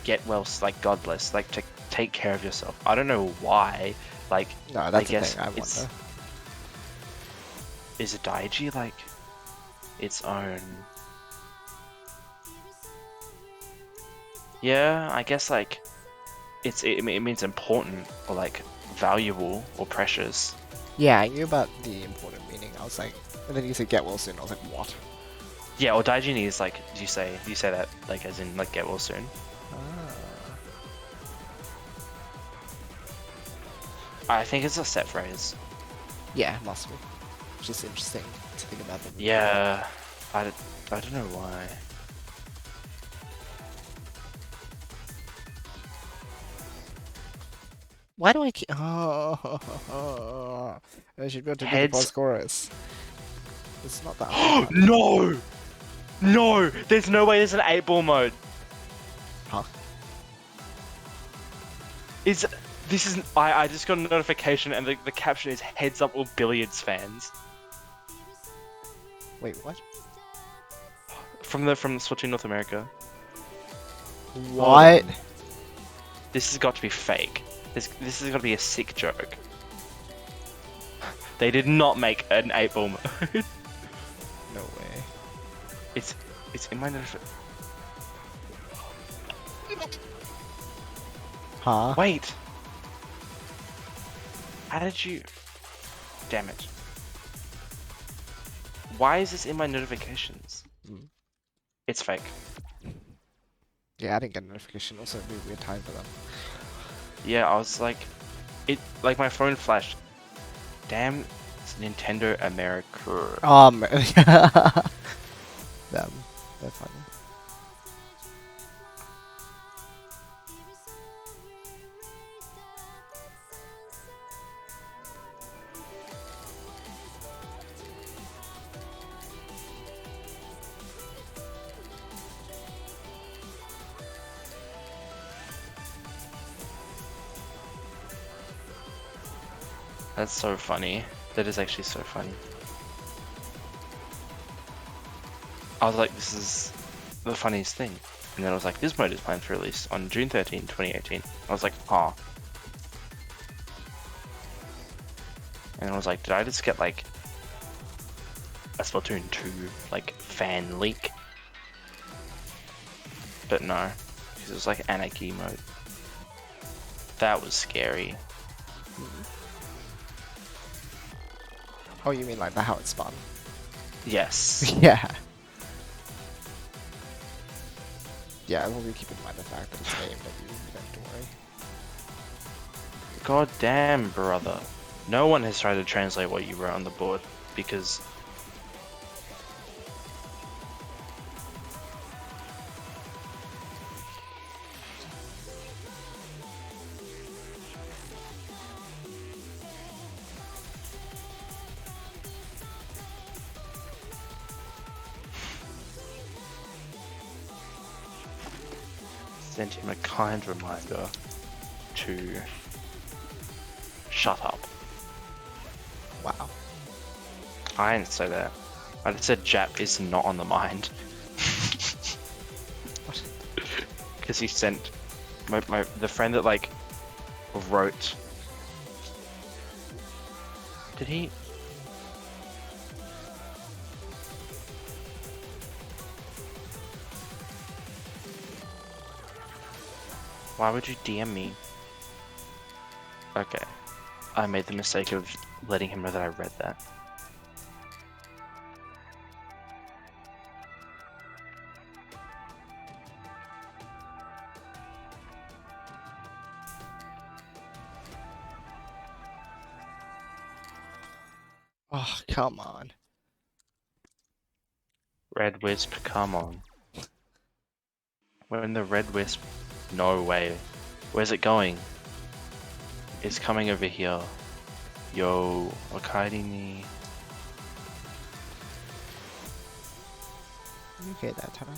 get well, like God bless, like to take care of yourself. I don't know why. Like No, that's the guess thing, I it's- wonder. is a daiji like its own? Yeah, I guess like it means important or like valuable or precious. Yeah, I knew about the important meaning. I was like, and then you said get well soon. I was like, what? Yeah, or daijini is like do you say that like as in like get well soon? Ah. I think it's a set phrase. Yeah, must be. Which is interesting to think about them. Yeah, I don't know why. Why do I keep... Oh, I should be able to do the Heads. post chorus. It's not that hard. No! No! There's no way there's an 8-ball mode. Huh? This is... I just got a notification and the caption is heads up all billiards fans. Wait, what? From Switching North America. What? This has got to be fake. This has got to be a sick joke. They did not make an 8-ball mode. No way. It's in my notification. Huh? Wait. How did you... Damn it. Why is this in my notifications? Mm. It's fake. Yeah, I didn't get a notification. Also, it'd be a weird time for them. Yeah, I was like... Like my phone flashed. Damn, it's Nintendo America. Them. They're funny. That's so funny. That is actually so funny. I was like, this is the funniest thing. And then I was like, this mode is planned for release on June 13, 2018. I was like, huh. And I was like, did I just get like a Splatoon 2 like fan leak? But no, because it was like anarchy mode. That was scary. Oh, you mean like how it spun? Yes. Yeah. Yeah, I will be keeping in mind the fact that it's aimed at you, don't worry. God damn, brother. No one has tried to translate what you wrote on the board because sent him a kind reminder to shut up. Wow. I didn't say that. I just said Jap is not on the mind. What? Because he sent the friend that like wrote. Did he? Why would you DM me? Okay. I made the mistake of letting him know that I read that. Oh, come on. Red Wisp, come on. We're in the Red Wisp. No way. Where's it going? It's coming over here. Yo, Wakairi ni. You okay that time?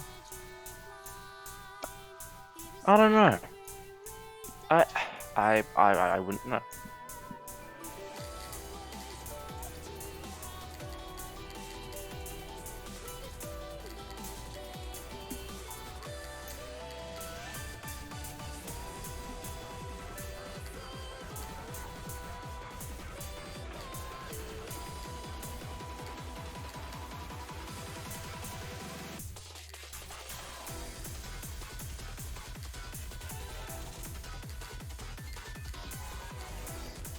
I don't know. I wouldn't know.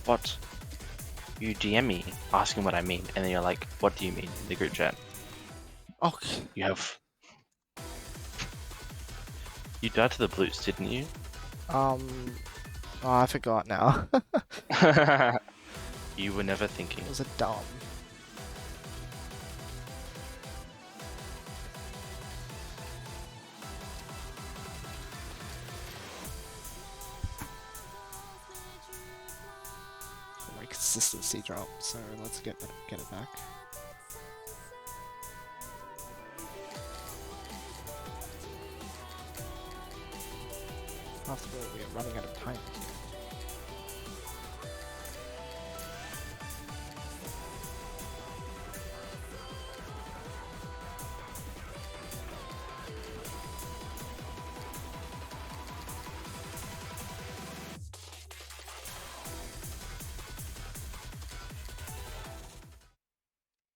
What? You DM me asking what I mean, and then you're like, what do you mean in the group chat? Okay. You have... You died to the blues, didn't you? Oh, I forgot now. You were never thinking. It was a dumb. My consistency dropped, so let's get it back. After all, we are running out of time here.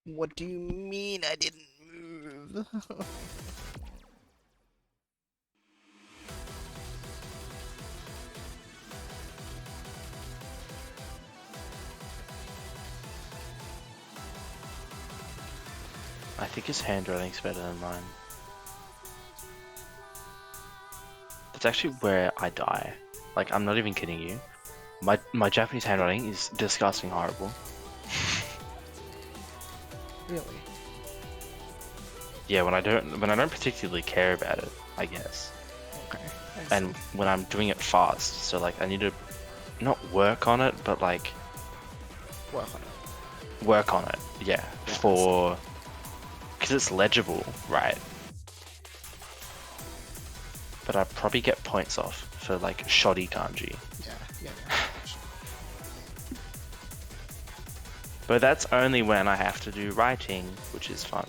What do you mean I didn't move? I think his handwriting's better than mine. That's actually where I die. Like, I'm not even kidding you. My Japanese handwriting is disgusting horrible. Really? Yeah, when I don't particularly care about it, I guess. Okay. And when I'm doing it fast, so like I need to not work on it, but like work on it. yeah, for because it's legible, right? But I probably get points off for like shoddy kanji. Yeah. But that's only when I have to do writing, which is fun.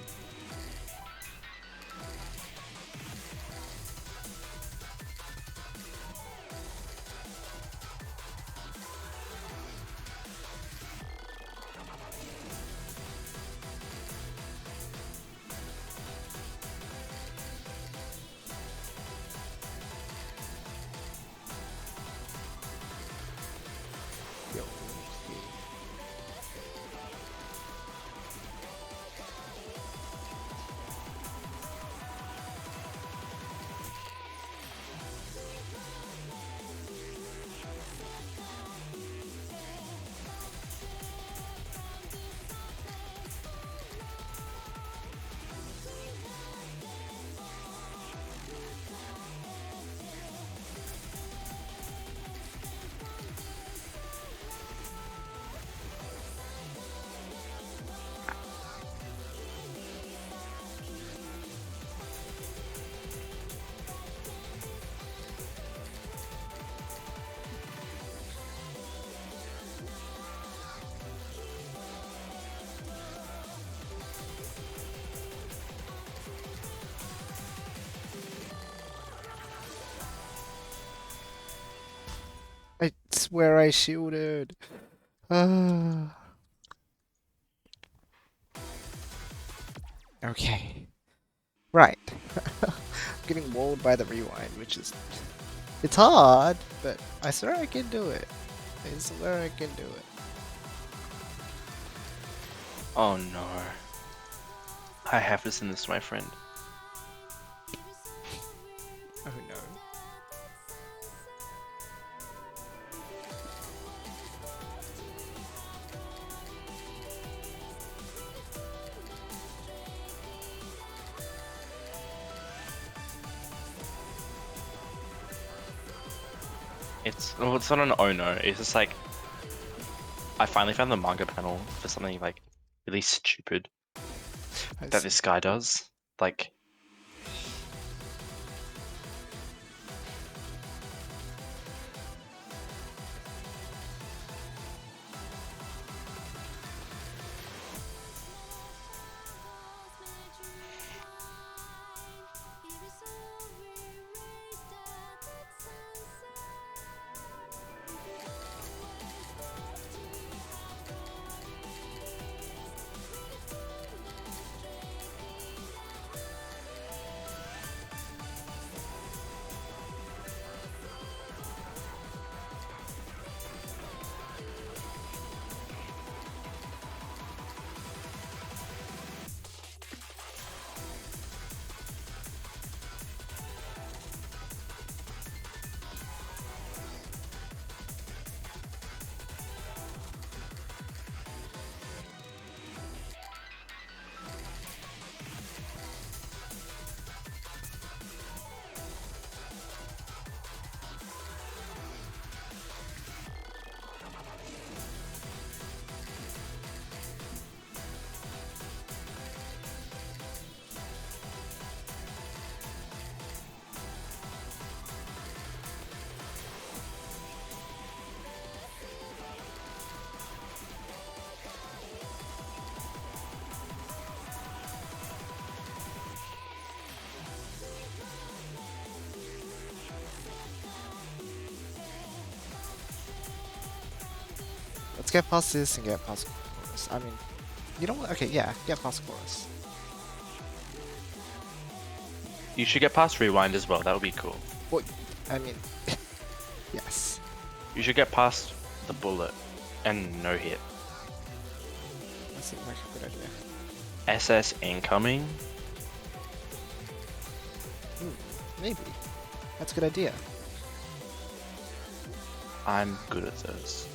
I swear I shielded. Okay. Right. I'm getting walled by the rewind, which is... It's hard, but I swear I can do it. I swear I can do it. Oh no. I have to send this to my friend. Oh no. It's not an oh no, it's just like I finally found the manga panel for something like really stupid that this guy does. Like Let's get past this and get past chorus. I mean, you know what? Okay, yeah, get past chorus. You should get past rewind as well. That would be cool. Well, I mean, yes. You should get past the bullet and no hit. That seems like a good idea. SS incoming. Maybe. That's a good idea. I'm good at those.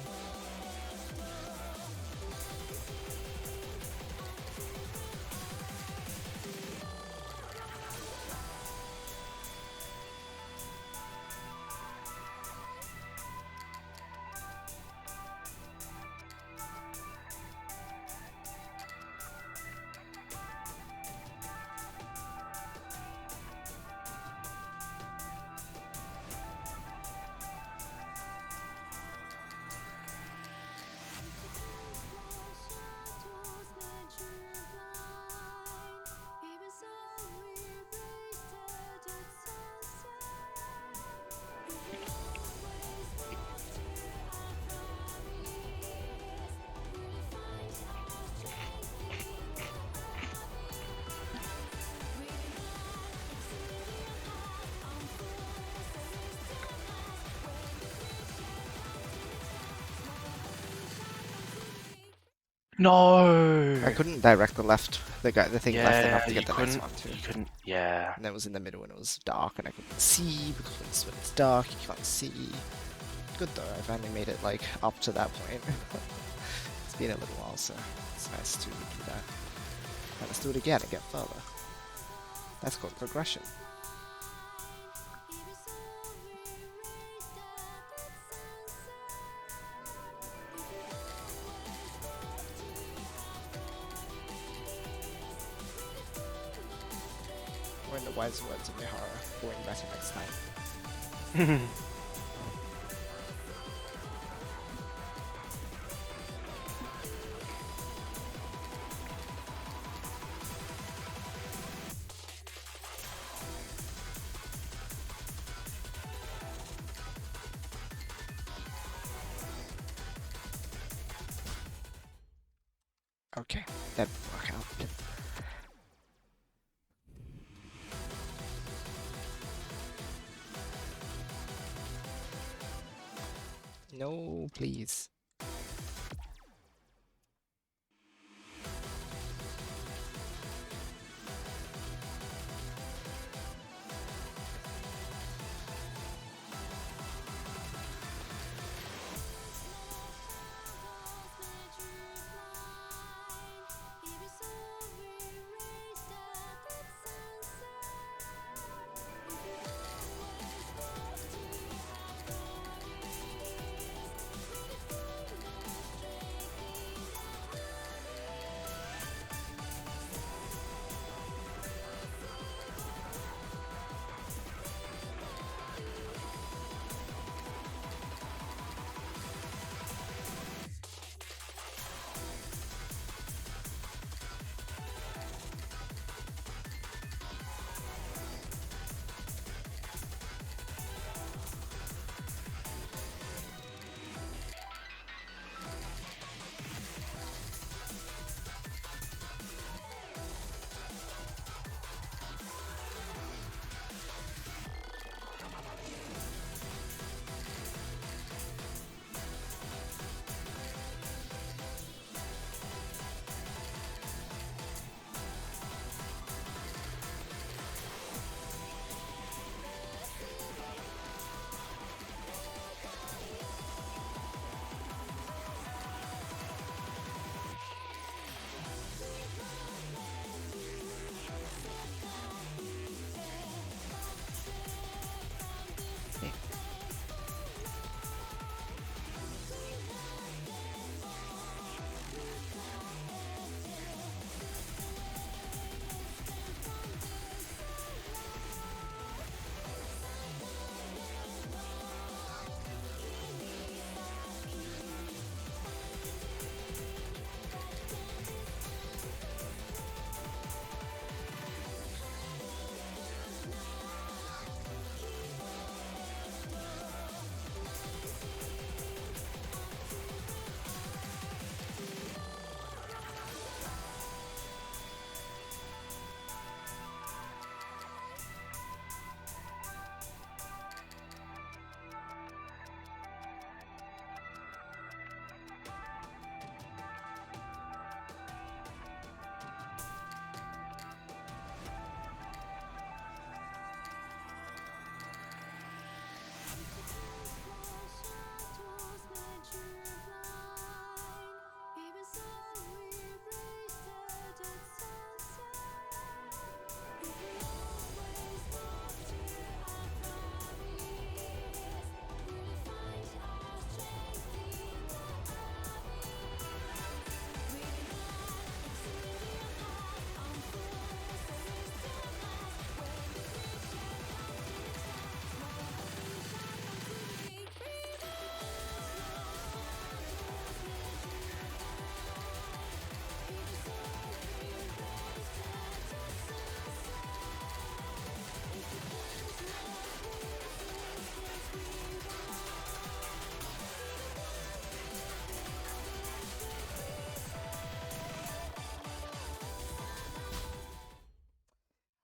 No. I couldn't direct the thing left enough to you get the next couldn't. one too. You couldn't. Yeah. And it was in the middle when it was dark and I couldn't see because when it's dark you can't see. Good though, I finally made it like up to that point. It's been a little while, so it's nice to do that. And let's do it again and get further. That's called progression. Or in the wise words of Mihara, going better next time. Okay, that didn't work out. No, please.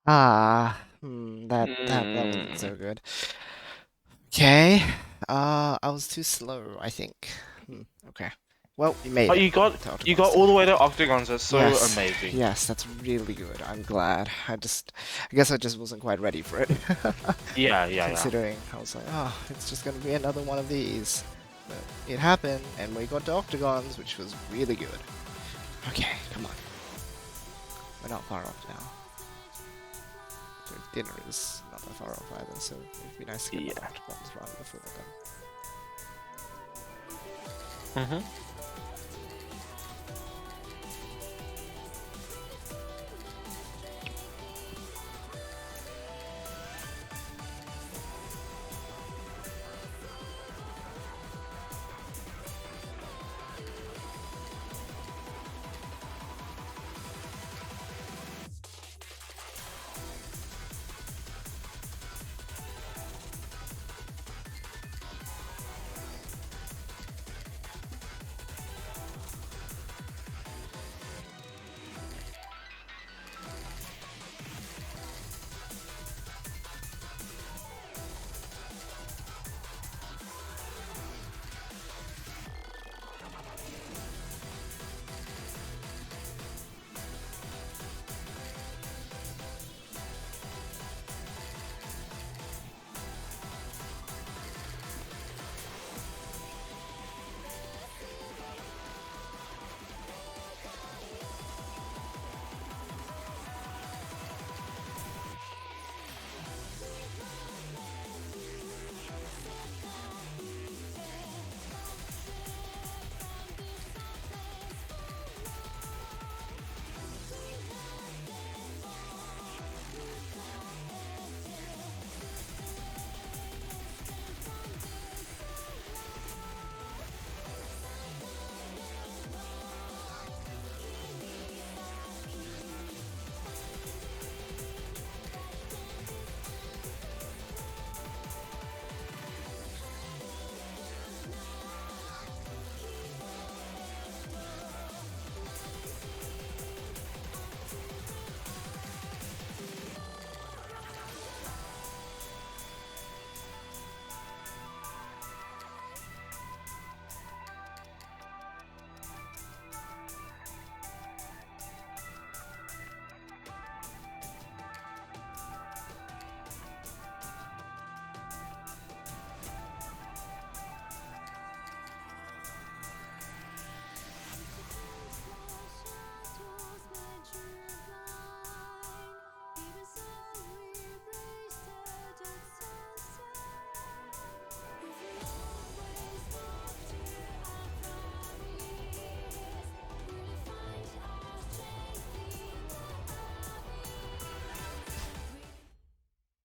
That wasn't so good. Okay. I was too slow, I think. Okay. Well, we made Oh, it. you got to you Octogons. got all the way to octagons. That's so Yes. amazing. Yes, that's really good. I'm glad. I guess I just wasn't quite ready for it. Yeah, yeah, yeah. Considering I was like, oh, it's just gonna be another one of these. But it happened, and we got to Octogons, which was really good. Okay, come on. We're not far off now. So dinner is not that far off either, so it'd be nice to get Yeah. another Octogons run before we're done. Mhm.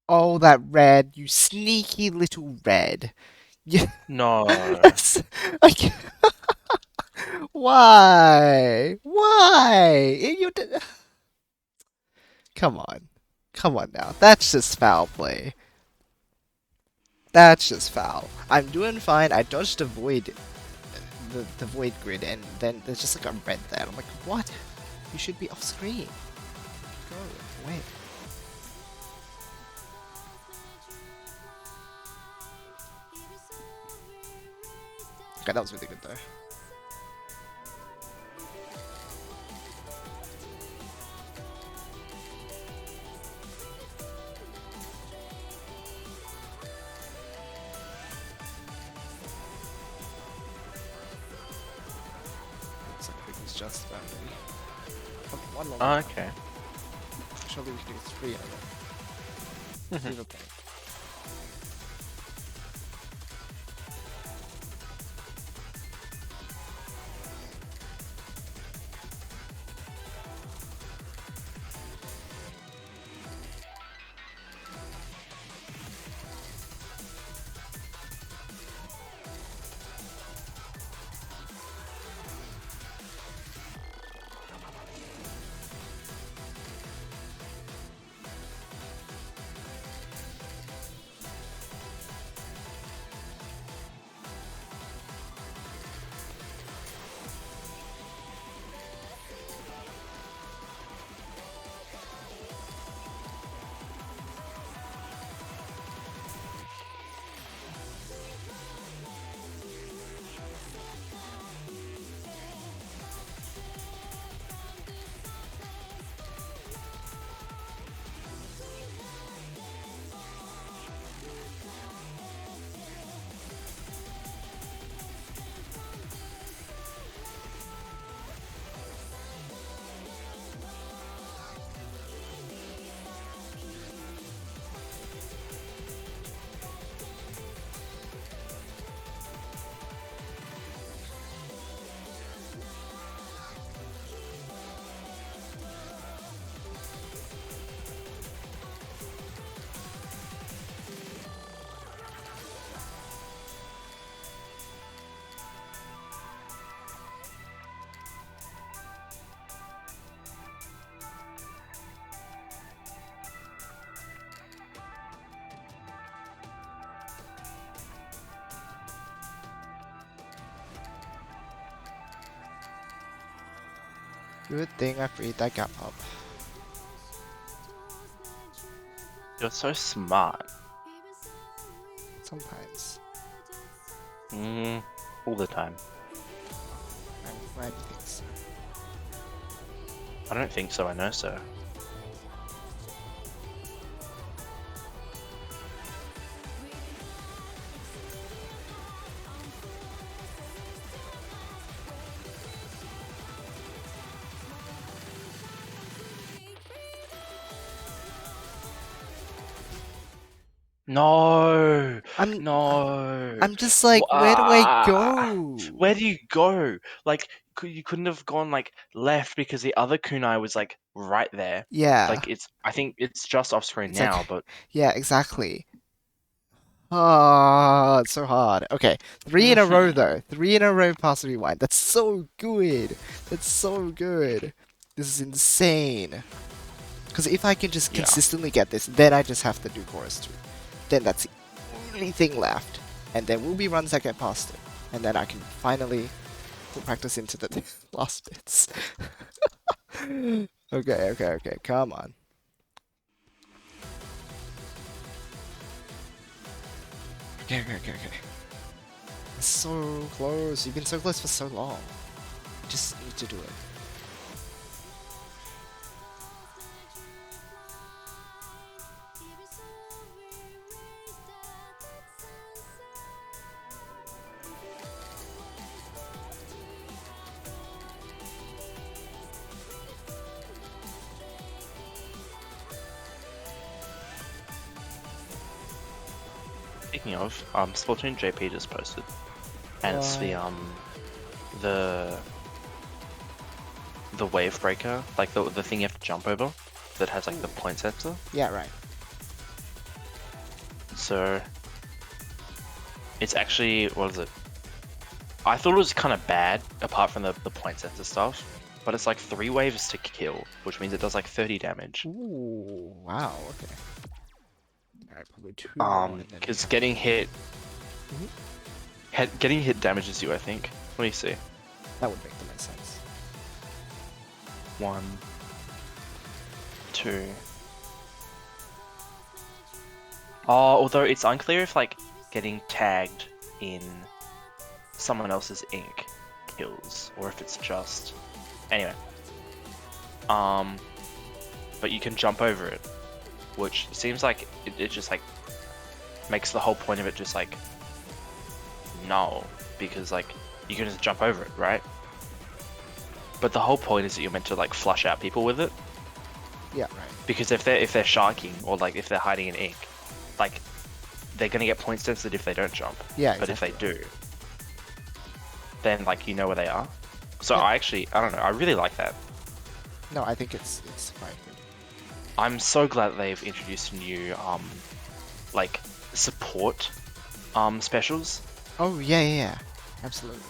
Oh, that red, you sneaky little red. No. Yes. I can't- Why? Why? Come on. Come on now. That's just foul play. That's just foul. I'm doing fine. I dodged the void, the void grid, and then there's just like a red there. I'm like, what? You should be off screen. Go away. Okay, that was really good though. Looks like it was just about ready. One more. Oh, okay. Surely we can do three of it. Leave a point. Good thing I freed that gap up. You're so smart. Sometimes. All the time. I'm glad you think so. I don't think so, I know so. No, I'm no. I'm just like, where do I go? Where do you go? Like, you couldn't have gone like left because the other kunai was like right there. Yeah, Like I think it's just off screen it's now, like, but yeah, exactly. Oh, it's so hard. Okay, 3 in a row though. 3 in a row past rewind. That's so good. That's so good. This is insane. Because if I can just yeah. consistently get this, then I just have to do chorus 2. Then that's the only thing left. And then will be runs that get past it. And then I can finally put practice into the last bits. Okay. Come on. Okay. It's so close. You've been so close for so long. You just need to do it. Speaking of, Splatoon JP just posted, and it's the wave breaker, like the thing you have to jump over, that has like the point sensor. Yeah, right. So it's actually, what is it? I thought it was kind of bad, apart from the point sensor stuff, but it's like 3 waves to kill, which means it does like 30 damage. Ooh, wow, okay. Alright, probably 2 more and then... Because getting hit damages you, I think. Let me see. That would make the most sense. 1, 2. Oh, although it's unclear if like getting tagged in someone else's ink kills, or if it's just... Anyway. But you can jump over it, which seems like it just like makes the whole point of it just like null, because like you can just jump over it, right? But the whole point is that you're meant to like flush out people with it. Yeah, right. Because if they're sharking, or like if they're hiding in ink, like they're gonna get point censored if they don't jump. Yeah, But exactly. if they do, then like you know where they are. So Yeah. I don't know, I really like that. No, I think it's quite good. I'm so glad that they've introduced new like support specials. Oh, yeah. Absolutely.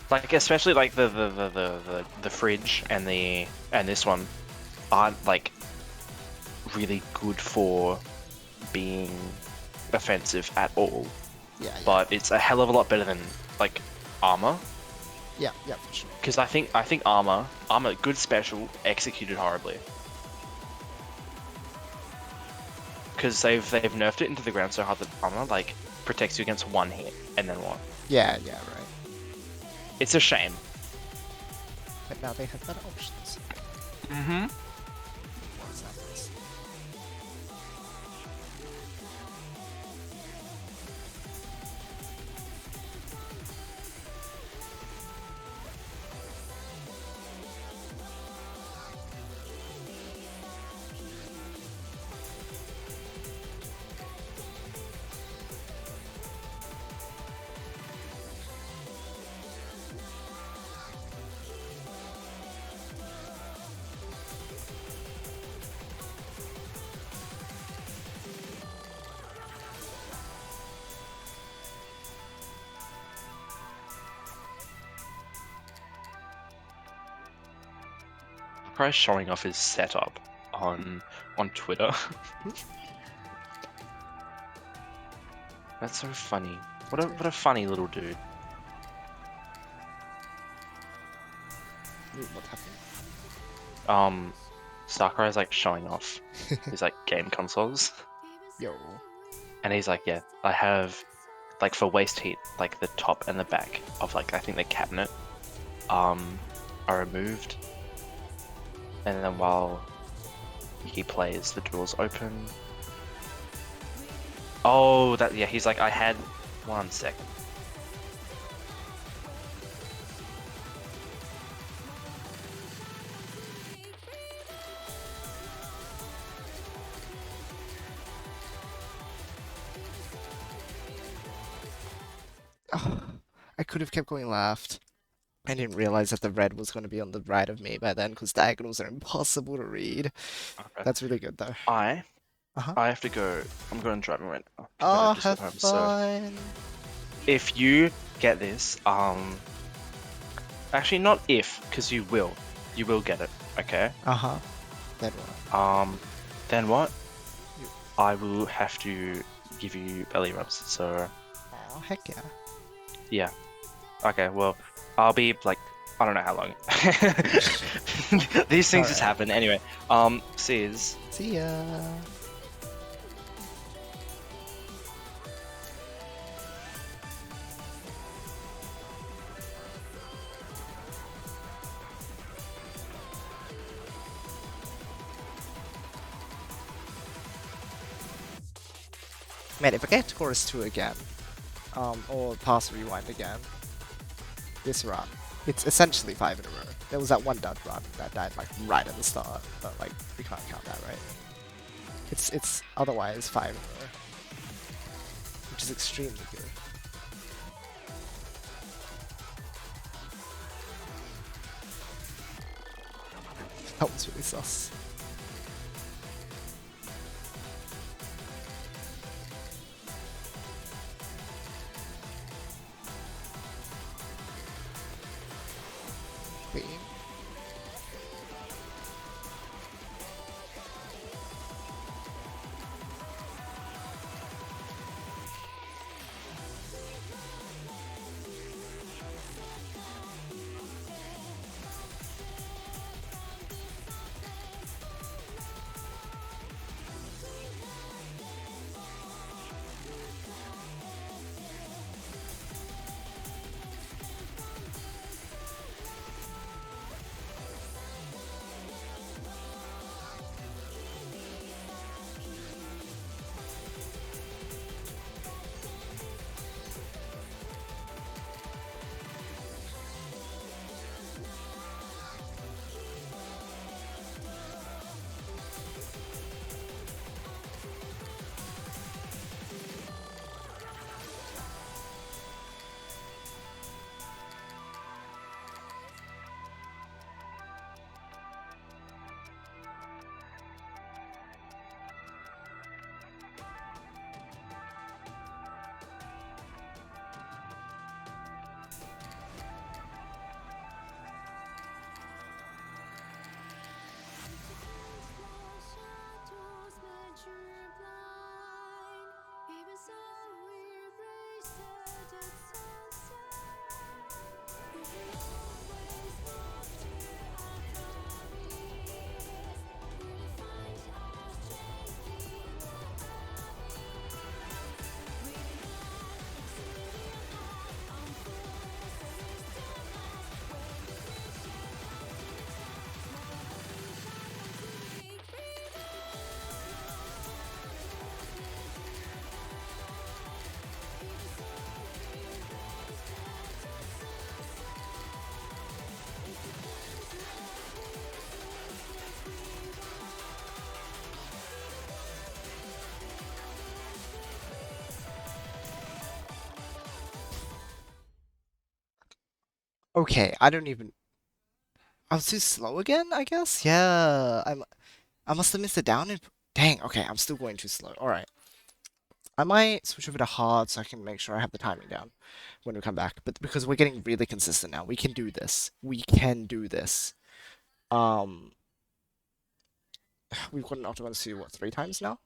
Like especially like the fridge and this one aren't like really good for being offensive at all. Yeah. But it's a hell of a lot better than like armor. Yeah, for sure. Because I think armor, good special, executed horribly. Because they've nerfed it into the ground so hard that armor like protects you against 1 hit and then what? Yeah, right. It's a shame. But now they have better options. Mm-hmm. What's that? Price showing off his setup on Twitter. That's so funny. What a funny little dude. What happened? Sakurai is like showing off his like game consoles, Yo. and he's like, yeah, I have like for waste heat, like the top and the back of like I think the cabinet are removed, and then while he plays, the doors open. Oh, that yeah, he's like, I had 1 second. Oh, I could have kept going left. I didn't realize that the red was going to be on the right of me by then because diagonals are impossible to read. Okay. That's really good though. I Uh-huh. I have to go. I'm going driving right now because I Oh, just got have home. So fun. if you get this, actually not if, because you will get it. Okay. Uh-huh. Then what? Then what? You... I will have to give you belly rubs. So Oh, heck yeah. yeah. Okay. Well, I'll be like, I don't know how long. These things just Alright. happen anyway. Sis. See ya. Man, if I get to chorus 2 again, or pass rewind again, this run, it's essentially 5 in a row. There was that one dud run that died like right at the start, but like we can't count that, right? It's otherwise 5 in a row, which is extremely good. That was really sus. Wait. Okay, I don't even. I was too slow again, I guess? Yeah, I must have missed it down. Dang, okay, I'm still going too slow. Alright. I might switch over to hard so I can make sure I have the timing down when we come back. But because we're getting really consistent now, we can do this. We can do this. Um, we've got an octagon to what, 3 times now?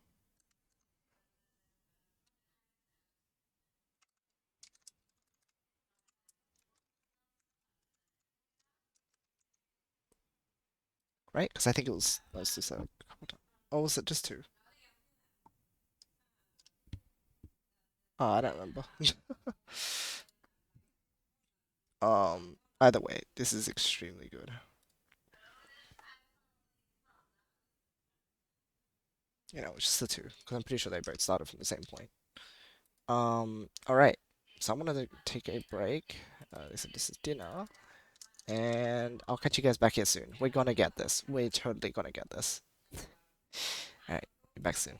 right? Because I think it was just a couple times. Or was it just two? Oh, I don't remember. Either way, this is extremely good. You know, it's just the two, because I'm pretty sure they both started from the same point. All right. So I'm gonna take a break. This is dinner, and I'll catch you guys back here soon. We're gonna get this. We're totally gonna get this. All right, be back soon.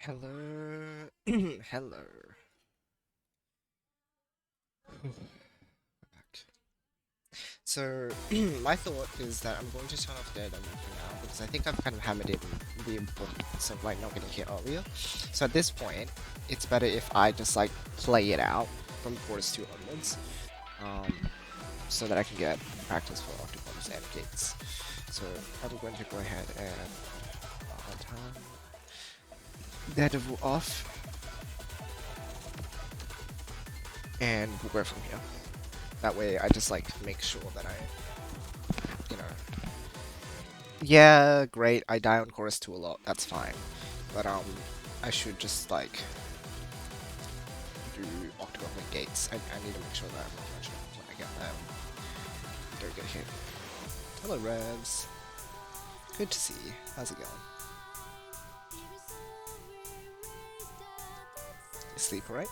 Hello. Hello. Back. So, my thought is that I'm going to turn off Daredevil for now because I think I've kind of hammered in the importance of like not getting hit earlier. So at this point, it's better if I just like play it out from chorus 2 onwards, so that I can get practice for octopods and gates. So I'm going to go ahead and turn Daredevil off, and we'll go from here. That way I just like make sure that I, you know, yeah, great, I die on chorus 2 a lot, that's fine. But I should just like do octopus and gates. I need to make sure that I'm not much when I get them. Don't get hit. Hello Revs. Good to see you. How's it going? You sleep alright?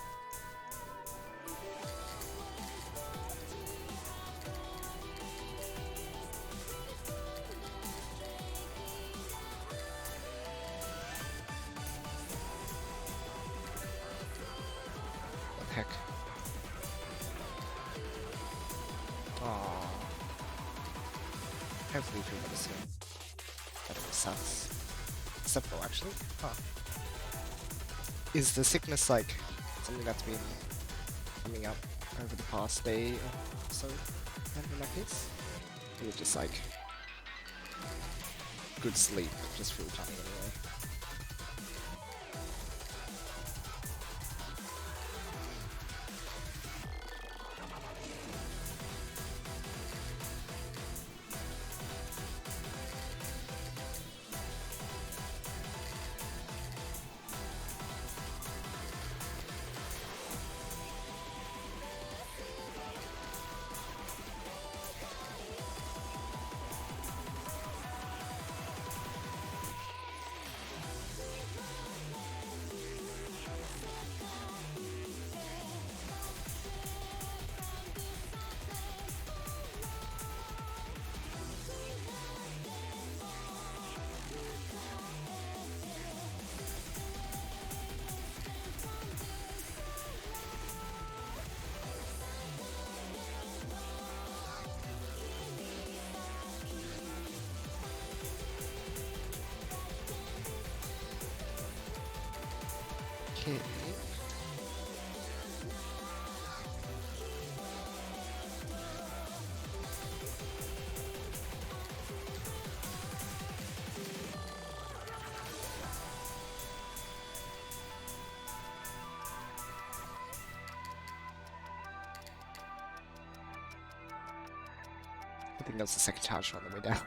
What the heck? Aww. Hopefully feel better soon. That always sucks. Simple actually. Huh. Is the sickness like something that's been coming up over the past day or so in that case? Or just like good sleep, just feel funny anyway. Okay. I think that's the second charge on the way down.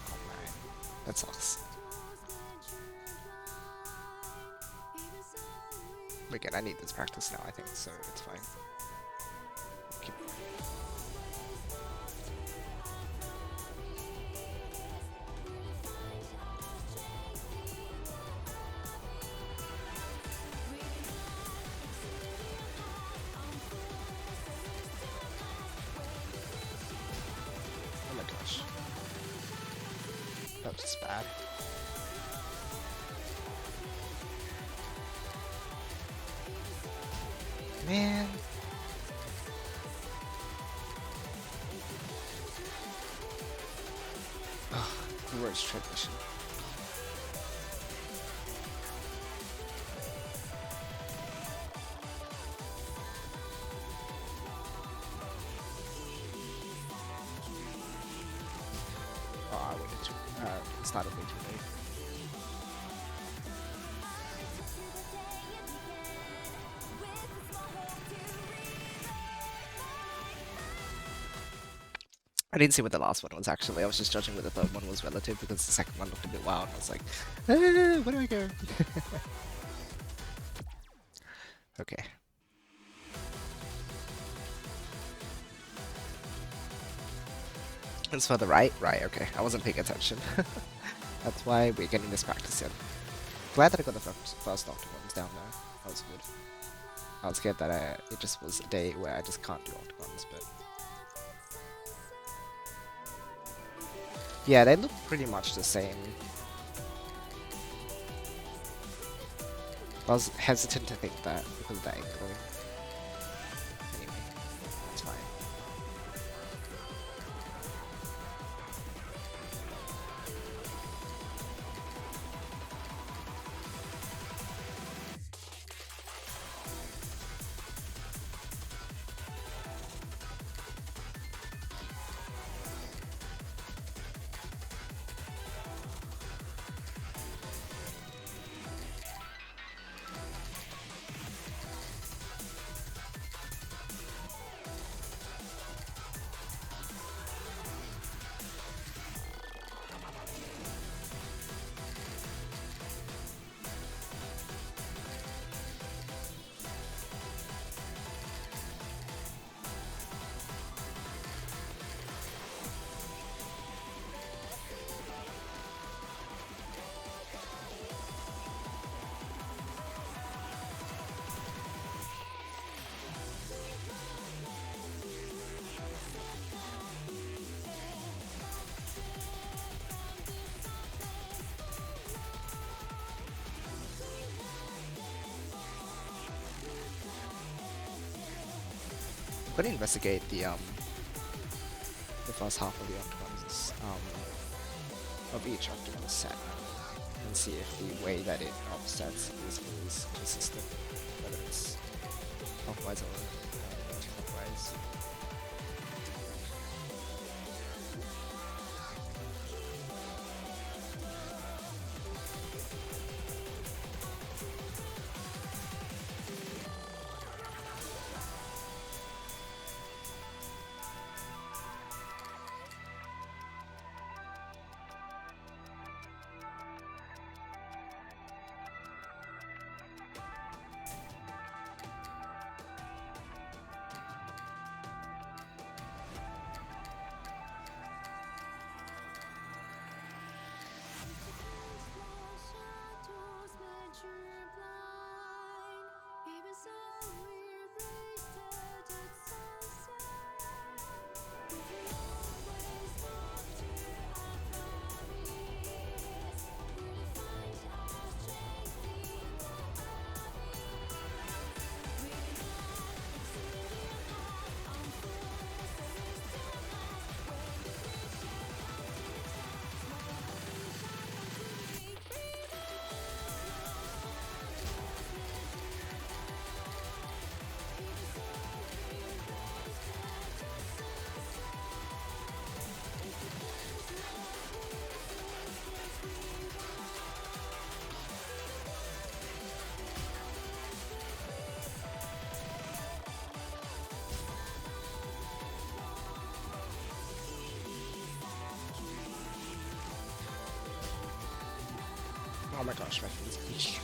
Oh man, that sucks. Again, I need this practice now, I think, so it's fine. Keep Oh my gosh. That was just bad. Man. Ugh, the worst transition. Oh, I waited too. Started way too late. I didn't see what the last one was actually. I was just judging what the third one was relative because the second one looked a bit wild. I was like, where do I go? Okay. It's further right? Right, okay. I wasn't paying attention. That's why we're getting this practice in. Glad that I got the first Octopons down there. That was good. I was scared that it just was a day where I just can't do octagons, but yeah, they look pretty much the same. I was hesitant to think that because of the angle. Anyway, that's fine. I'm gonna investigate the first half of the octagons of each octagon set and see if the way that it offsets is consistent, whether it's clockwise or anti-clockwise. Oh my gosh, my thing is glitchy.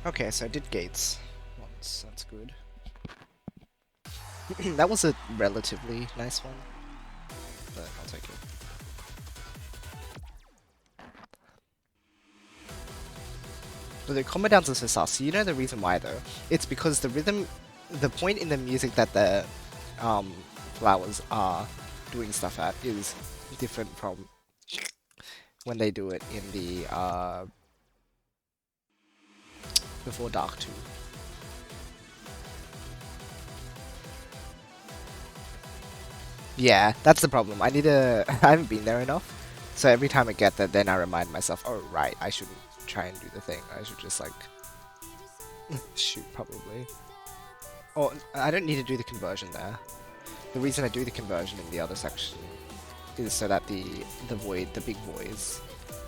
Okay, so I did gates once, that's good. That was a relatively nice one, but I'll take it. But the combo downs are so sus. You know the reason why though? It's because the rhythm, the point in the music that the flowers are doing stuff at is different from when they do it in the before Dark 2. Yeah, that's the problem. I need to. I haven't been there enough, so every time I get that, then I remind myself, oh right, I shouldn't try and do the thing. I should just like shoot probably. Or I don't need to do the conversion there. The reason I do the conversion in the other section is so that the big boys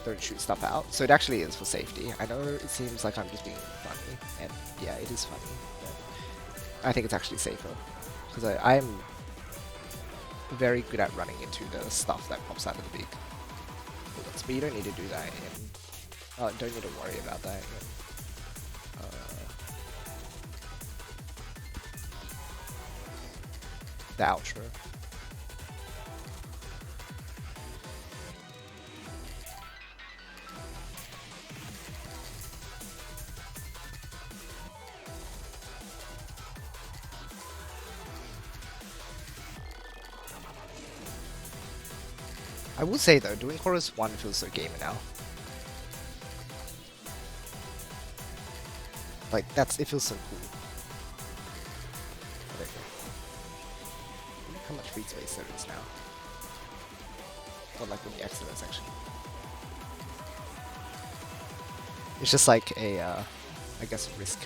don't shoot stuff out. So it actually is for safety. I know it seems like I'm just being funny, and yeah, it is funny. But I think it's actually safer because I'm very good at running into the stuff that pops out of the big bullets, but you don't need to do that in Don't need to worry about that. The outro. I will say though, doing chorus 1 feels so gamey now. Like, it feels so cool. Look how much free space there is now. Not like when you exit that section. It's just like a, I guess, risk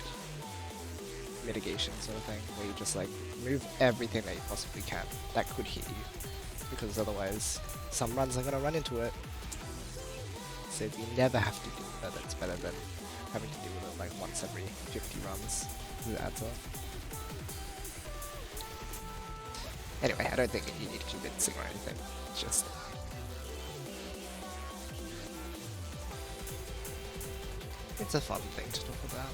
mitigation sort of thing, where you just like move everything that you possibly can that could hit you, because otherwise some runs are gonna run into it. So if you never have to deal with it, that's better than having to deal with it like once every 50 runs. It adds up. Anyway, I don't think you need convincing or anything. It's just it's a fun thing to talk about.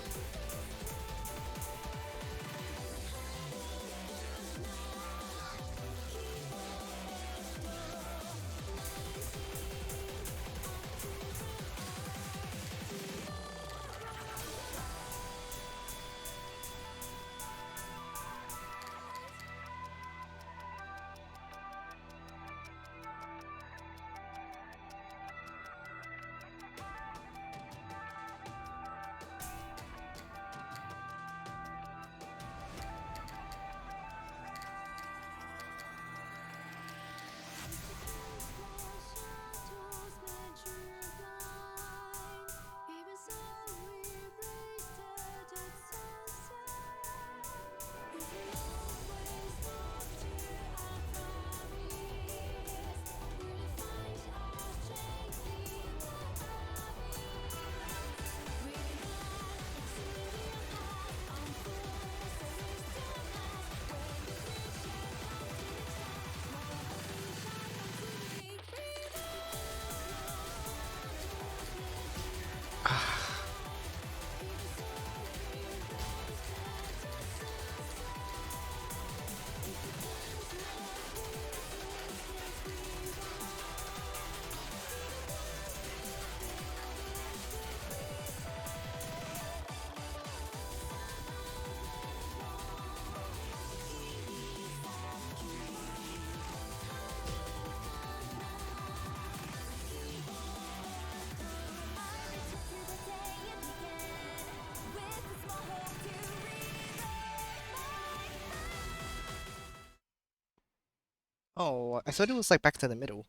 Oh, I thought it was like back to the middle.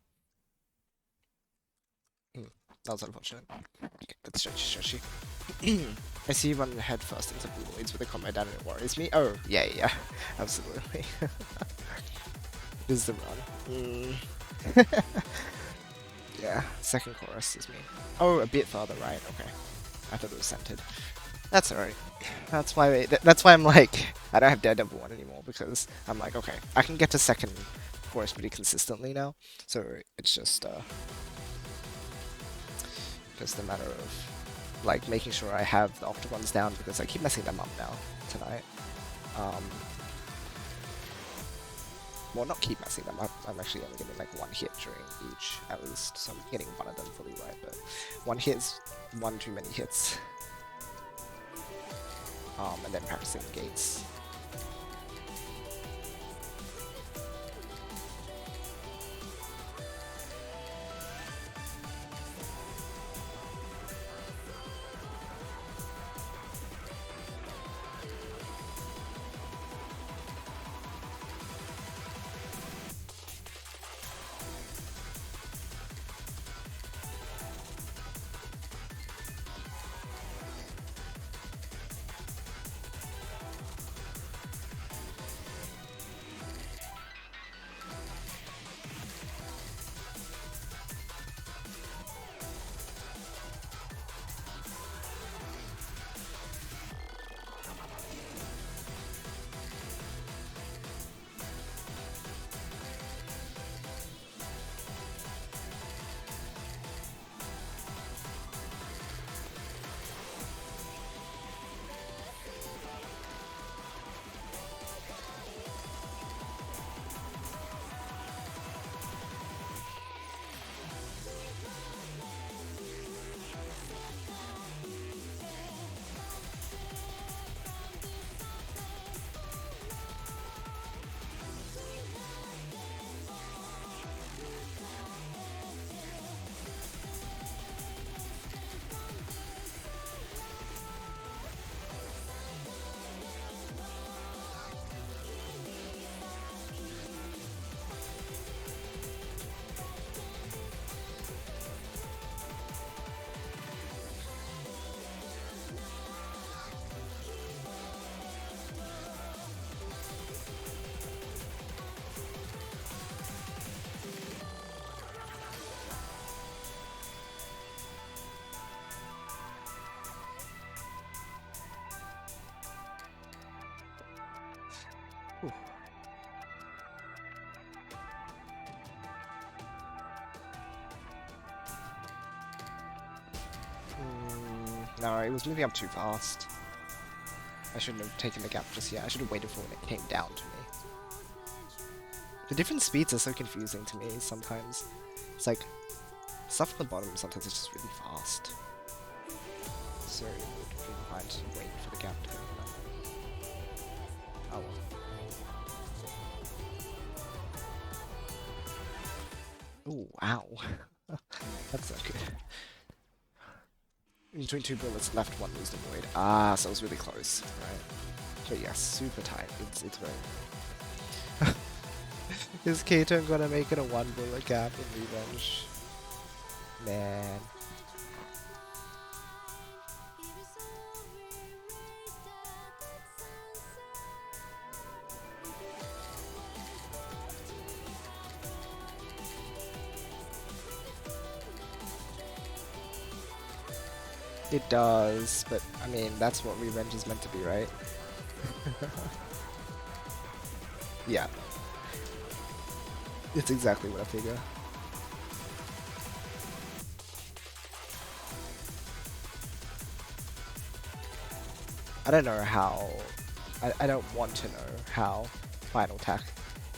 That was unfortunate. Okay, let's stretch. I see you run head first into blue voids with a combat down and it worries me. Oh, yeah, absolutely. This is the run. Yeah, second chorus is me. Oh, a bit further right. Okay, I thought it was centered. That's alright. That's why I'm like, I don't have Daredevil 1 anymore, because I'm like, okay, I can get to second chorus pretty consistently now, so it's just a matter of like making sure I have the octagons down, because I keep messing them up now tonight. Well, not keep messing them up, I'm actually only getting like one hit during each at least, so I'm getting one of them fully right, but one hit is one too many hits. And then practicing gates. No, it was moving up too fast. I shouldn't have taken the gap just yet. I should have waited for when it came down to me. The different speeds are so confusing to me sometimes. It's like, stuff at the bottom sometimes is just really fast. So it would be fine to wait for the gap to go down. Oh well. Ooh, ow. That's not good. Between two bullets, left one was the void. Ah, so it was really close. Right. But yes, super tight. It's very good. Is Kato gonna make it a one bullet gap in revenge? Man. It does, but I mean, that's what revenge is meant to be, right? Yeah. It's exactly what I figure. I don't know how. I don't want to know how final attack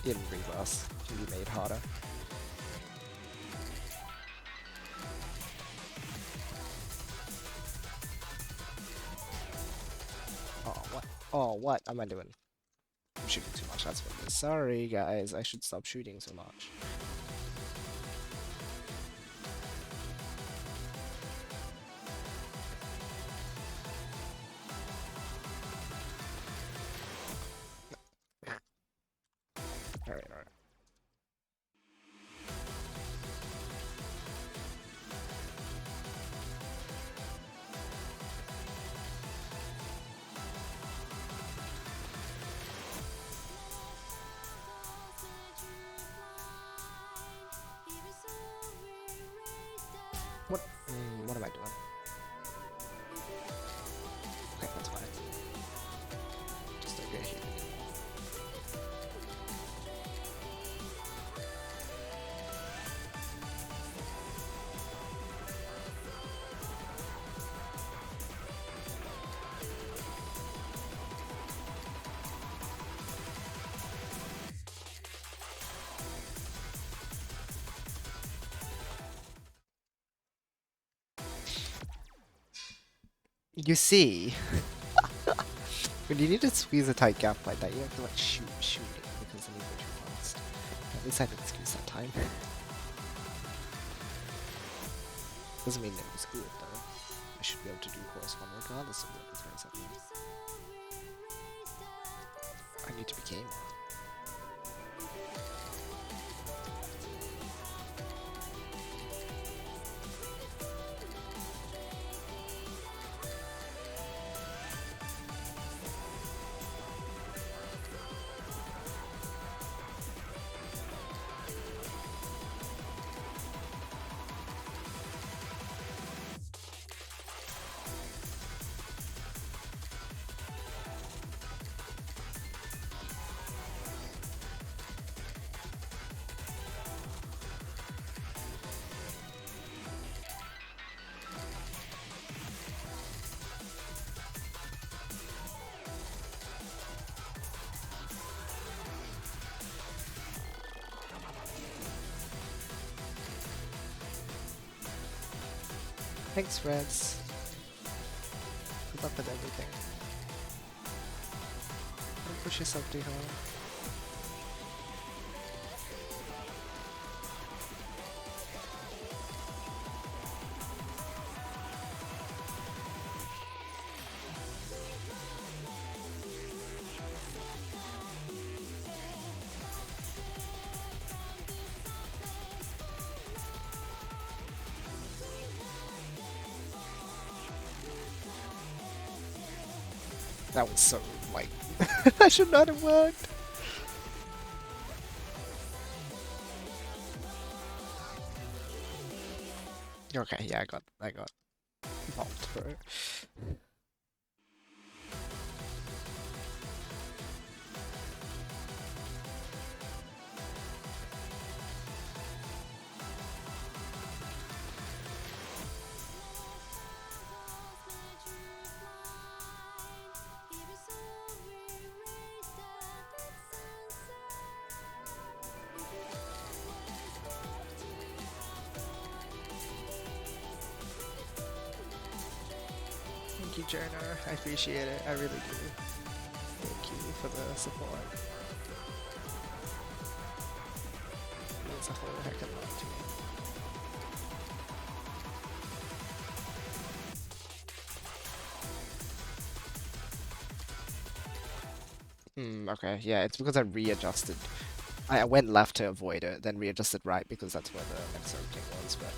in reverse can be made harder. Oh, what? Oh, what am I doing? I'm shooting too much, that's what it is. Sorry, guys, I should stop shooting so much. Alright, alright. What? What am I doing? Okay, that's fine. Just don't get hit. You see, when you need to squeeze a tight gap like that, you have to like shoot it because then you go too fast. At least I didn't squeeze that time. Doesn't mean it was good though. I should be able to do chorus one regardless of what the turns happening. I need to be gamer. Thanks, Reds. Good luck with everything. Don't push yourself too hard. That was so, like, I should not have worked. Okay, yeah, I got bombed for it. you, Jonah. I appreciate it. I really do. Thank you for the support. It means a whole heck of a lot to me. Okay, yeah, it's because I readjusted. I went left to avoid it, then readjusted right because that's where the next opening was, but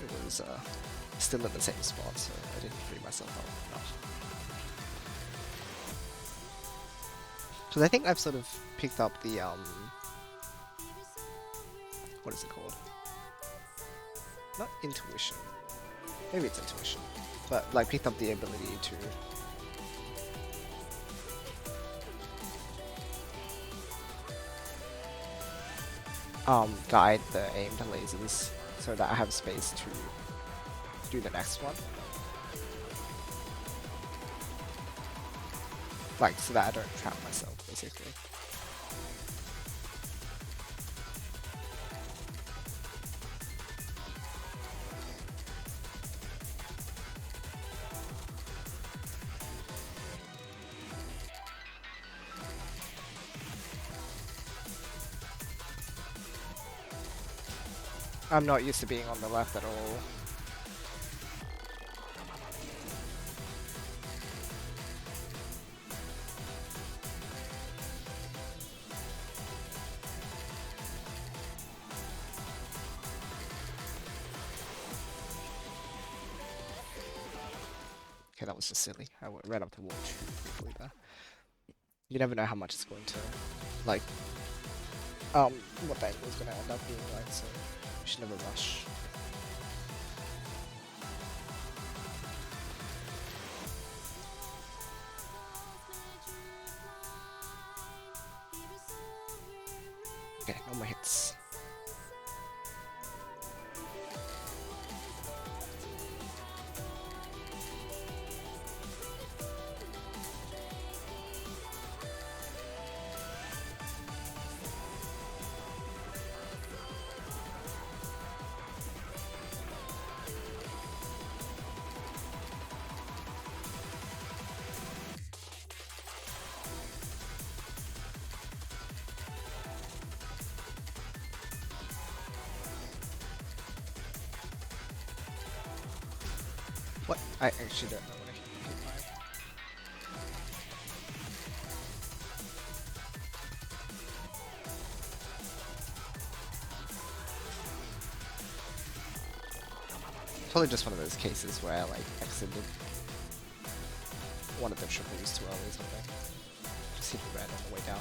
it was still in the same spot, so I didn't free myself up enough. Because I think I've sort of picked up the what is it called? Not intuition. Maybe it's intuition, but like picked up the ability to guide the aimed lasers so that I have space to do the next one. Like, so that I don't trap myself, basically. I'm not used to being on the left at all. Okay, that was just silly. I ran up the wall too quickly there. You never know how much it's going to, like, what the angle is going to end up being like, so you should never rush. Okay, no more hits. What? I actually don't know what I hit by. Probably just one of those cases where I like exited one of the triples too early or something. Just hit red on the way down.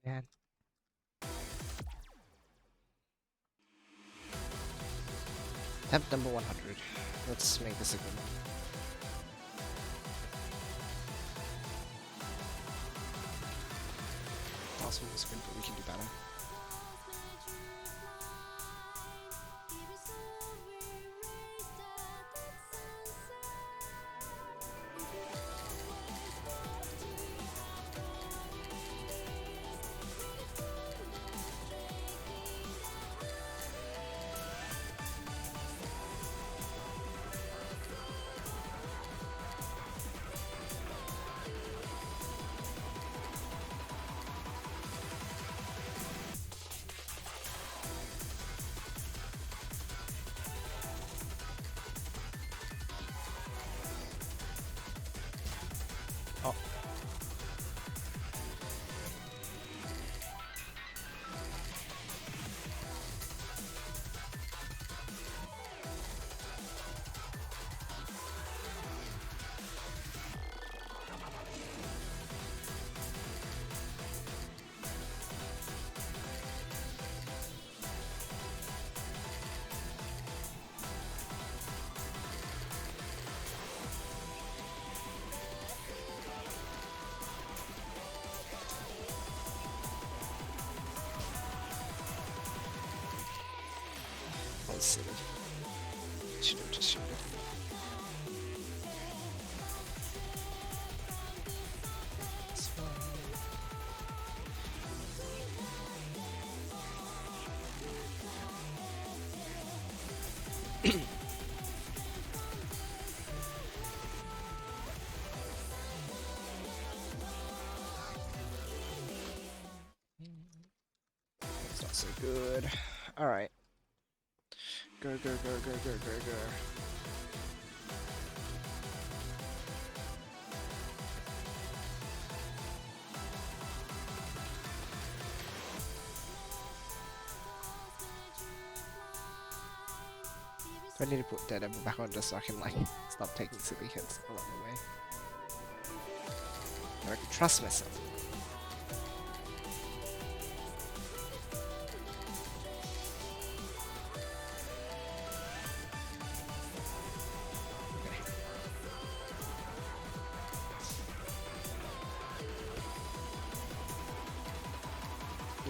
Man. Attempt number 100. Let's make this a good one. Last one was good, but we can do better. was silly. Should have just shielded. It's fine. It's not so good. Alright. Go, go, go, go, go, go, go. I need to put Daredevil back on just so I can like stop taking silly hits along the way. And I can trust myself.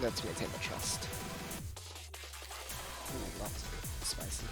Let's maintain my trust. Ooh, that's a bit spicy.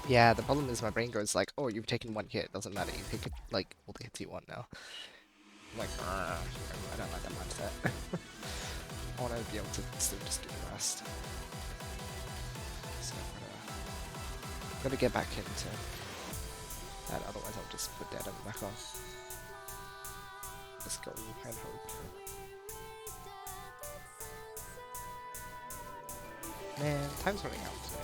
Yeah, the problem is my brain goes like, oh, you've taken one hit, doesn't matter, you take it, like, all the hits you want now. I'm like, I don't like that mindset. I want to be able to still just do the rest. So I'm gonna get back into that, otherwise I'll just put Daredevil back on. Just go and hope. Man, time's running out today.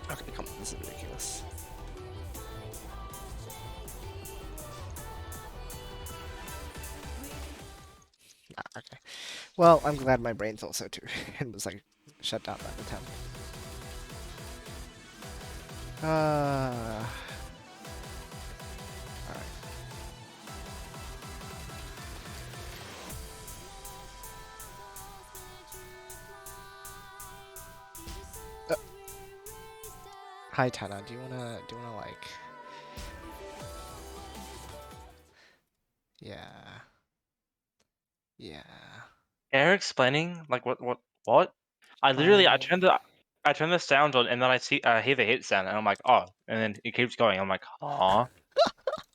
Okay, come on, this is ridiculous. Well, I'm glad my brain thought so too, and was like shut down that attempt. Alright. Hi Tana, do you wanna like yeah. Yeah. Air explaining like what? I literally Fine. I turned the sound on and then hear the hit sound and I'm like, oh, and then it keeps going. I'm like, oh.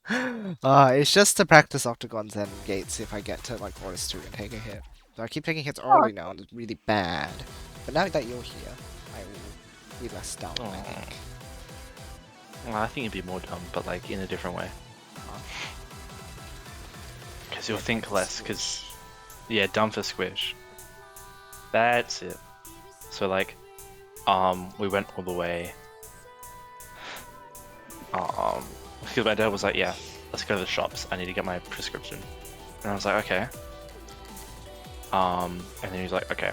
It's just to practice octagons and gates if I get to like Chorus 2 and take a hit. So I keep taking hits early now and it's really bad. But now that you're here, I will be less dumb, I think. Well, I think it'd be more dumb, but like in a different way. Because you'll think less. Because yeah, dumb for squish. That's it. So like, we went all the way. Because my dad was like, yeah, let's go to the shops. I need to get my prescription. And I was like, okay. And then he was like, okay,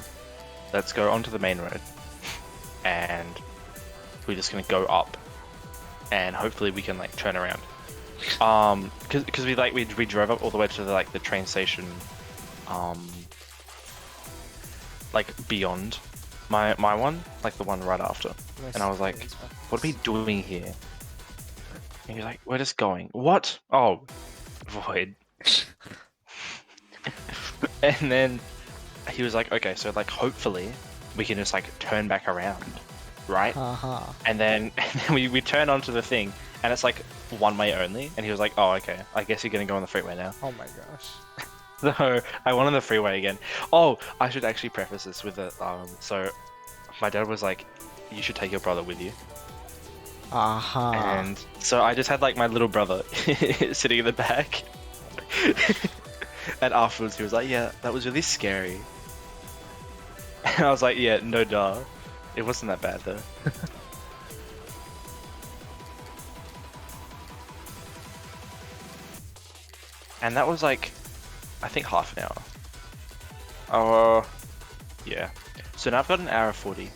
let's go onto the main road, and we're just gonna go up, and hopefully we can like turn around. Because we drove up all the way to the train station, like beyond my one, like the one right after. And I was like, what are we doing here? And he's like, we're just going. What? Oh, void. And then he was like, okay, so like hopefully we can just like turn back around, right? And then we turn onto the thing and it's like one way only. And he was like, oh, okay, I guess you're gonna go on the freeway now. Oh my gosh. So I went on the freeway again. Oh, I should actually preface this with a so my dad was like, you should take your brother with you. And so I just had like my little brother sitting in the back. And afterwards he was like, yeah, that was really scary. And I was like, yeah, no duh. It wasn't that bad though. And that was like, I think half an hour. Oh, yeah. So now I've got an hour 40.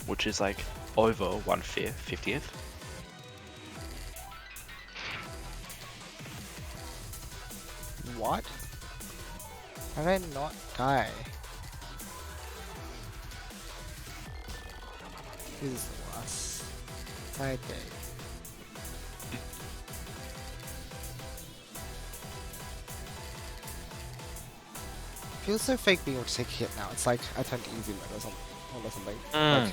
Which is like over 1/50th. What? How did I not die? This is the worst. I think. Feels so fake being able to take a hit now. It's like I turned easy mode or something. Like,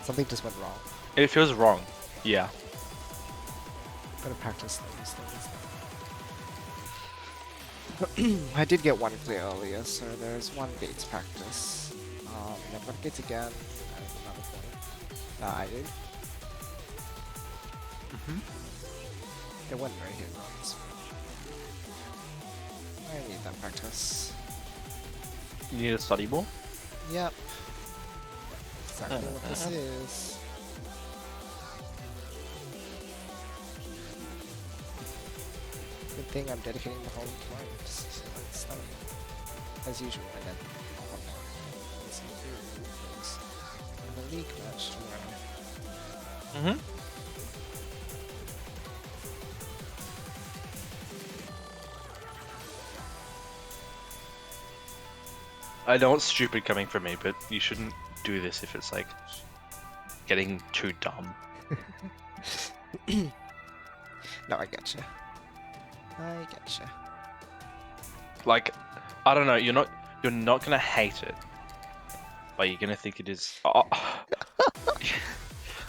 something just went wrong. It feels wrong. Yeah. Gotta practice things. I did get one clear earlier, so there's one gates practice. Then one gates again, and another point. Nah, I did. It went right here runs. I need that practice. You need to study more? Yep. Exactly what this is. Good thing I'm dedicating the whole time to studying. As usual, and then the league match tomorrow. I know it's stupid coming from me, but you shouldn't do this if it's like getting too dumb. No, I getcha. I getcha. Like, I don't know. You're not gonna hate it, but you're gonna think it is. Oh.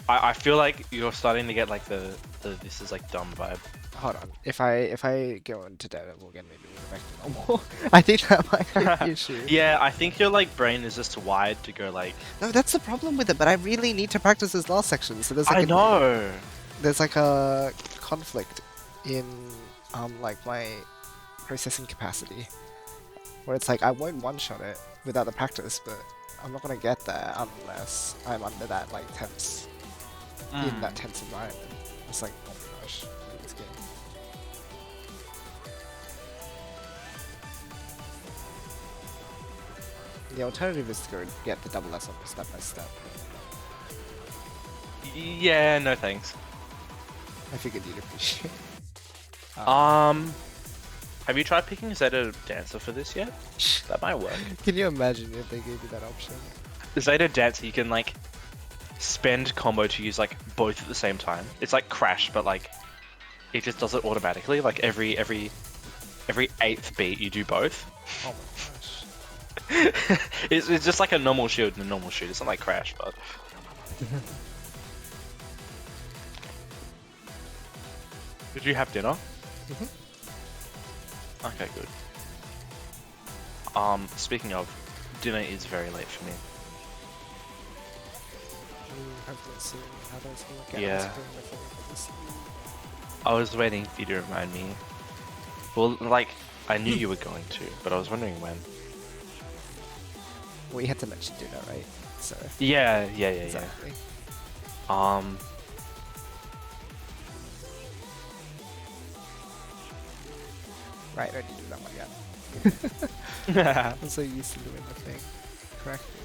I feel like you're starting to get like the this is like dumb vibe. Hold on. If I go into Daredevil again, maybe we'll go back to normal. I think that might be the issue. Yeah, I think your like brain is just wired to go like. No, that's the problem with it. But I really need to practice this last section. So there's like I know. There's like a conflict in like my processing capacity, where it's like I won't one-shot it without the practice, but I'm not gonna get there unless I'm under that like tense, in that tense environment. It's like, oh my gosh, this game. The alternative is to go get the double lesson step by step. Yeah, no thanks. I figured you'd appreciate. Have you tried picking Zeta Dancer for this yet? That might work. Can you imagine if they gave you that option? Zeta Dancer, you can like spend combo to use like both at the same time. It's like Crash, but like it just does it automatically. Like every 8th beat, you do both. Oh my gosh. It's just like a normal shield and a normal shoot. It's not like Crash, but. Did you have dinner? Okay, good. Speaking of, dinner is very late for me. Yeah. I was waiting for you to remind me. Well, like, I knew you were going to, but I was wondering when. Well, you had to mention dinner, right? So. Yeah. Exactly. Right, I didn't do that one yet. I'm so used to doing the thing correctly.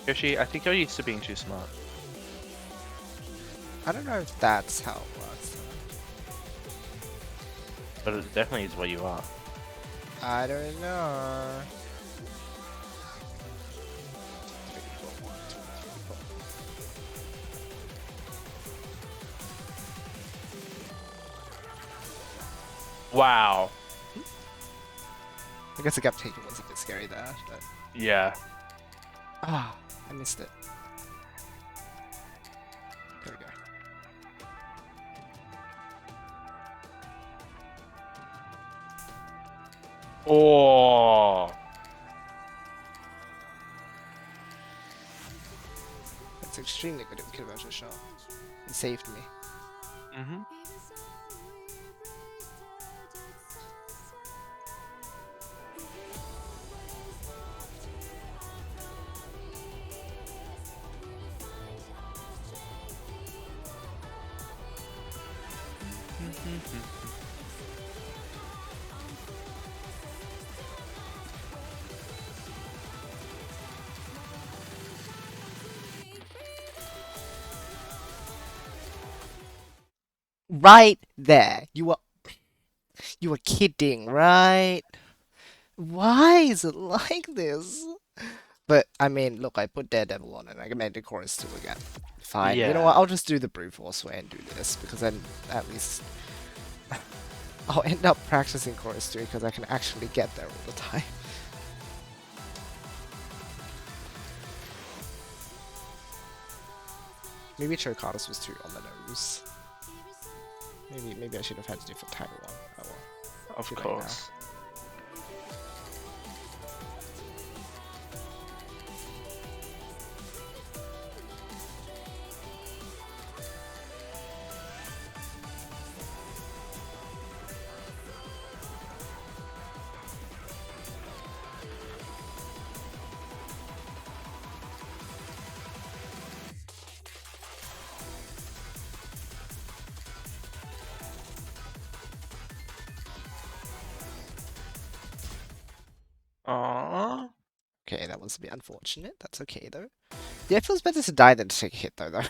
Yoshi, I think you're used to being too smart. I don't know if that's how it works. But it definitely is what you are. I don't know. Wow. I guess the gap taking was a bit scary there, but Yeah. I missed it. There we go. Oh. That's extremely good conversion shot. It saved me. Mm-hmm. Right there. You were kidding, right? Why is it like this? But I mean, look, I put Daredevil on and I made the chorus 2 again. Fine. You know Yeah. what? I'll just do the brute force way and do this because then at least I'll end up practicing chorus 2 because I can actually get there all the time. Maybe Chocatus was too on the nose. Maybe I should have had a different title one. Oh well. Of Too late now. course. Aww. Okay, that was a bit unfortunate. That's okay though. Yeah, it feels better to die than to take a hit though.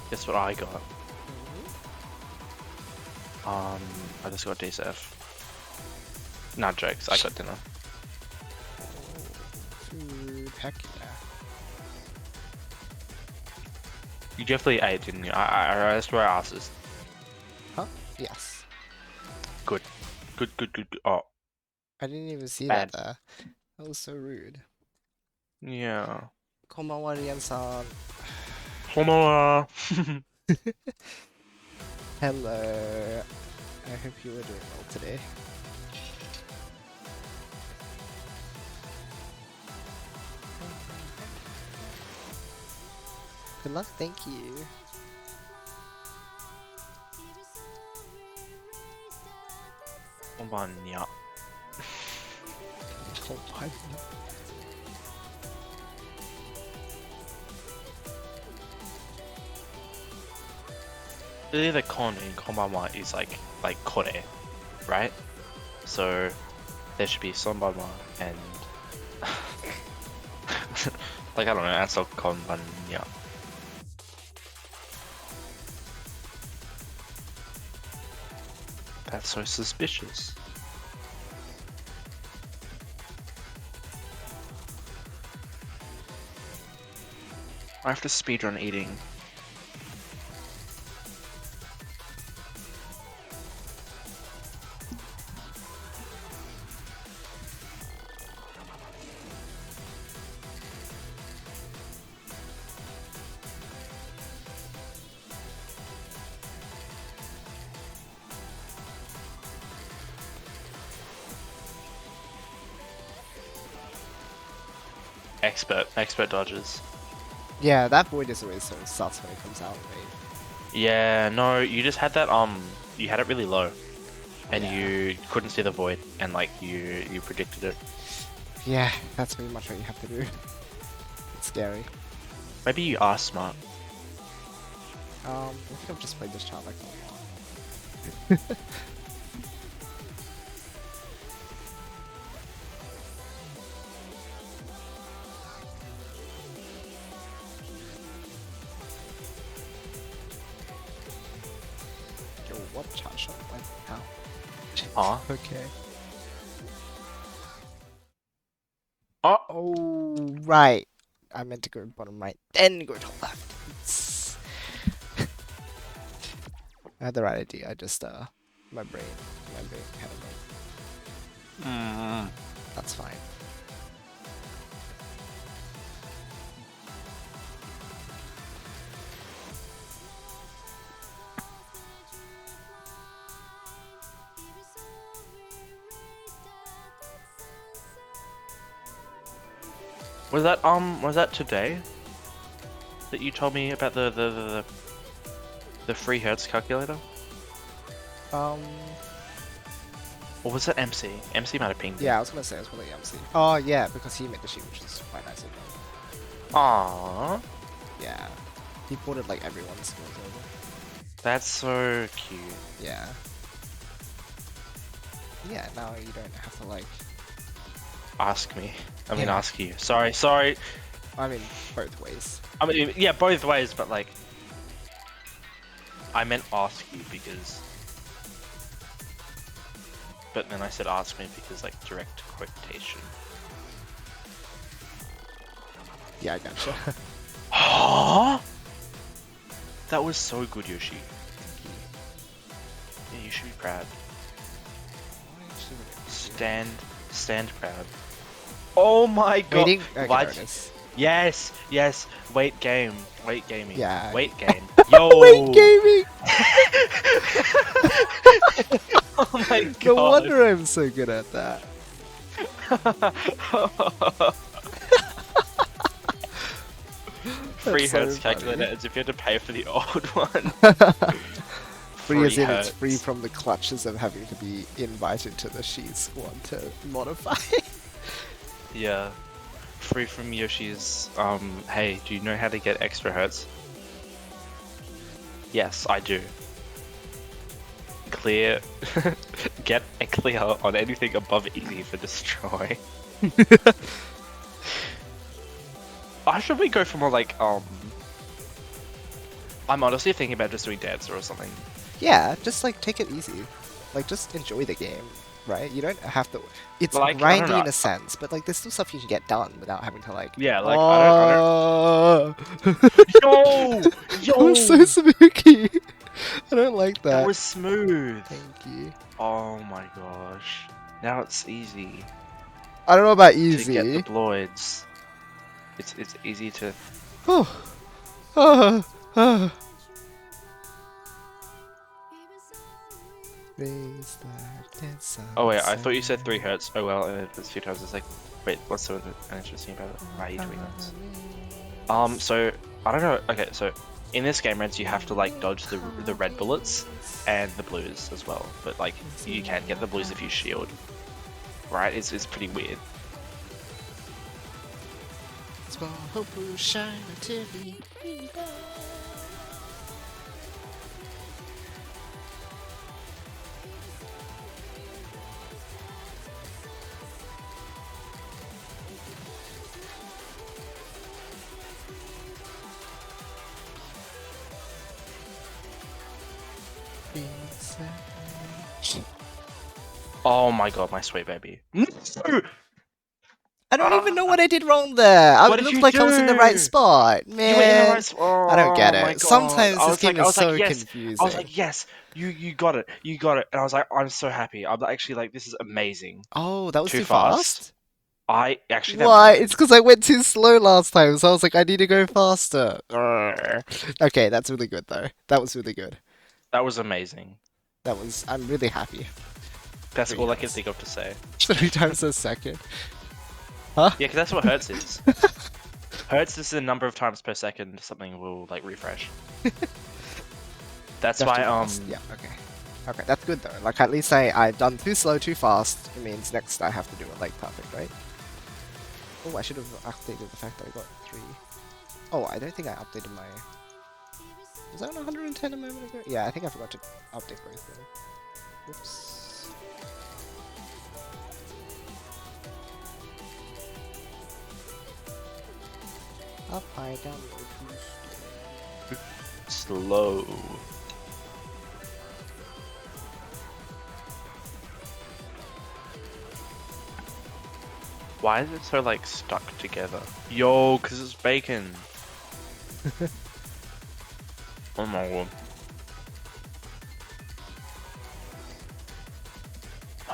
Guess what I got? I just got DSF. Not jokes, I got dinner. Food, heck yeah. You definitely ate, didn't you? That's where I asked this. Huh? Yes. Good. Oh, I didn't even see Bad. that there. That was so rude. yeah. こんばんは、リアンさん。Honoa. Hello. I hope you were doing well today. Good luck, thank you. Konbannya. Oh my. Really, the kon in konbanwa is like kore, right? So there should be sonbanwa and like I don't know, that's all konbannya. That's so suspicious. I have to speedrun eating. Expert dodges. Yeah, that void is always so sus when it comes out, right? Yeah, no, you just had that you had it really low, and Yeah. you couldn't see the void, and like you predicted it. Yeah, that's pretty much what you have to do. It's scary. Maybe you are smart. I think I've just played this chart like a lot. Yo, what chart shot? Like how? Aw. Okay. Oh, Oh, right. I meant to go bottom right, then go top left. It's- I had the right idea. I just my brain had a moment. That's fine. was that today that you told me about the free hertz calculator? Um, Or was that MC? MC might have pinged me. yeah, I was gonna say it's probably MC. Oh yeah, because he made the sheet, which is quite nice of him. Aww, Yeah, he ported like everyone's skills over. that's so cute. Yeah. Yeah, now you don't have to like. Ask me. I mean, Yeah. ask you. Sorry. I mean, both ways. I mean, yeah, both ways, but like, I meant ask you because. But then I said ask me because like direct quotation. Yeah, I gotcha. Huh? That was so good, Yoshi. Yeah, you should be proud. Stand proud. Oh my god! Waiting. Okay, Why- there it is. Yes. Wait gaming. Yeah. Wait game. Yo. Wait, gaming. Oh my god. No wonder I'm so good at that. Free That's so hertz calculator funny. as if you had to pay for the old one. Free as in it's hertz. free from the clutches of having to be invited to the Sheet squad to modify. Yeah. Free from Yoshi's, hey, do you know how to get extra hertz? Yes, I do. Clear. Get a clear on anything above easy for destroy. Should we go for more like, I'm honestly thinking about just doing dancer or something. Yeah, just like take it easy. Like just enjoy the game, right? You don't have to. It's Like, I don't grindy know. in a sense, but like there's still stuff you can get done without having to like. Yeah, like, Oh, Yo! I'm so spooky. I don't like that. That was smooth. Thank you. Oh my gosh. Now it's easy I don't know about to get easy. the Bloids. It's easy to. Oh, Oh, oh. Raise that dance Oh wait, I thought you outside. said 3 hertz. Oh well, and it's a few times. It's like, wait, what's so interesting about it? Why are you doing this? So I don't know. Okay, so in this game, Reds, you have to like dodge the red bullets and the blues as well. But like, you can get the blues if you shield. Right? It's pretty weird. Small hope will shine until the Oh my god, my sweet baby. I don't even know what I did wrong there. I What did looked you like I was in the right do? spot, You were in the man. right spot. I don't get Oh my it. god. Sometimes this game I is was like, so yes. confusing. I was like, yes. You got it. You got it. And I was like, I'm so happy. I'm actually like, this is amazing. Oh, that was Too too fast. fast? I actually that Why? might. It's because I went too slow last time, so I was like, I need to go faster. Urgh. Okay, that's really good though. That was really good. That was amazing. I'm really happy. That's 3 all I can hertz. think of to say. 3 times a second. Huh? Yeah, because that's what hertz is. Hertz is the number of times per second something will like refresh. That's why Yeah, okay. Okay, that's good though. Like at least I've done too slow, too fast. It means next I have to do it like perfect, right? Oh, I should have updated the fact that I got 3. Oh, I don't think I updated my... Was I on 110 a moment ago? Yeah, I think I forgot to update both of them. Whoops. Up, high, down, low, slow. Why is it so like stuck together? Yo, cause it's bacon. Oh my god.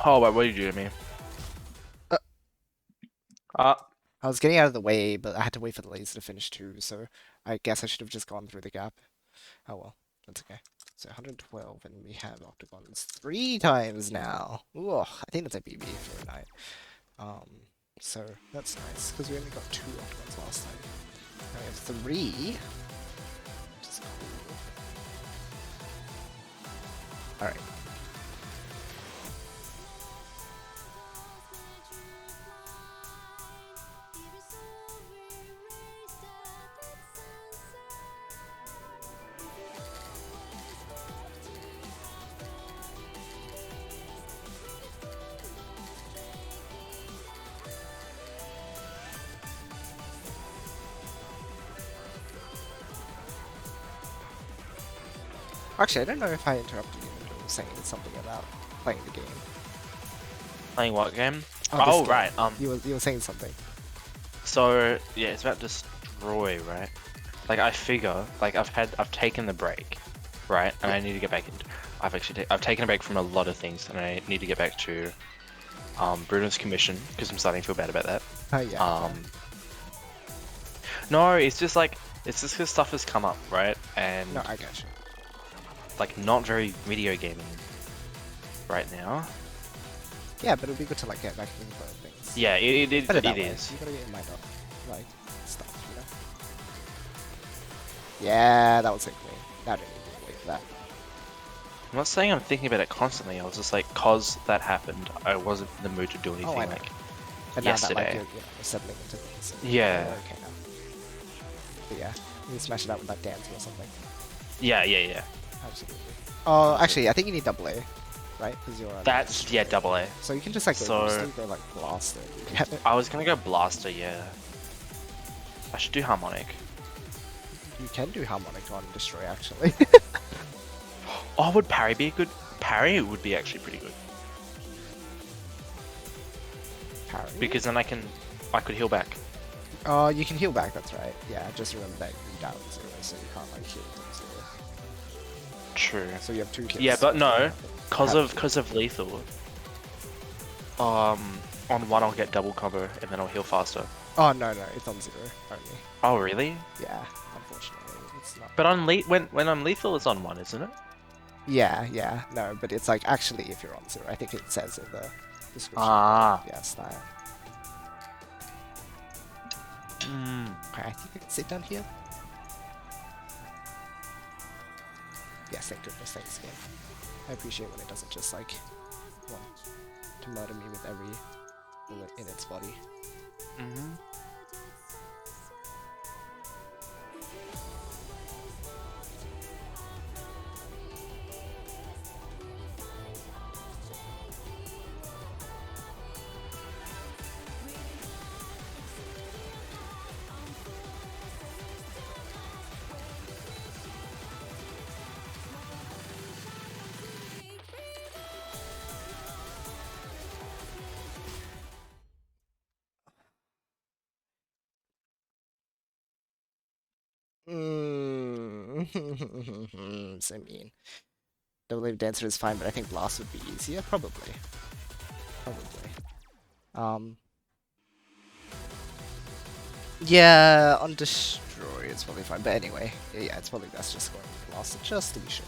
Oh wait, what did you do to me? I was getting out of the way, but I had to wait for the laser to finish too, so I guess I should have just gone through the gap. Oh well, that's okay. So 112, and we have octagons 3 times now. Ooh, I think that's a BB for a night. So that's nice, because we only got 2 octagons last time. Now we have 3, which is cool. Alright. Actually, I don't know if I interrupted you when you were saying something about playing the game. Playing what game? This Oh game. right. You were saying something. So yeah, it's about destroy, right? Like I figure, like I've taken the break, right? And I need to get back into. I've taken a break from a lot of things, and I need to get back to Bruno's commission because I'm starting to feel bad about that. Oh yeah. No, it's just because stuff has come up, right? And No, I got you. like not very video gaming right now. Yeah, but it'd be good to like get back into those things. Yeah, it Put that way. is. You gotta get your mind off like stuff, you know? Yeah, that was it clean. Now I don't need to wait for that. I'm not saying I'm thinking about it constantly. I was just like, cause that happened, I wasn't in the mood to do anything I know. like But yesterday. now that like you're settling into things. Yeah. You're okay now. But yeah, you smash it out with that dance or something. Yeah. Absolutely. Oh, actually, I think you need double A, right? Because you're. That's double A. So you can just like So- still go like blaster. I was gonna go blaster, yeah. I should do harmonic. You can do harmonic on destroy actually. Oh, would parry be a good? Parry would be actually pretty good Parry. because then I could heal back. Oh, you can heal back. That's right. Yeah, just remember that you're down 0, so you can't like heal from 0. True. So you have 2 hits. Yeah, but no, cause Have of lethal. On one I'll get double combo and then I'll heal faster. Oh no, it's on 0 only. Oh really? Yeah, unfortunately, it's not. But on when I'm lethal, it's on 1, isn't it? Yeah, no, but it's like actually if you're on 0, I think it says in the description. Ah. Yeah, style. Mm. Okay, I think I can sit down here. Yes, thank goodness, thanks game. I appreciate when it doesn't just like want to murder me with every bullet in its body. Mm-hmm. So mean. Double Wave Dancer is fine, but I think Blast would be easier. Probably. Yeah, on Destroy it's probably fine, but anyway, yeah, it's probably best just going with Blast just to be sure.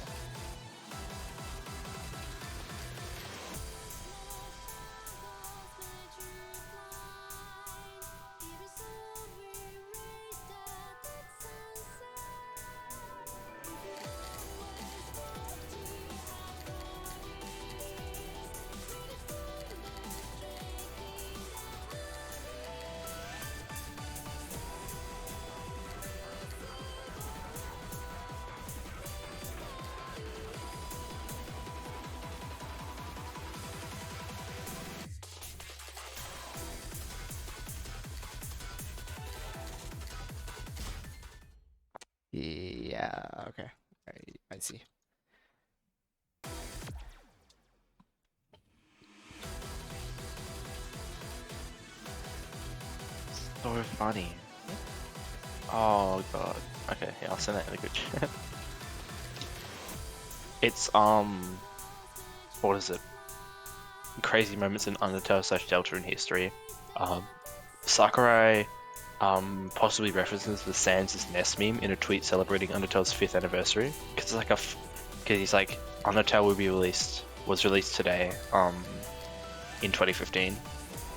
Yeah, okay. I see. So funny. Oh god. Okay, yeah, I'll send that in a good chat. It's what is it? Crazy moments in Undertale / Delta in history. Sakurai possibly references the Sans' Nest meme in a tweet celebrating Undertale's 5th anniversary. Because it's like because he's like, Undertale was released today, in 2015,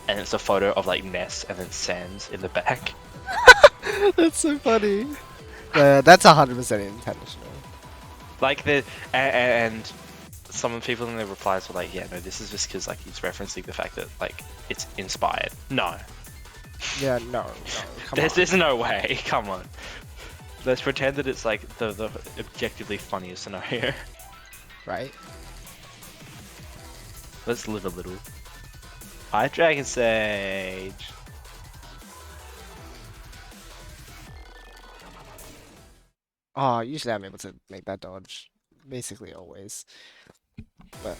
and it's a photo of like Ness and then Sans in the back. That's so funny. That's 100% intentional. Like and some of the people in the replies were like, yeah, no, this is just because like he's referencing the fact that like it's inspired. No. Yeah, no, come on. There's no way. Come on. Let's pretend that it's like the objectively funniest scenario. Right? Let's live a little. Hi, Dragon Sage. Oh, usually I'm able to make that dodge. Basically always. But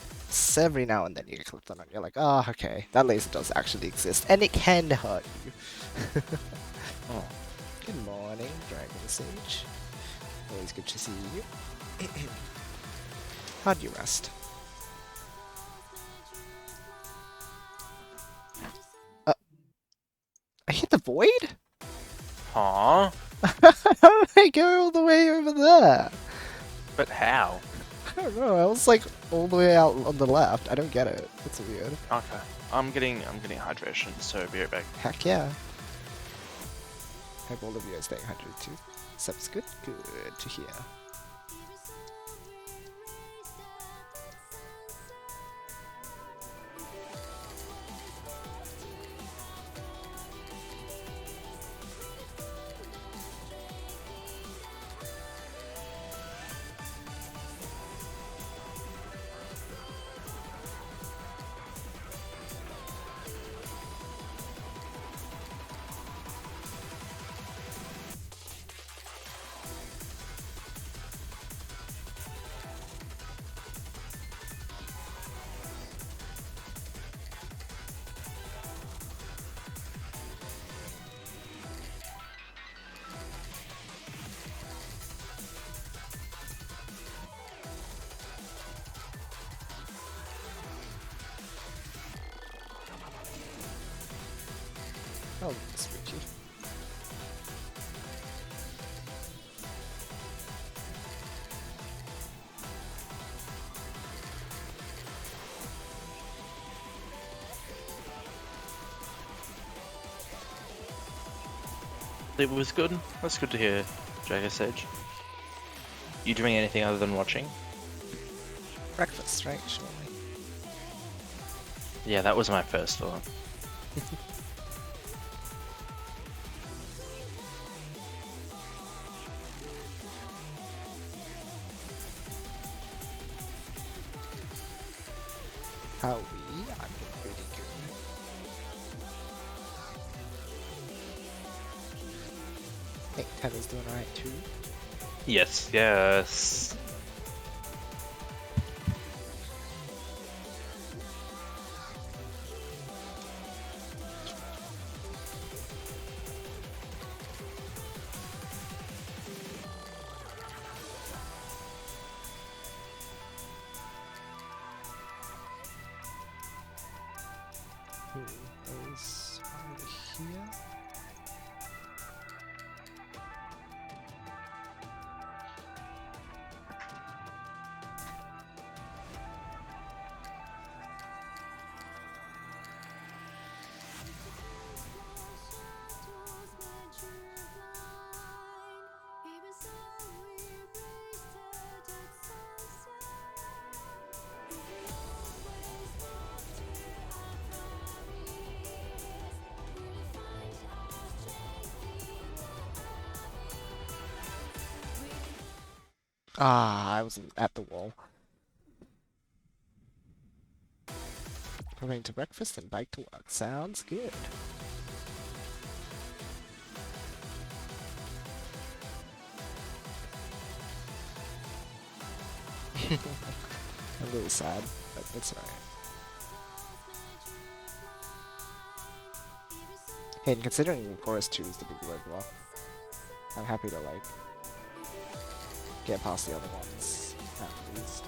every now and then you get clipped on and you're like, oh, okay, that laser does actually exist. And it can hurt you. Oh, good morning, Dragon Sage. Always good to see you. How'd you rest? I hit the void? Huh? How did I go all the way over there? But how? I don't know, I was like all the way out on the left. I don't get it. That's weird. Okay. I'm getting hydration, so be right back. Heck yeah. Hope all of you are staying hydrated too. That's good. Good to hear. Oh, spooky. It was good. That's good to hear, Dragon Sage. You doing anything other than watching? Breakfast, right? Surely. Yeah, that was my first thought. How are we? I'm doing pretty good. I think Tether's doing alright too. Yes, yes. Who is over here? Ah, I was at the wall. Going to breakfast and bike to work. Sounds good. I'm a little sad, but it's alright. Hey, and considering Forest 2 is the big roadblock, I'm happy to, like, get past the other ones, at least.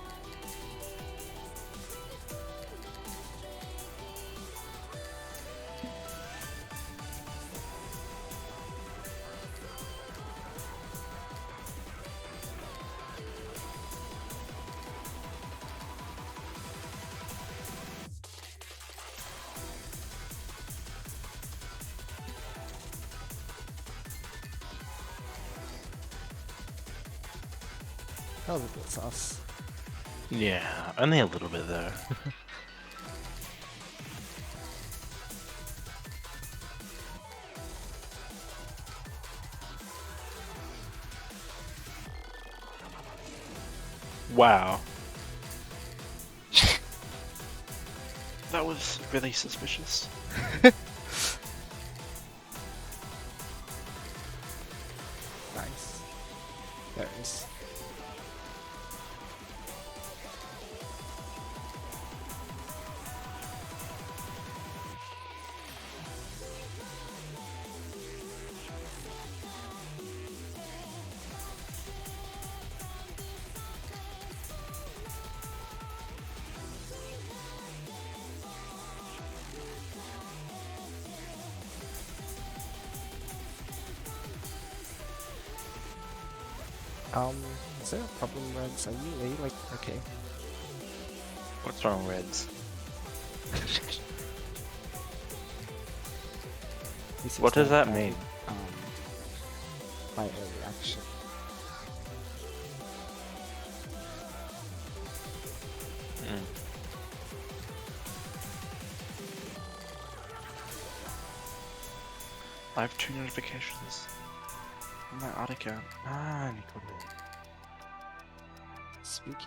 That was a bit sus. Yeah, only a little bit though. Wow. That was really suspicious. Nice. There it is. Is there a problem, Reds? Are you like, okay? What's wrong, Reds? What does that mean? My early reaction. I have 2 notifications on my art account. Ah, Nicole. Spooky.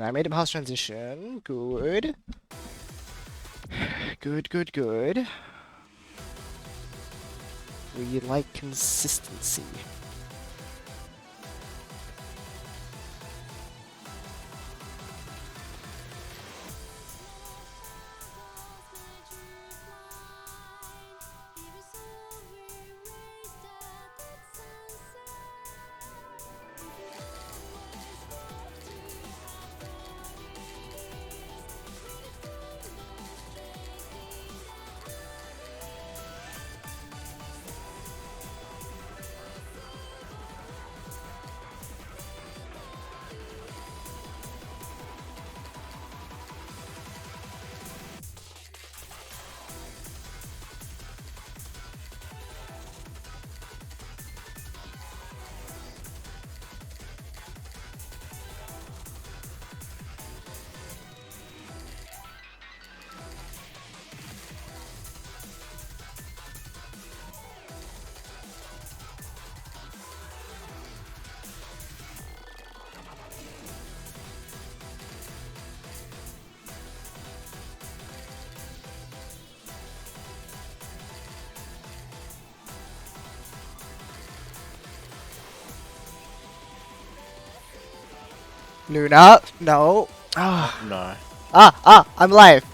I made a pause transition. Good. Good. We like consistency. Luna, no. No. I'm live.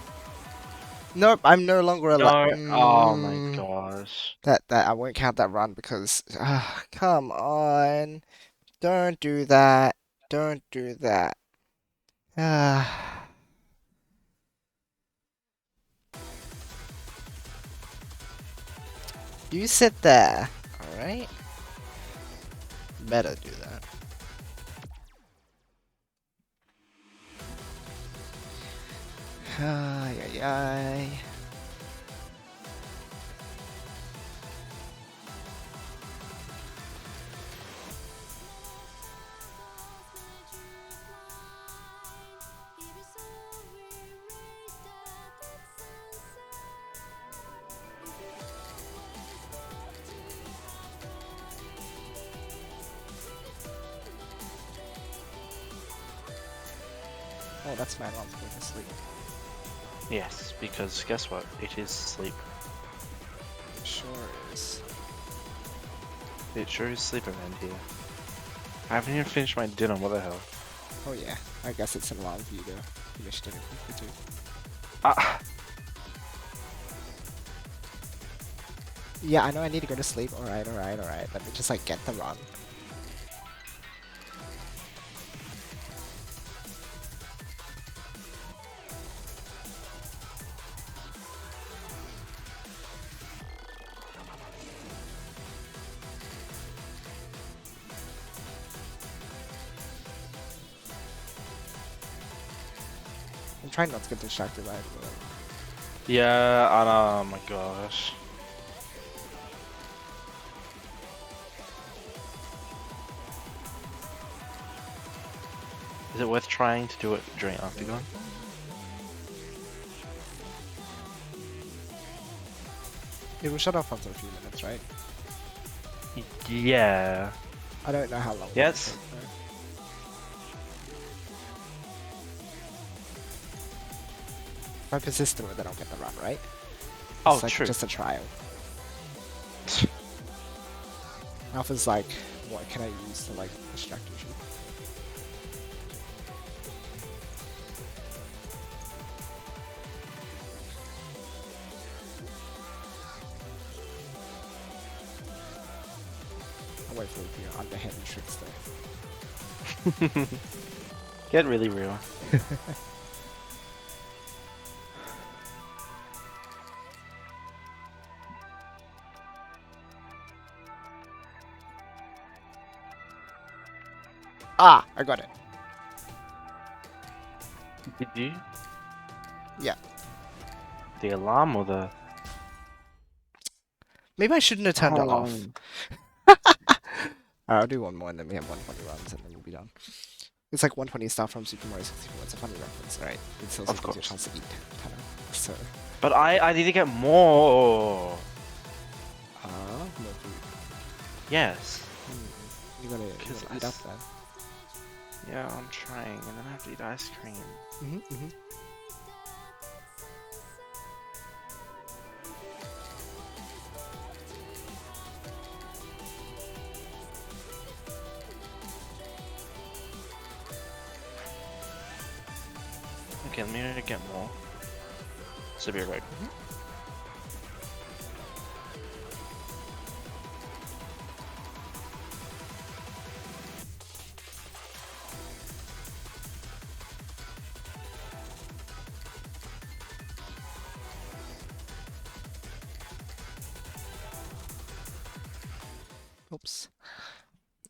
Nope, I'm no longer alive. No. Oh my gosh. That I won't count that run because come on. Don't do that. Don't do that. You sit there. Alright? Better do that. Ay, ay, ay. Oh, that's my alarm going to sleep. Yes, because guess what? It is sleep. It sure is. It sure is sleep around here. I haven't even finished my dinner. What the hell? Oh yeah, I guess it's an alarm for you to finish dinner quickly too. Ah. Yeah, I know I need to go to sleep. Alright. Let me just like get the run. I'm trying not to get distracted by it, but Yeah. Oh my gosh. Is it worth trying to do it during Octagon? it will shut off after a few minutes, right? Yeah. I don't know how long. Yes. It will take, though. If I'm persistent with it, I'll get the run, right? Oh, It's like true. just a trial. Alpha's like, what can I use to like distract Yoshi? I'll wait for your underhanded tricks though. Get really real. Ah, I got it. Did you? Yeah. The alarm or the? Maybe I shouldn't have turned it Oh. off. I'll do one more and then we have 120 runs and then we'll be done. It's like 120 stuff from Super Mario 64. It's a funny reference, right? It still gives you a course. chance to eat. Kind of. So. But I need to get more. More food. Yes. You gotta eat up then. Yeah, I'm trying, and then I have to eat ice cream. Okay, let me get more. So be right. Oops.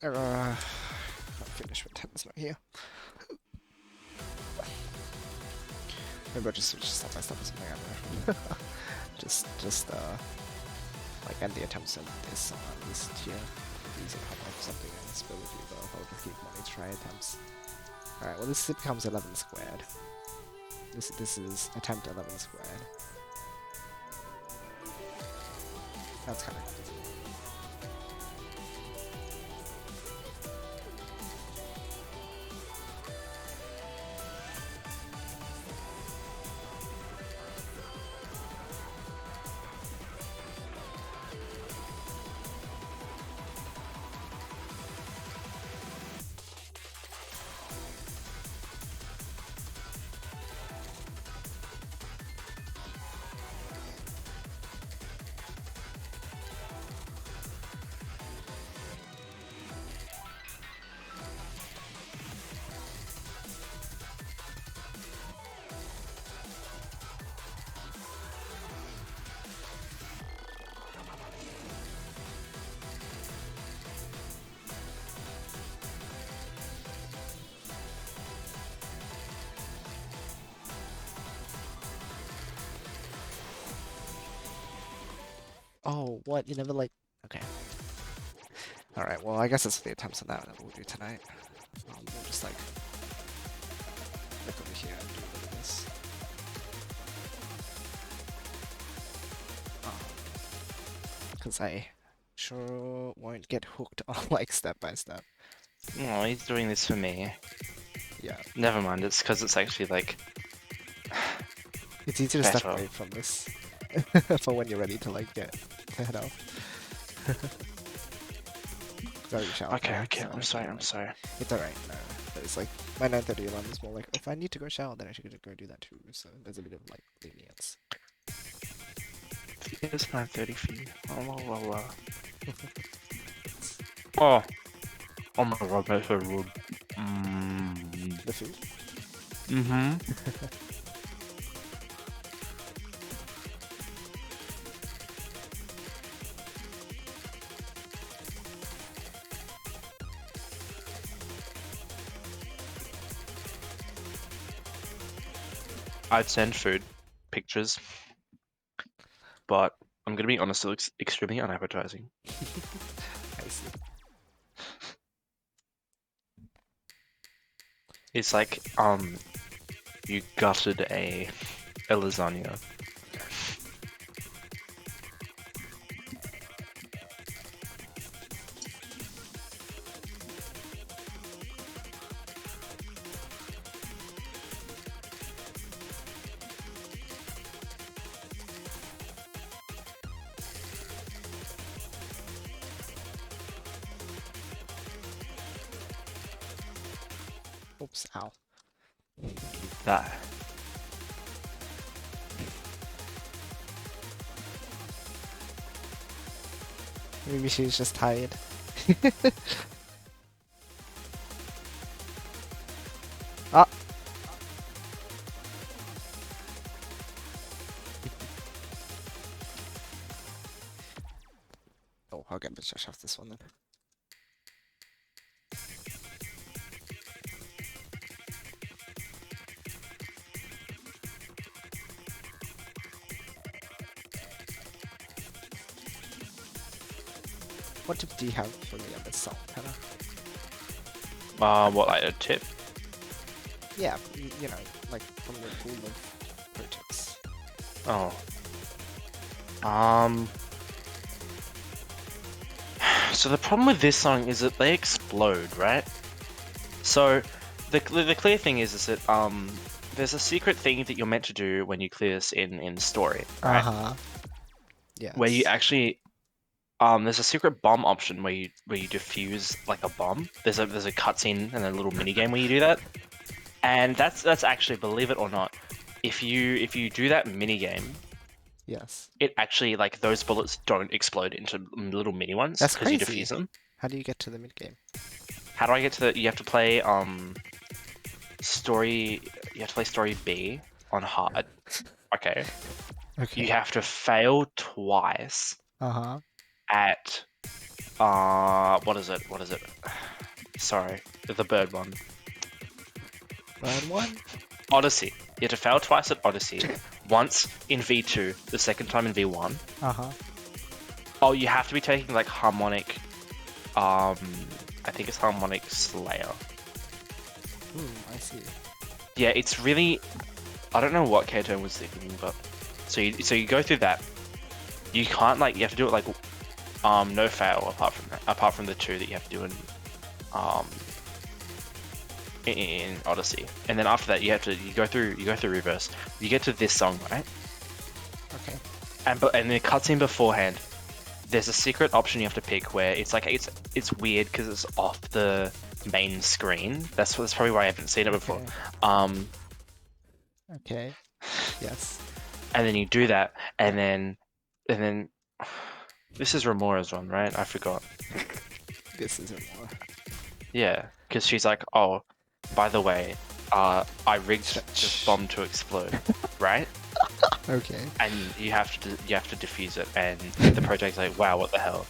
I'll finish with Tim's not here. Maybe I'll just switch step by step or something, I don't know. just like end the attempts at this on this tier. These will come up something else, but we'll do I'll just keep money try attempts. Alright, well this becomes 11 squared. This is attempt 11 squared. That's kinda cool. Oh, what? You never like... Okay. Alright, well I guess that's the attempts on that we'll do tonight. We'll just like... look over here and do a bit of this. Because I sure won't get hooked on like step by step. Oh, he's doing this for me. Yeah. Never mind, it's because it's actually like... It's easy to step better. away from this. For when you're ready to like get to head off. Gotta go shower Okay, first, okay, so I'm sorry. It's alright, no. But it's like, my 9:30 alarm is more like, if I need to go shower, then I should go do that too. So there's a bit of like lenience. It's 9:30 for you. Oh, oh my god, that's so rude. The food? I'd send food pictures, but I'm gonna be honest, it looks extremely unappetizing. I see. It's like you gutted a lasagna. Oops, ow. That. Maybe she's just tired. Ah! Oh, I'll get Josh off this one then. What tip do you have for me on this song, Hannah? What, like a tip? Yeah, you know, like from your pool of pro tips. Oh. So the problem with this song is that they explode, right? So the clear thing is that there's a secret thing that you're meant to do when you clear this in story, right? Yes. Where you actually there's a secret bomb option where you defuse like a bomb. There's a cutscene and a little mini game where you do that, and that's actually, believe it or not, if you do that mini game, Yes. it actually, like, those bullets don't explode into little mini ones That's because you crazy. defuse them. How do you get to the mid game? How do I get to the? You have to play story. You have to play story B on hard. Okay. Okay. You have to fail twice at what is it? What is it? Sorry, the bird one. Round 1. Odyssey. You have to fail twice at Odyssey. Once in V2, the second time in V1. Oh, you have to be taking like harmonic. I think it's harmonic Slayer. I see. Yeah, it's really. I don't know what Kato was thinking, but so you go through that. You can't, like, you have to do it like no fail apart from the two that you have to do in Odyssey, and then after that you go through reverse. You get to this song, right? Okay. And the cutscene beforehand, there's a secret option you have to pick where it's like it's weird because it's off the main screen. That's probably why I haven't seen it before. Okay. Yes. And then you do that, and then this is Remora's one, right? I forgot. This is more. Yeah, because she's like, oh, by the way, I rigged this bomb to explode, right? Okay. And you have to defuse it, and the project's like, wow, what the hell?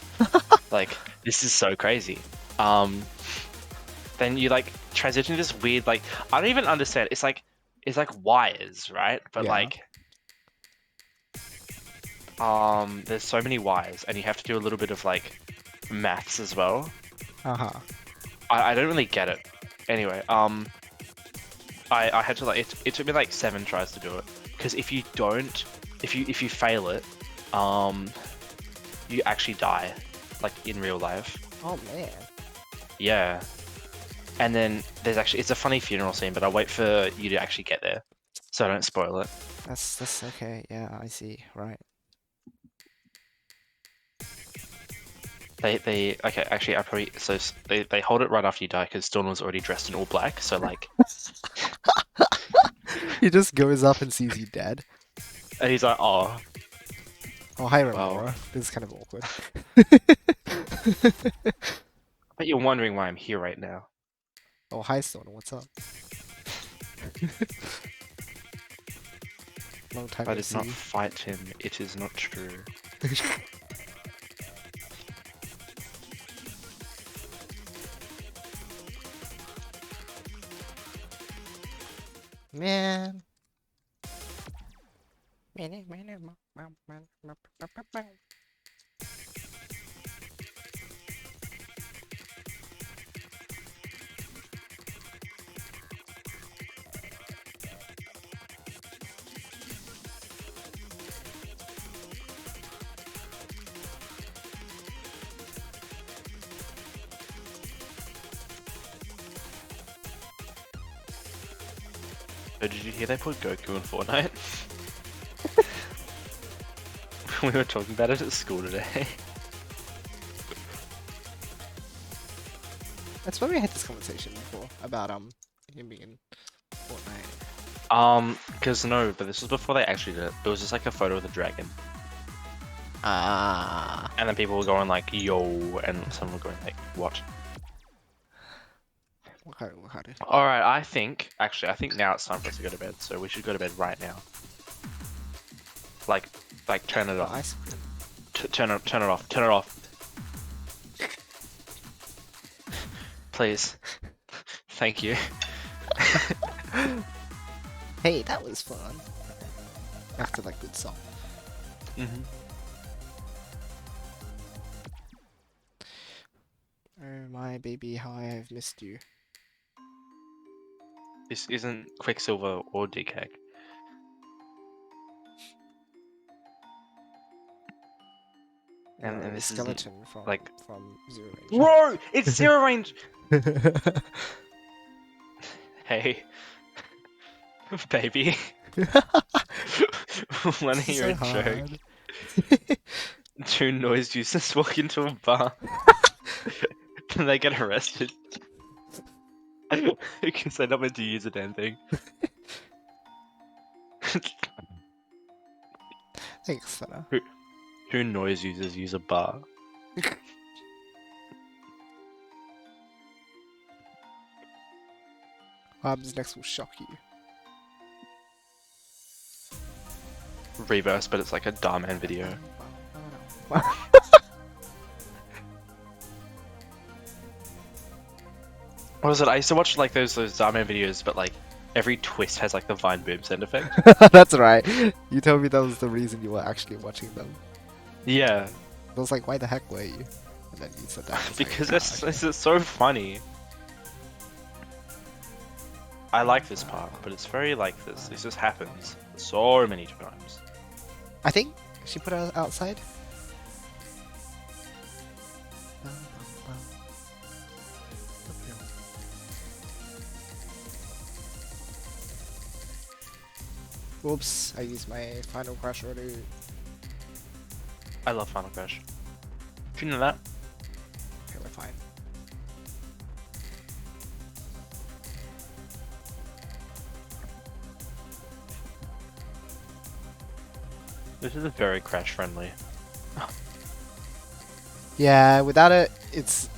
Like, this is so crazy. Then you like transition to this weird, like, I don't even understand. It's like wires, right? But Yeah. like, there's so many wires, and you have to do a little bit of like maths as well. I don't really get it. Anyway, I had to, like, it took me like 7 tries to do it, because if you fail it, you actually die, like, in real life. Oh man. Yeah. And then it's a funny funeral scene, but I'll wait for you to actually get there, so I don't spoil it. That's okay. Yeah, I see. Right. Okay, actually, they hold it right after you die because Dawn was already dressed in all black, so like, He just goes up and sees you dead. and he's like, oh, Oh, hi, Wow. Remora. This is kind of awkward. but you're wondering why I'm here right now. Oh, hi, Stone. What's up? Long time I no did not see. fight him. It is not true. Man. Oh, did you hear they put Goku in Fortnite? We were talking about it at school today. That's why we had this conversation before about him being in Fortnite. Because no, but this was before they actually did it. It was just like a photo of the dragon. Ah. And then people were going like, yo, and some were going like, what? Okay. Alright, I think now it's time for us to go to bed, so we should go to bed right now. Like turn it off. Ice cream. Turn it off. Please. Thank you. Hey, that was fun. After that good song. Oh my baby, how I have missed you. This isn't Quicksilver or DK. And The this skeleton from like- from Zero Range. Bro, it's Zero Range. Hey, baby. When This is you're so a joke, hard. two noise users walk into a bar and they get arrested because they're not meant to use a damn thing. Thanks, Sana. Two noise users use a bar. What happens next will shock you. Reverse, but it's like a Darman video. What was it? I used to watch like those Darman videos, but like every twist has like the Vine boom sound effect. That's right. You told me that was the reason you were actually watching them. Yeah, I was like, why the heck were you? And then you said that. I was like, because "Ah, it's so funny. I like this part, but it's very like this. This just happens so many times. I think she put it outside. Oops, I used my final crash already. I love Final Crash. Do you know that? Okay, we're fine. This is very crash friendly. Yeah, without it, it's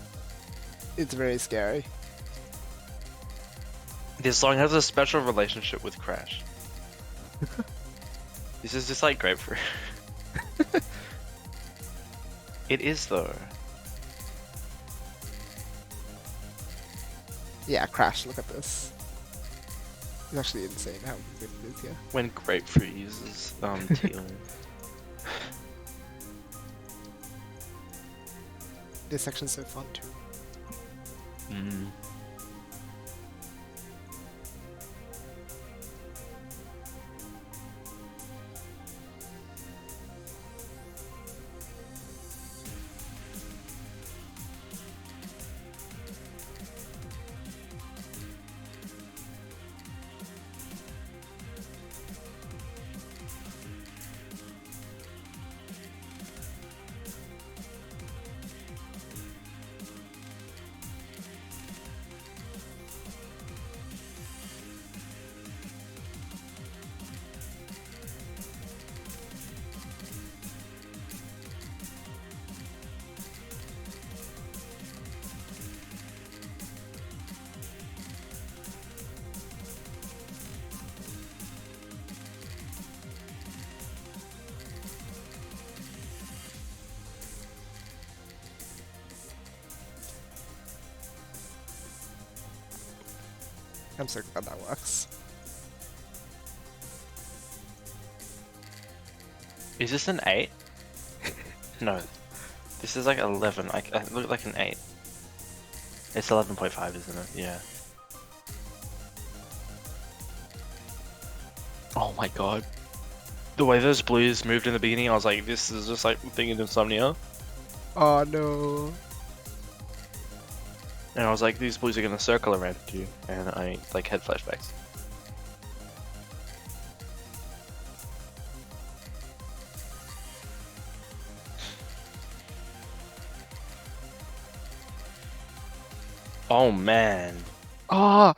very scary. This song has a special relationship with Crash. This is just like grapefruit. It is though. Yeah, Crash, look at this. It's actually insane how good it is here. When grapefruit uses teal. This section's so fun too. Mm. I'm so glad that works. Is this an 8? No. This is like 11. I look like an 8. It's 11.5, isn't it? Yeah. Oh my god. The way those blues moved in the beginning, I was like, this is just like thinking Insomnia. Oh no. And I was like, these blues are gonna circle around you. And I like had flashbacks. Oh man. Oh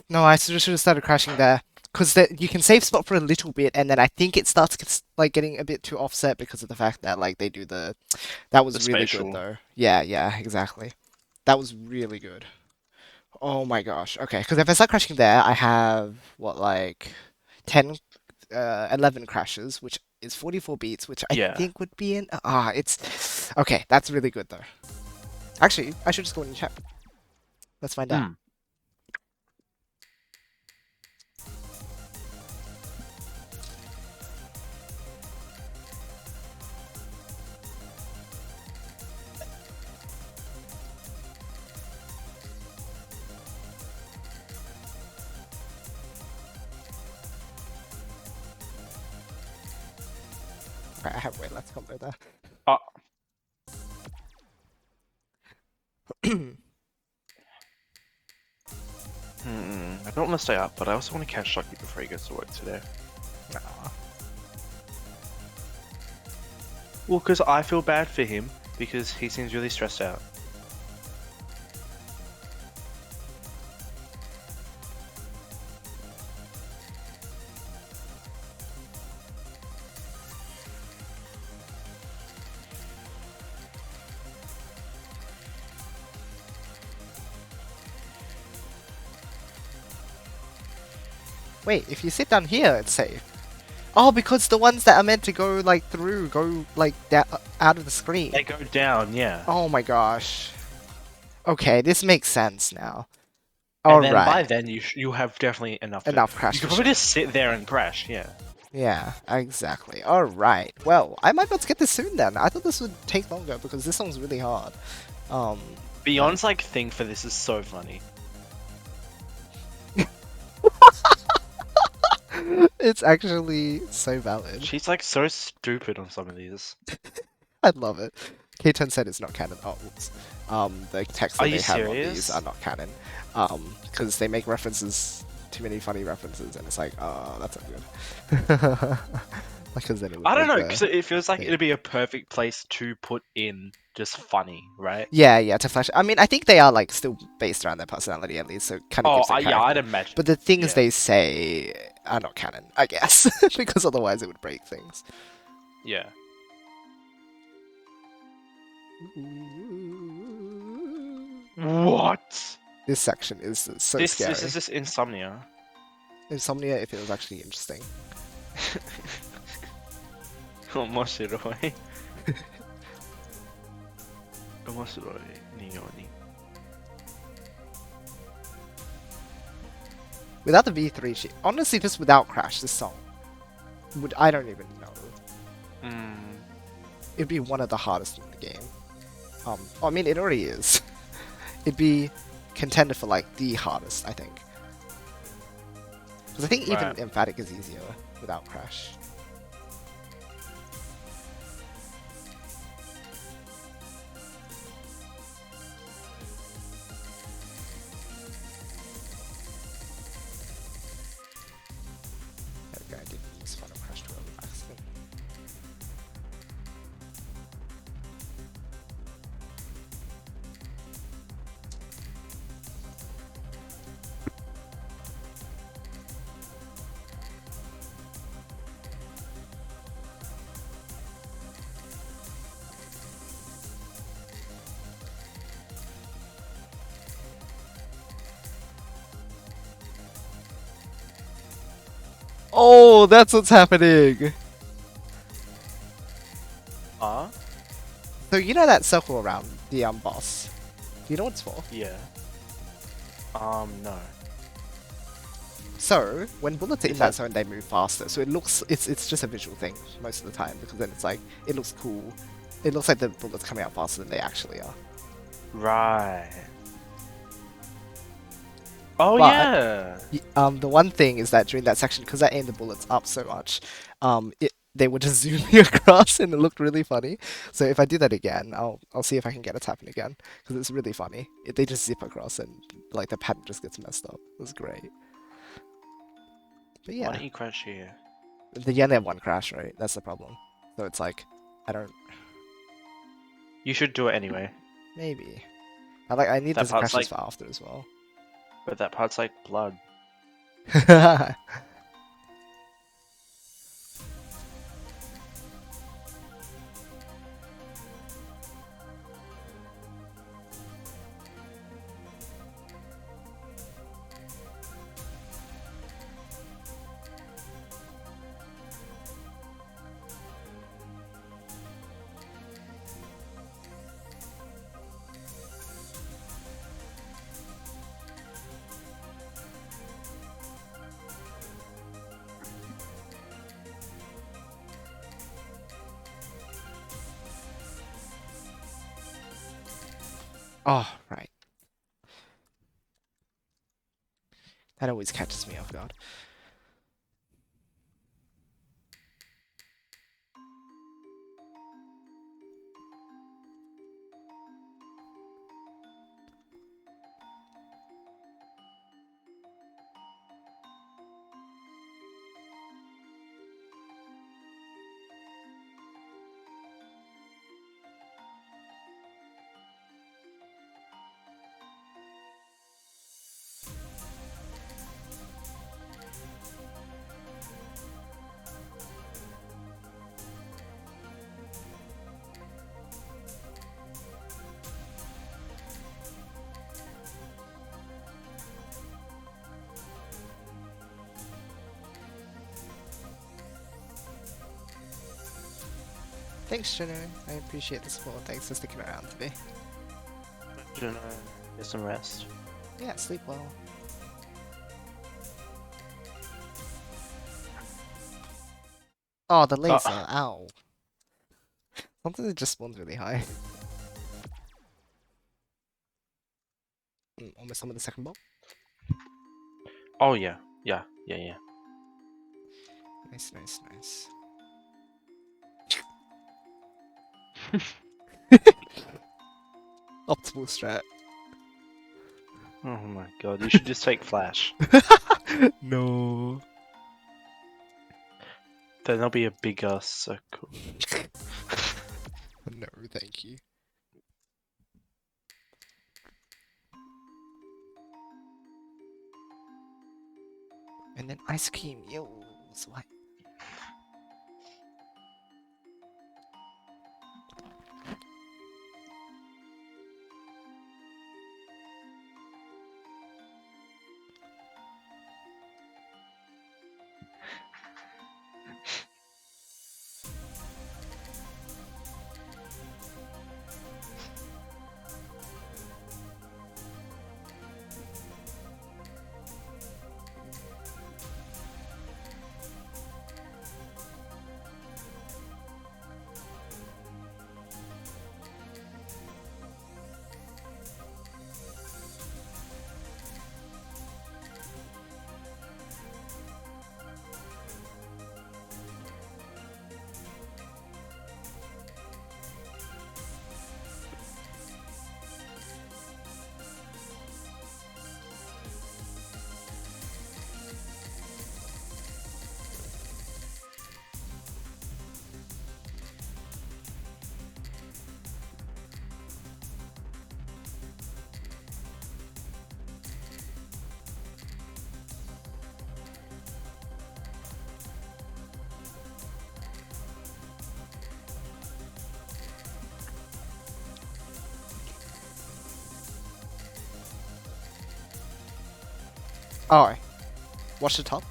no, I should have started crashing there. Because you can save spot for a little bit, and then I think it starts like getting a bit too offset because of the fact that like they do the. That was The really spatial. good though. Yeah, yeah, exactly. That was really good. Oh my gosh. Okay, because if I start crashing there, I have what like 10, 11 crashes, which is 44 beats, which I Yeah. think would be in. It's okay. That's really good though. Actually, I should just go in and check. Let's find out. Hmm. Okay, I have way less combo there. Oh. I don't want to stay up, but I also want to catch Lucky before he goes to work today. Aw. Well, because I feel bad for him because he seems really stressed out. Wait, if you sit down here, it's safe. Oh, because the ones that are meant to go like through go like out of the screen. They go down, yeah. Oh my gosh. Okay, this makes sense now. And then by Alright. then you have definitely enough. Enough crash You could to probably show. just sit there and crash, yeah. Yeah, exactly. Alright. Well, I might be able to get this soon then. I thought this would take longer because this song's really hard. Beyond's like thing for this is so funny. It's actually so valid. She's like so stupid on some of these. I love it. K10 said it's not canon. Oh, oops. The text that Are they you have on these serious? are not canon. Because they make references, too many funny references, and it's like, oh, that's not good. Because then it would I don't break know, the because it feels like thing. it'd be a perfect place to put in just funny, right? Yeah, yeah, to flash. I mean, I think they are like still based around their personality at least, so it kind of Oh, gives their yeah, I'd character. imagine. But the things yeah. they say are not canon, I guess, because otherwise it would break things. Yeah. What? This section is so This scary. is just insomnia. Insomnia, if it was actually interesting. 面白い。面白いように。 Without the V3 sheet, honestly, just without Crash, this song I don't even know. It'd be one of the hardest in the game. I mean, it already is. It'd be contended for like the hardest, I think. Because I think even Right. Emphatic is easier without Crash. There we go, I did use Final Crash 12 by accident. Oh, that's what's happening! Huh? So you know that circle around the boss? Do you know what it's for? Yeah. No. So when bullets are in Is that that- zone, they move faster. So it looks it's just a visual thing most of the time because then it's like it looks cool. It looks like the bullets coming out faster than they actually are. Right. Oh But- yeah. The one thing is that during that section, because I aimed the bullets up so much, they would just zoom me across, and it looked really funny. So if I do that again, I'll see if I can get it to happen again because it's really funny. They just zip across, and like the pattern just gets messed up. It was great. But Why yeah, don't you crash here? you only have one crash, right? That's the problem. So it's like I don't. You should do it anyway. Maybe. I need That those part's crashes like- for after as well. But that part's like blood. Oh, right. That always catches me off guard. Thanks, Juno. I appreciate the support. Thanks for sticking around today. Juno, get some rest. Yeah, sleep well. Oh, the laser. Ow. Something that just spawned really high. Almost some of the second bomb. Oh yeah. Nice, nice, nice. Optimal strat. Oh my god, you should just take flash. No. Then there'll be a bigger circle. No, thank you. And then ice cream, yo, what? Oh, watch the top.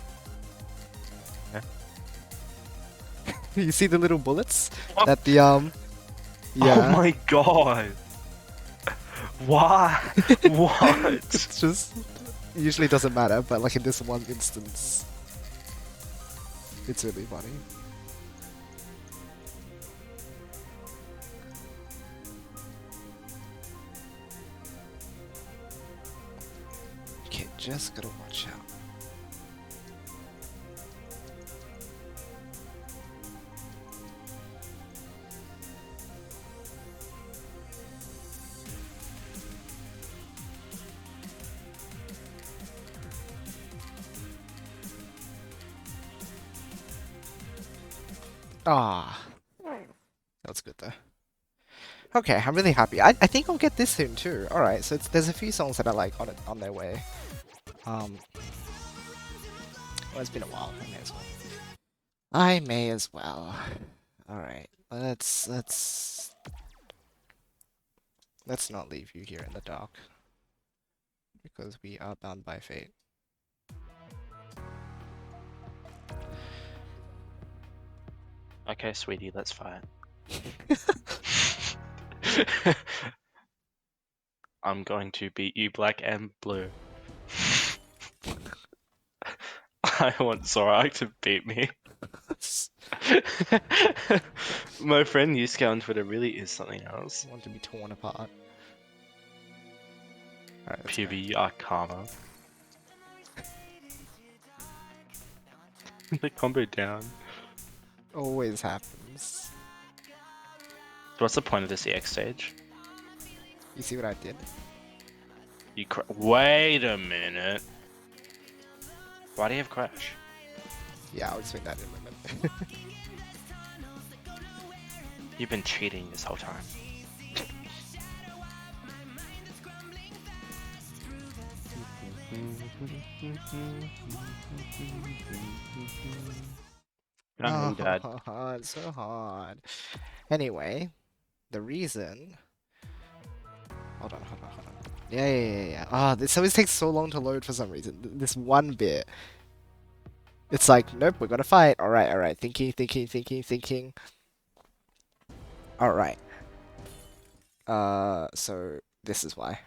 Yeah. You see the little bullets What? that the Oh yeah. my god! Why? What? It's just usually doesn't matter, but like in this one instance, it's really funny. Okay, just gotta watch out. Ah, that's good though. Okay, I'm really happy. I think I'll get this soon too. All right, so there's a few songs that are like on their way. Well, it's been a while. I may as well. I may as well. All right, let's not leave you here in the dark because we are bound by fate. Okay, sweetie, let's fight. I'm going to beat you black and blue. I want Zorak to beat me. My friend Yusuke on Twitter really is something else. I want to be torn apart. All right, let's go. PV Arcana. The combo down. Always happens. So what's the point of this EX stage? You see what I did? You wait a minute. Why do you have Crash? Yeah, I'll explain that in a moment. You've been cheating this whole time. I'm Dad. Oh, it's so hard. Anyway, the reason. Hold on. Yeah. Ah, this always takes so long to load for some reason. This one bit. It's like, nope, we're gonna fight. Alright. Thinking. Alright. So this is why.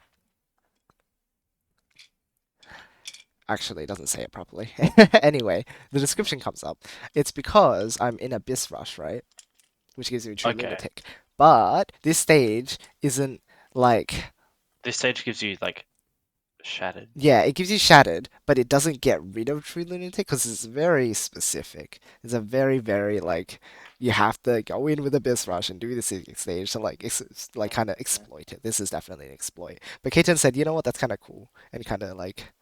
Actually, it doesn't say it properly. Anyway, the description comes up. It's because I'm in Abyss Rush, right? Which gives you a True Okay. Lunatic. But this stage isn't like... This stage gives you like shattered. Yeah, it gives you Shattered, but it doesn't get rid of True Lunatic because it's very specific. It's a very, very like you have to go in with Abyss Rush and do this stage to like like kind of exploit it. This is definitely an exploit. But Keaton said, you know what, that's kind of cool and kind of like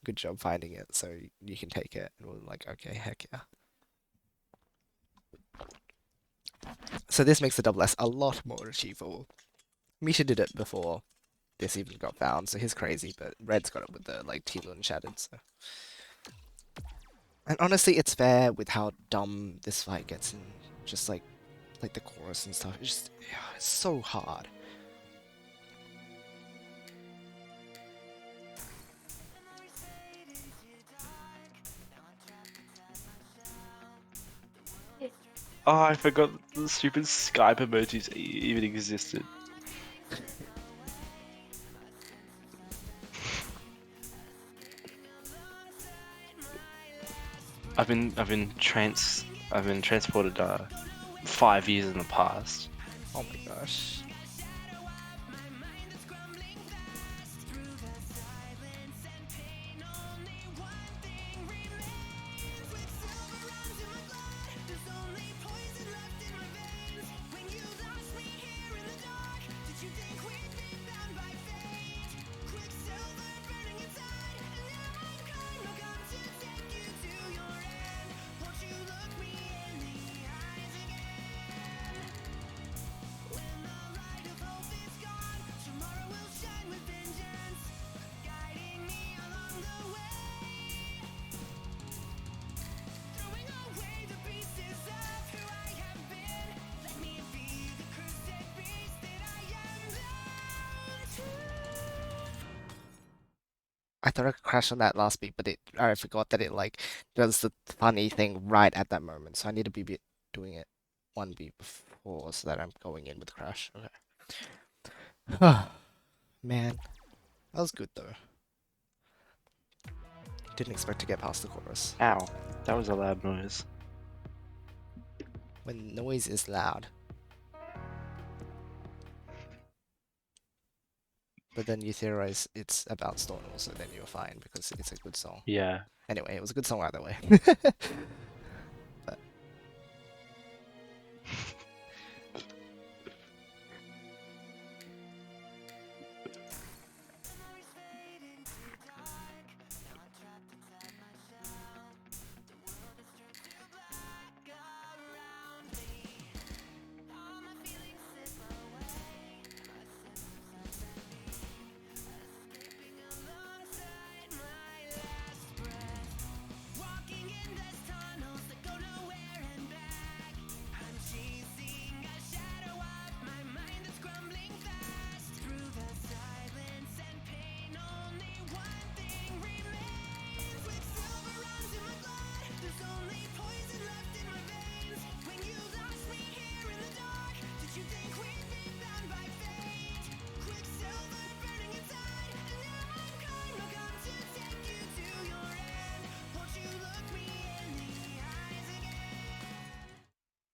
good job finding it, so you can take it. And we're like, okay, heck yeah. So this makes the double S a lot more achievable. Misha did it before this even got found, so he's crazy, but Red's got it with the like T and Shattered, so. And honestly, it's fair with how dumb this fight gets and just like the chorus and stuff. It's just yeah, it's so hard. Oh, I forgot the stupid Skype emojis even existed. I've been transported 5 years in the past. Oh my gosh. I thought I could crash on that last beat, but I forgot that it like does the funny thing right at that moment. So I need to be doing it one beat before so that I'm going in with crash. Okay. Man, that was good though. Didn't expect to get past the chorus. Ow, that was a loud noise. When noise is loud. But then you theorize it's about Stornwall, so then you're fine because it's a good song. Yeah. Anyway, it was a good song either way. But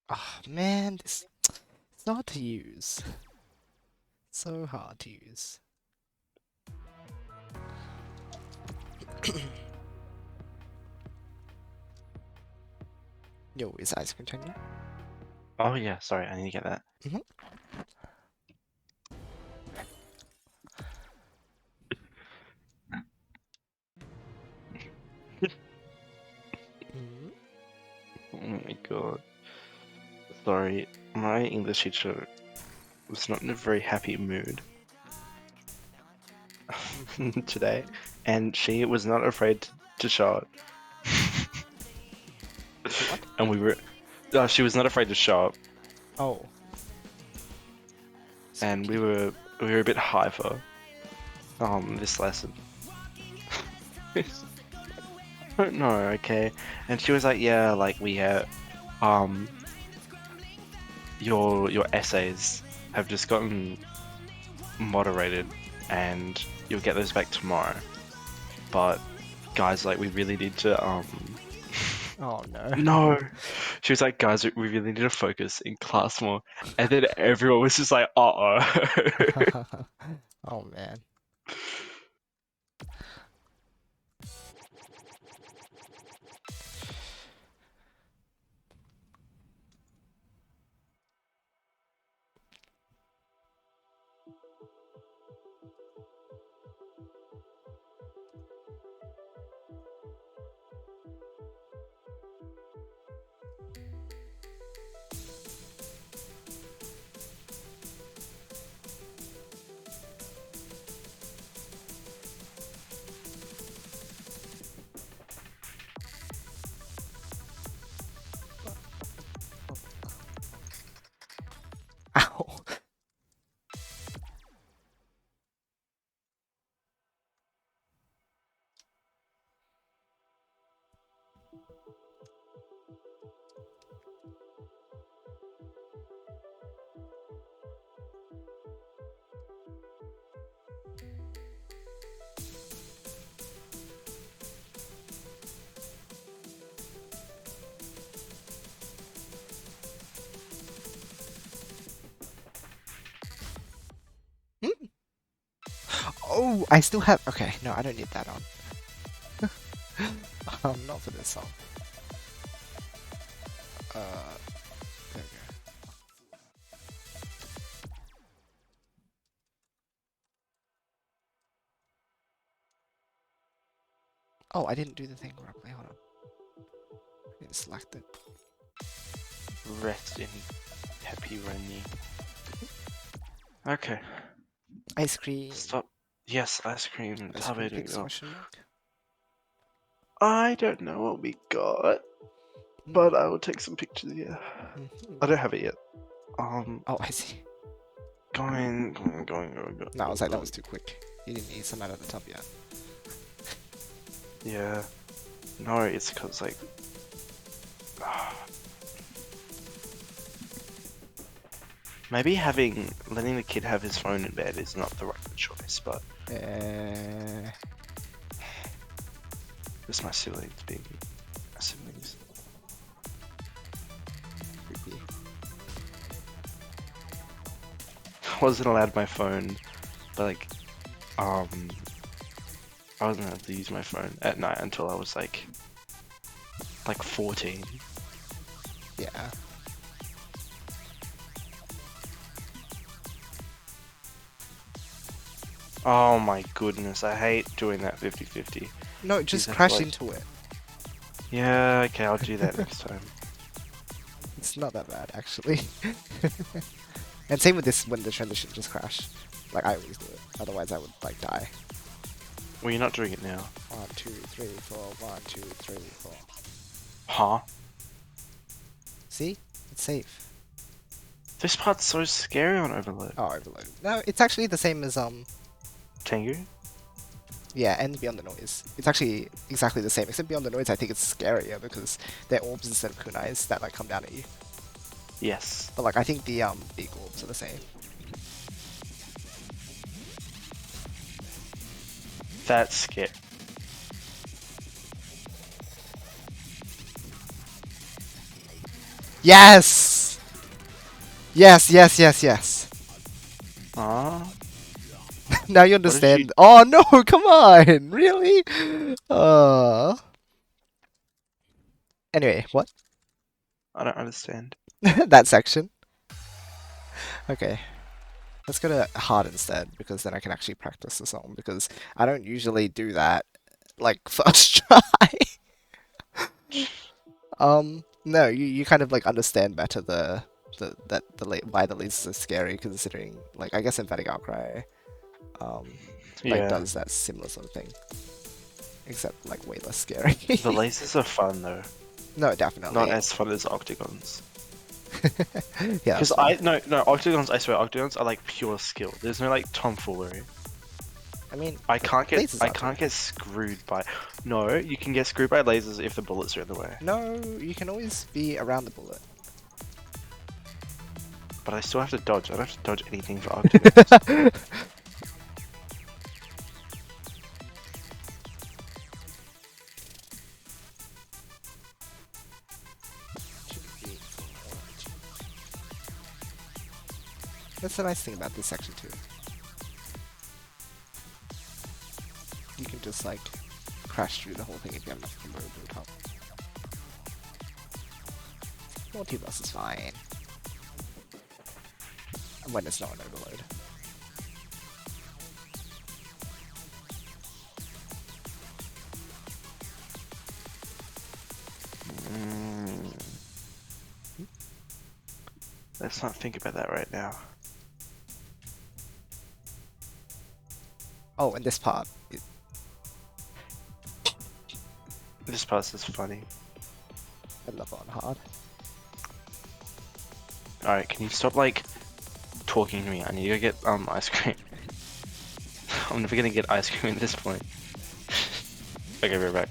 oh man, it's hard to use. So hard to use. Yo, is ice continue? Oh yeah, sorry, I need to get that. Oh my god. Sorry, my English teacher was not in a very happy mood today, and she was not afraid to show it. What? And we were, she was not afraid to show up, Oh. and we were a bit hyper. This lesson. I don't know, okay. And she was like, yeah, like we have, your essays have just gotten moderated, and you'll get those back tomorrow. But guys, like, we really need to Oh no. no. She was like, guys, we really need to focus in class more. And then everyone was just like, uh-oh. Oh man. Ow. Oh, I still have. Okay, no, I don't need that on. Not for this song. There we go. Oh, I didn't do the thing correctly. Hold on. I didn't select it. Rest in pepperoni. Okay, Ice cream. stop. Yes, ice cream. Ice cream picks question mark. I don't know what we got, but I will take some pictures. Yeah, I don't have it yet. Oh, I see. Going. No, I was like, that was too quick. You didn't need some out at the top yet. Yeah. No, it's because like. Maybe letting the kid have his phone in bed is not the right choice, but just my siblings being my siblings. Creepy. I wasn't allowed my phone, but like, I wasn't allowed to use my phone at night until I was like 14. Yeah. Oh my goodness, I hate doing that 50-50. No, just Exactly. crash into it. Yeah, okay, I'll do that next time. It's not that bad, actually. And same with this, when the transition just crash. Like, I always do it. Otherwise, I would, like, die. Well, you're not doing it now. 1, 2, 3, 4. 1, 2, 3, 4. Huh? See? It's safe. This part's so scary on Overload. Oh, overload. No, it's actually the same as, Tengu? yeah, and Beyond the Noise. It's actually exactly the same, except Beyond the Noise I think it's scarier because they're orbs instead of kunais that, like, come down at you. Yes. But, like, I think the, big orbs are the same. That's scary. Yes! Yes, yes, yes, yes. Ah. Now you understand. Oh no, come on! Really? Anyway, what? I don't understand. That section. Okay. Let's go to hard instead, because then I can actually practice the song, because I don't usually do that, like, first try. No, you kind of, like, understand better why the leads are so scary, considering, like, I guess Emphatic Outcry, like, does that similar sort of thing. Except, like, way less scary. The lasers are fun though. No, definitely. Not as fun as octagons. Yeah. Because no octagons. I swear octagons are like pure skill. There's no like tomfoolery. I mean, I can't get lasers get screwed by. No, you can get screwed by lasers if the bullets are in the way. No, you can always be around the bullet. But I still have to dodge. I don't have to dodge anything for Octopus. That's the nice thing about this section too. You can just like crash through the whole thing if you have enough combo to the top. Multi-bus is fine. When it's not an overload. Let's not think about that right now. Oh, and this part. This part is funny. I love on hard. Alright, can you stop, like, talking to me? I need to go get, ice cream. I'm never gonna get ice cream at this point. Okay, we're back.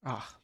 Ah.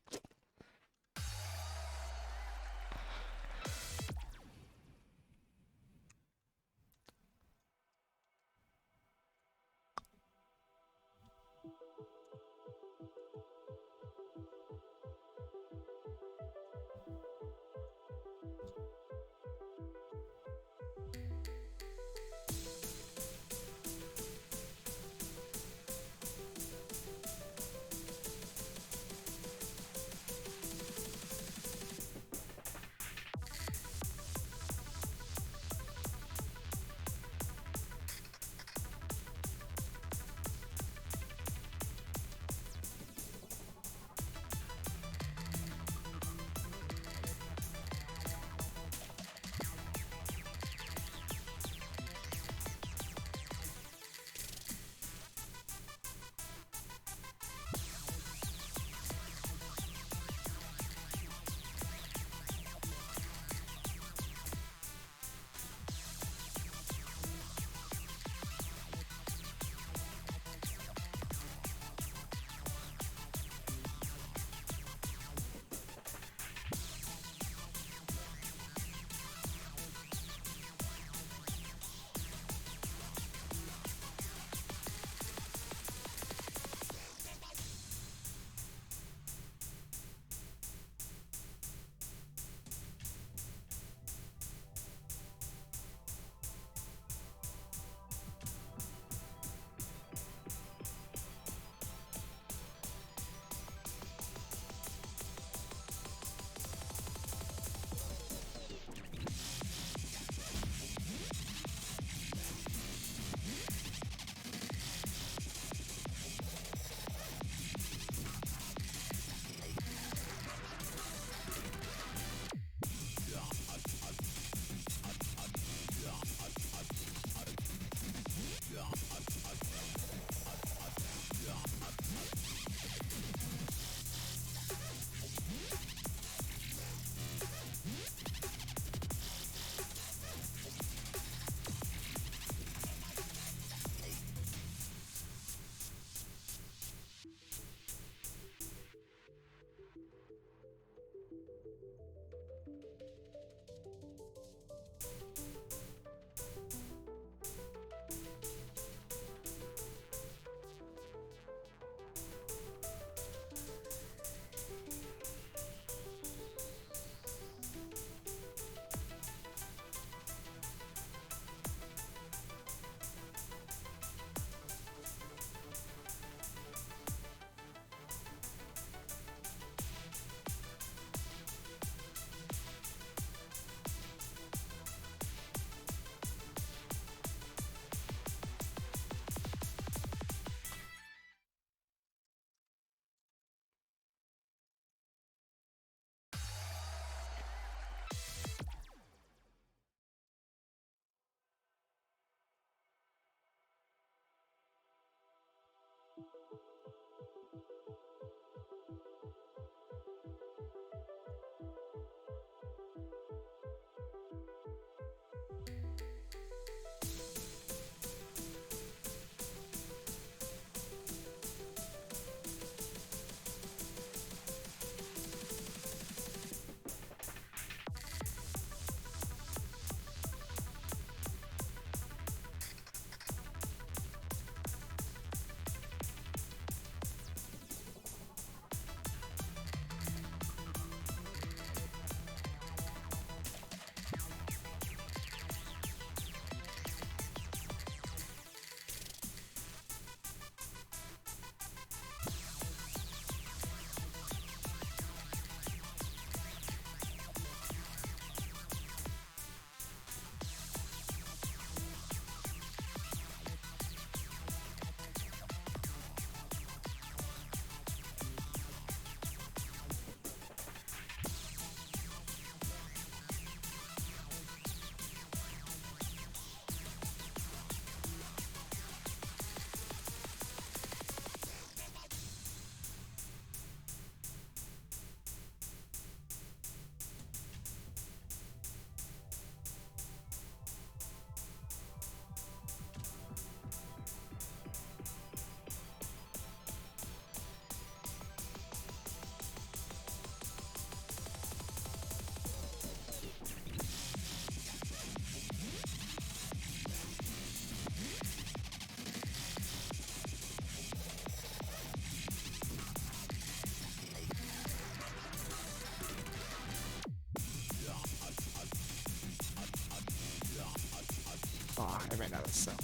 Oh, I ran out of cell.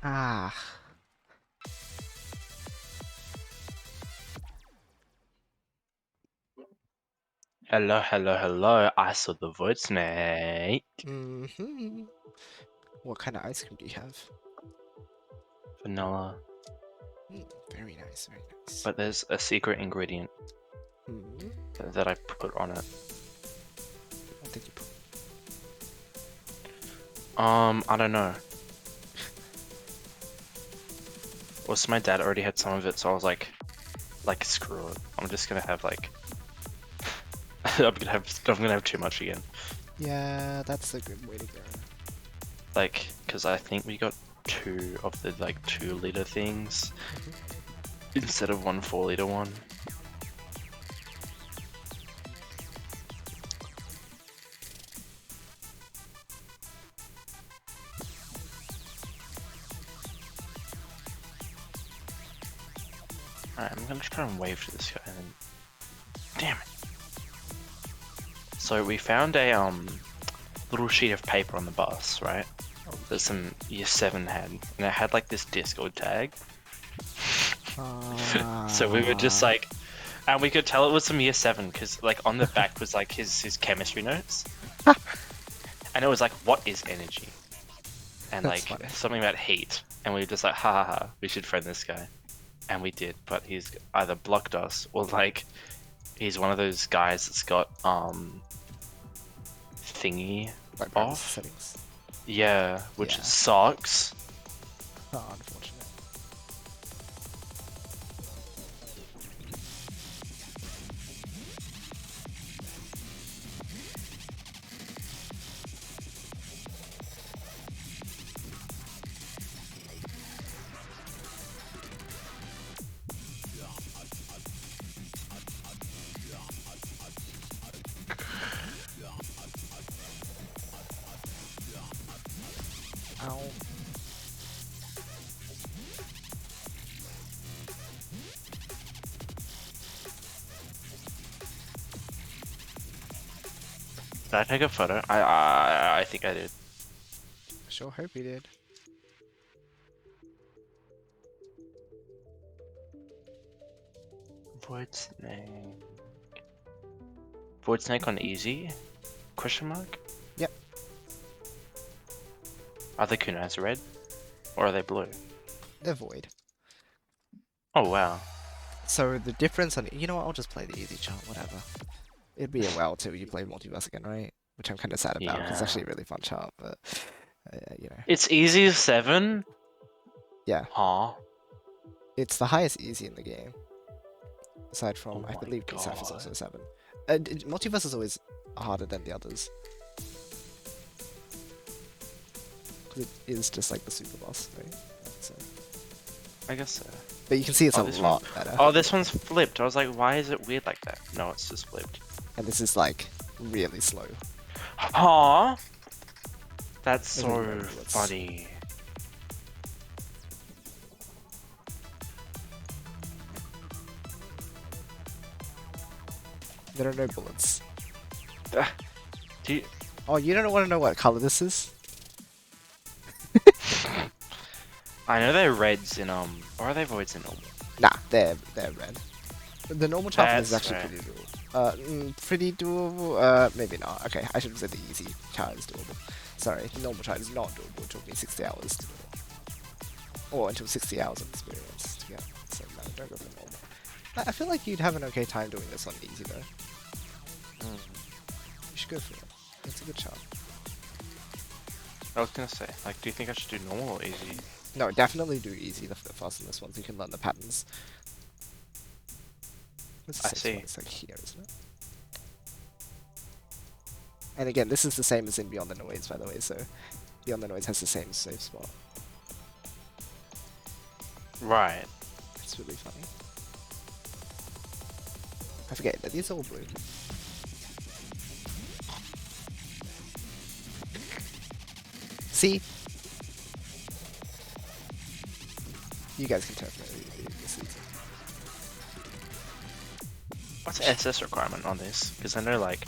Ah. Hello, hello, hello. I saw the vote snake. Mm-hmm. What kind of ice cream do you have? Vanilla. Very nice, very nice. But there's a secret ingredient Hmm. that I put on it. What did you put? I don't know. Well, so my dad already had some of it, so I was like screw it. I'm just gonna have like, I'm gonna have too much again. Yeah, that's a good way to go. Like, cause I think we got 2 of the like 2-liter things instead of 1 4-liter one. Alright, I'm gonna try and wave to this guy and then... Damn it! So we found a little sheet of paper on the bus, right? that some year 7 had, and it had like this Discord tag. So we were just like, and we could tell it was some year 7 because like on the back was like his chemistry notes, and it was like, what is energy, and That's like funny. something about heat, and we were just like, ha ha ha, we should friend this guy, and we did, but he's either blocked us or like he's one of those guys that's got thingy Like off. settings. Yeah, which Yeah. sucks. Oh, unfortunate. Ow. Did I take a photo? I think I did. Sure hope he did. Void Snake. Void Snake on easy? Question mark? Yep. Are the kunais red? Or are they blue? They're void. Oh wow. So the difference on, you know what, I'll just play the easy chart, whatever. It'd be a while till you play Multiverse again, right? Which I'm kind of sad about, because it's Yeah. actually a really fun chart, but, you know. It's easy 7? Yeah, Huh? it's the highest easy in the game. Aside from, Oh I my believe DSAF is God. also 7. Multiverse is always harder than the others. 'Cause it is just like the super boss, right? So. I guess so. But you can see it's Oh, a this lot better. Oh, this one's flipped. I was like, why is it weird like that? No, it's just flipped. And this is like really slow. Huh? That's so Everyone knows. funny. There are no bullets. Do you... Oh, you don't want to know what color this is? I know they're reds in or are they voids in normal? Nah, they're red. The normal chart is That's actually fair. pretty doable. Pretty doable. Maybe not. Okay, I should have said the easy chart is doable. Sorry, the normal chart is not doable. It took me 60 hours to do it. Or until 60 hours of experience to get. So no, don't go for normal. I feel like you'd have an okay time doing this on easy though. You should go for it. It's a good chart. I was gonna say, like, do you think I should do normal or easy? No, definitely do easy the fastest ones. You can learn the patterns. It's the I same see. spot, it's like here, isn't it? And again, this is the same as in Beyond the NOISZ, by the way, so Beyond the NOISZ has the same safe spot. Right. It's really funny. I forget that these are all blue. See? You guys can tell me this is. What's the SS requirement on this? Because I know, like,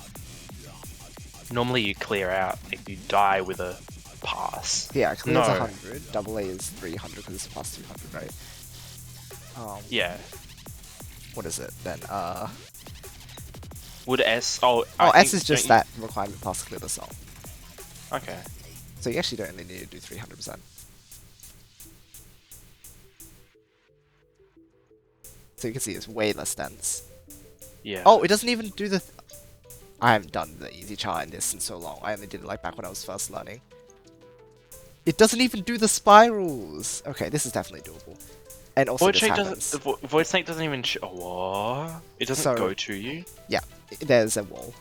normally you clear out if you die with a pass. Yeah, clear is No. 100, double A is 300 because it's plus 200, right? Yeah. What is it then? Would S... Oh, Oh, I S think- is just don't that requirement plus clear the song. you- Okay. So you actually don't only need to do 300%. So you can see it's way less dense. Yeah. Oh, it doesn't even do the... I haven't done the easy chart in this in so long. I only did it like back when I was first learning. It doesn't even do the spirals! Okay, this is definitely doable. And also Void this Snake happens. doesn't... Void Snake doesn't even... What? It doesn't So- go to you? Yeah, there's a wall.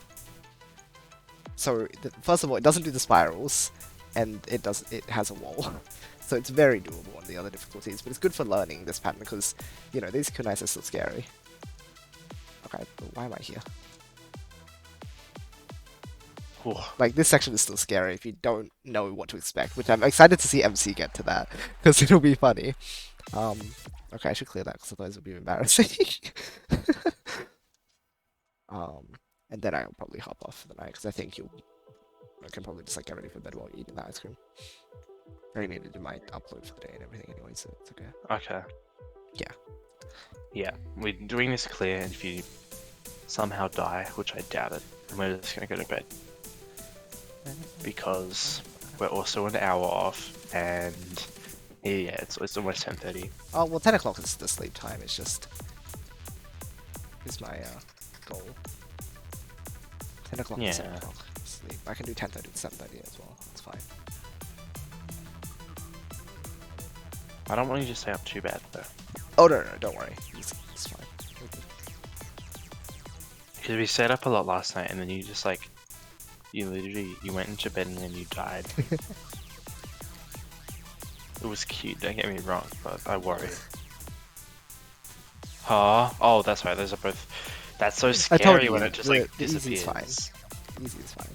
So, first of all, it doesn't do the spirals, and it has a wall. So it's very doable on the other difficulties, but it's good for learning this pattern because, you know, these kunais are still scary. Okay, but why am I here? Ooh. Like, this section is still scary if you don't know what to expect, which I'm excited to see MC get to that, because it'll be funny. Okay, I should clear that, because otherwise it'll be embarrassing. And then I'll probably hop off for the night, because I think I can probably just, like, get ready for bed while eating that ice cream. I already needed to do my upload for the day and everything anyway, so it's okay. Okay. Yeah. Yeah, we're doing this clear, and if you somehow die, which I doubt it, then we're just gonna go to bed. Because we're also an hour off, and yeah, it's almost 10:30. Oh, well, 10 o'clock is the sleep time. It's just... is my goal. 10 o'clock to 7 Yeah. o'clock sleep. I can do 10:30 to 7:30 as well. It's fine. I don't want you to stay up too bad though, Oh, no, don't worry. It's fine. We're good. because we stayed up a lot last night, and then you just like, you went into bed and then you died. It was cute, don't get me wrong, but I worry. Huh? Oh, that's right. Those are both. That's so I told scary you, when it just the like easy's disappears. fine. Easy is fine.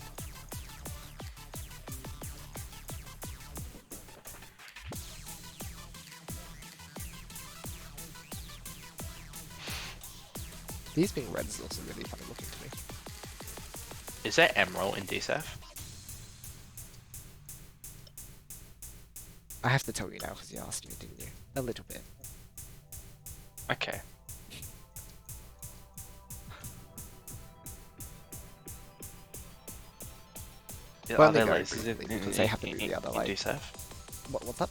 These being red is also really funny looking to me. Is there emerald in DSF? I have to tell you now because you asked me, didn't you? A little bit. Okay. But Are only there very lasers briefly, because they happen to be the other, in like... DSF? What's up?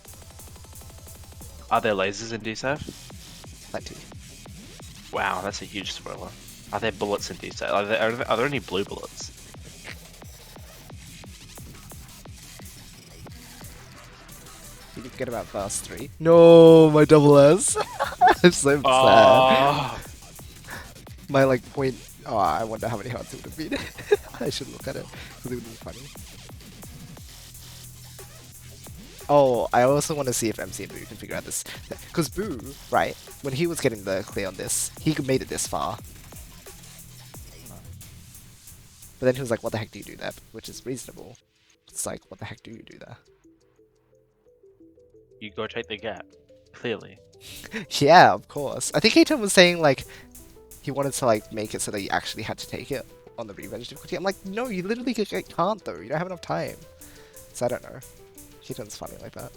Are there lasers in DSF? Plenty. Wow, that's a huge spoiler. Are there bullets in DSF? Are there any blue bullets? Did you forget about verse 3? No, my double S. I'm so sad. Oh, My like point... Oh, I wonder how many hearts it would have been. I should look at it, because it would be funny. Oh, I also want to see if MC and Boo can figure out this. Because Boo, right, when he was getting the clear on this, he made it this far. But then he was like, what the heck do you do there? Which is reasonable. It's like, what the heck do you do there? you go take the gap. Clearly. Yeah, of course. I think Keaton was saying, like, he wanted to, like, make it so that you actually had to take it on the revenge difficulty. I'm like, no, you literally can't, though. You don't have enough time. So I don't know. Keaton's funny like that.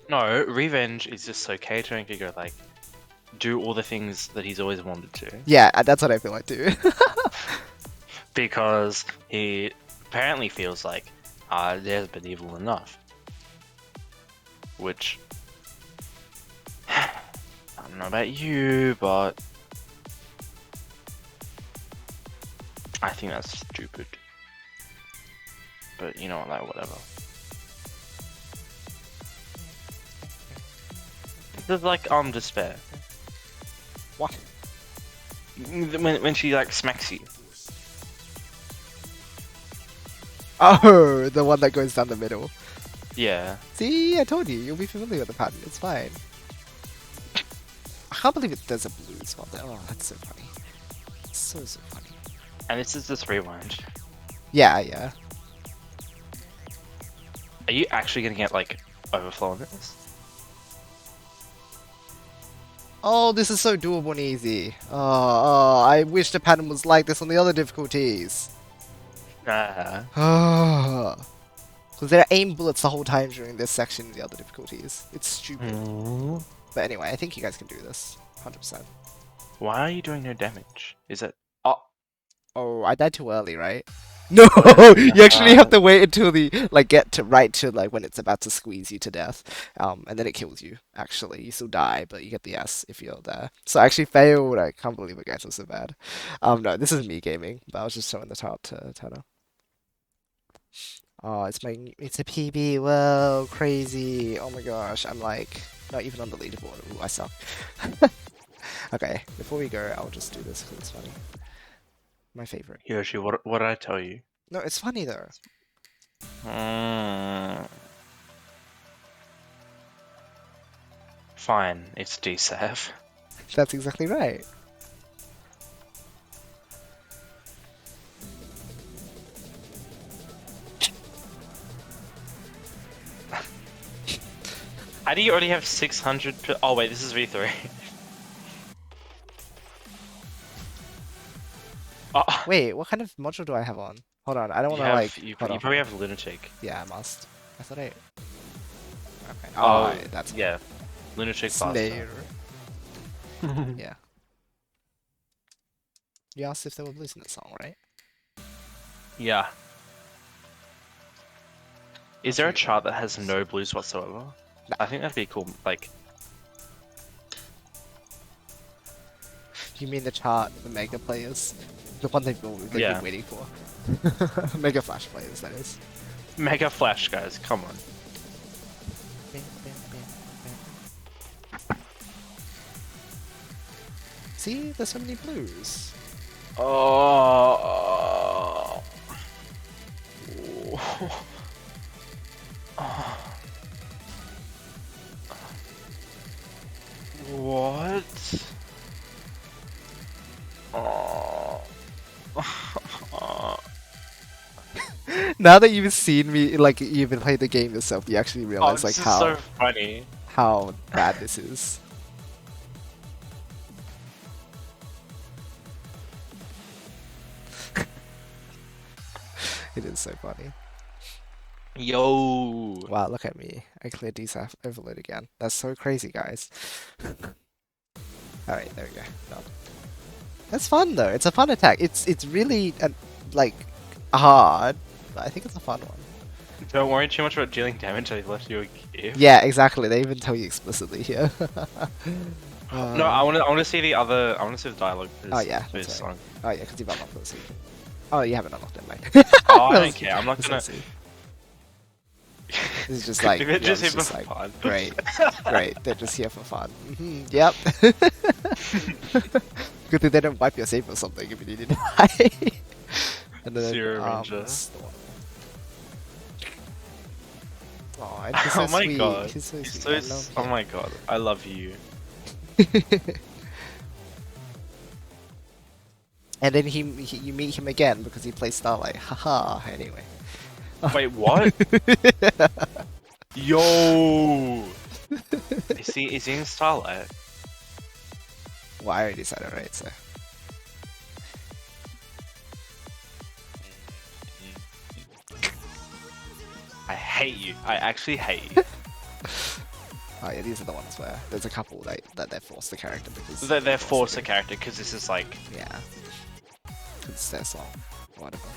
No, revenge is just so Kato can go like, do all the things that he's always wanted to. Yeah, that's what I feel like, too. Because he apparently feels like, there's been evil enough. Which, I don't know about you, but I think that's stupid. But you know what, like, whatever. There's like despair. What? When she like smacks you. Oh, the one that goes down the middle. Yeah. See, I told you, you'll be familiar with the pattern. It's fine. I can't believe there's a blue spot there. Oh, that's so funny. So funny. And this is just rewind. Yeah, yeah. Are you actually gonna get like overflow on this? Oh, this is so doable and easy. Oh, I wish the pattern was like this on the other difficulties. Uh-huh. Because there are aim bullets the whole time during this section in the other difficulties. It's stupid. But anyway, I think you guys can do this. 100%. Why are you doing no damage? Is it? Oh, I died too early, right? No, you actually have to wait until the get to when it's about to squeeze you to death, and then it kills you. Actually, you still die, but you get the S if you're there. So I actually failed. I can't believe it, guys. I'm so bad. No, this is me gaming, but I was just showing the top to Tanner. Oh, it's a PB. Whoa, crazy! Oh my gosh, I'm like not even on the leaderboard. Ooh, I suck. Okay, before we go, I'll just do this because it's funny. My favorite. Yoshi, what did I tell you? No, it's funny though. Fine, it's DSAF. That's exactly right. How do you already have 600? Oh wait, this is V3. Oh, Wait, what kind of module do I have on? Hold on, I don't want to you hold on, probably have Lunatic. Yeah, I must. I thought I Okay. Oh, that's yeah. Lunatic Slayer. Bastard. Yeah. You asked if there were blues in the song, right? Yeah. Is I'll there a tell you chart what that has blues. no blues whatsoever? No. I think that'd be cool. Like, You mean the chart, the Mega players? The one they've Yeah. been waiting for. Mega Flash players, that is. Mega Flash, guys, come on. See, there's so many blues. Oh. What? Oh. Now that you've seen me, like you've been playing the game yourself, you actually realize like this how is so funny. how bad this is. It is so funny. Yo. Wow, look at me. I cleared DSAF overload again. That's so crazy, guys. Alright, there we go. No. That's fun though. It's a fun attack. It's really like hard, but I think it's a fun one. Don't worry too much about dealing damage. I left you a gift. Yeah, exactly. They even tell you explicitly here. No, I want to see the other. I want to see the dialogue. Oh yeah, for this that's right. song. Oh yeah, because you've unlocked it. So oh, you haven't unlocked it, mate. Oh, I don't care. I'm not gonna. It's just like, They're just it's here just for like fun. great, great. They're just here for fun. Yep. Good thing they don't wipe your save or something if you need to die. And then Zero Ranger. Oh, and he's so Oh my sweet. god. He's so He's sweet. so I s- love oh him. my god. I love you. And then you meet him again because he plays Starlight. Haha. Anyway. Wait, what? Yo! Is he in Starlight? Well, I already said it, right? So. I hate you. I actually hate you. Oh yeah, these are the ones where there's a couple that they force the character because They're forced the character because this is like. yeah, it's their song, whatever.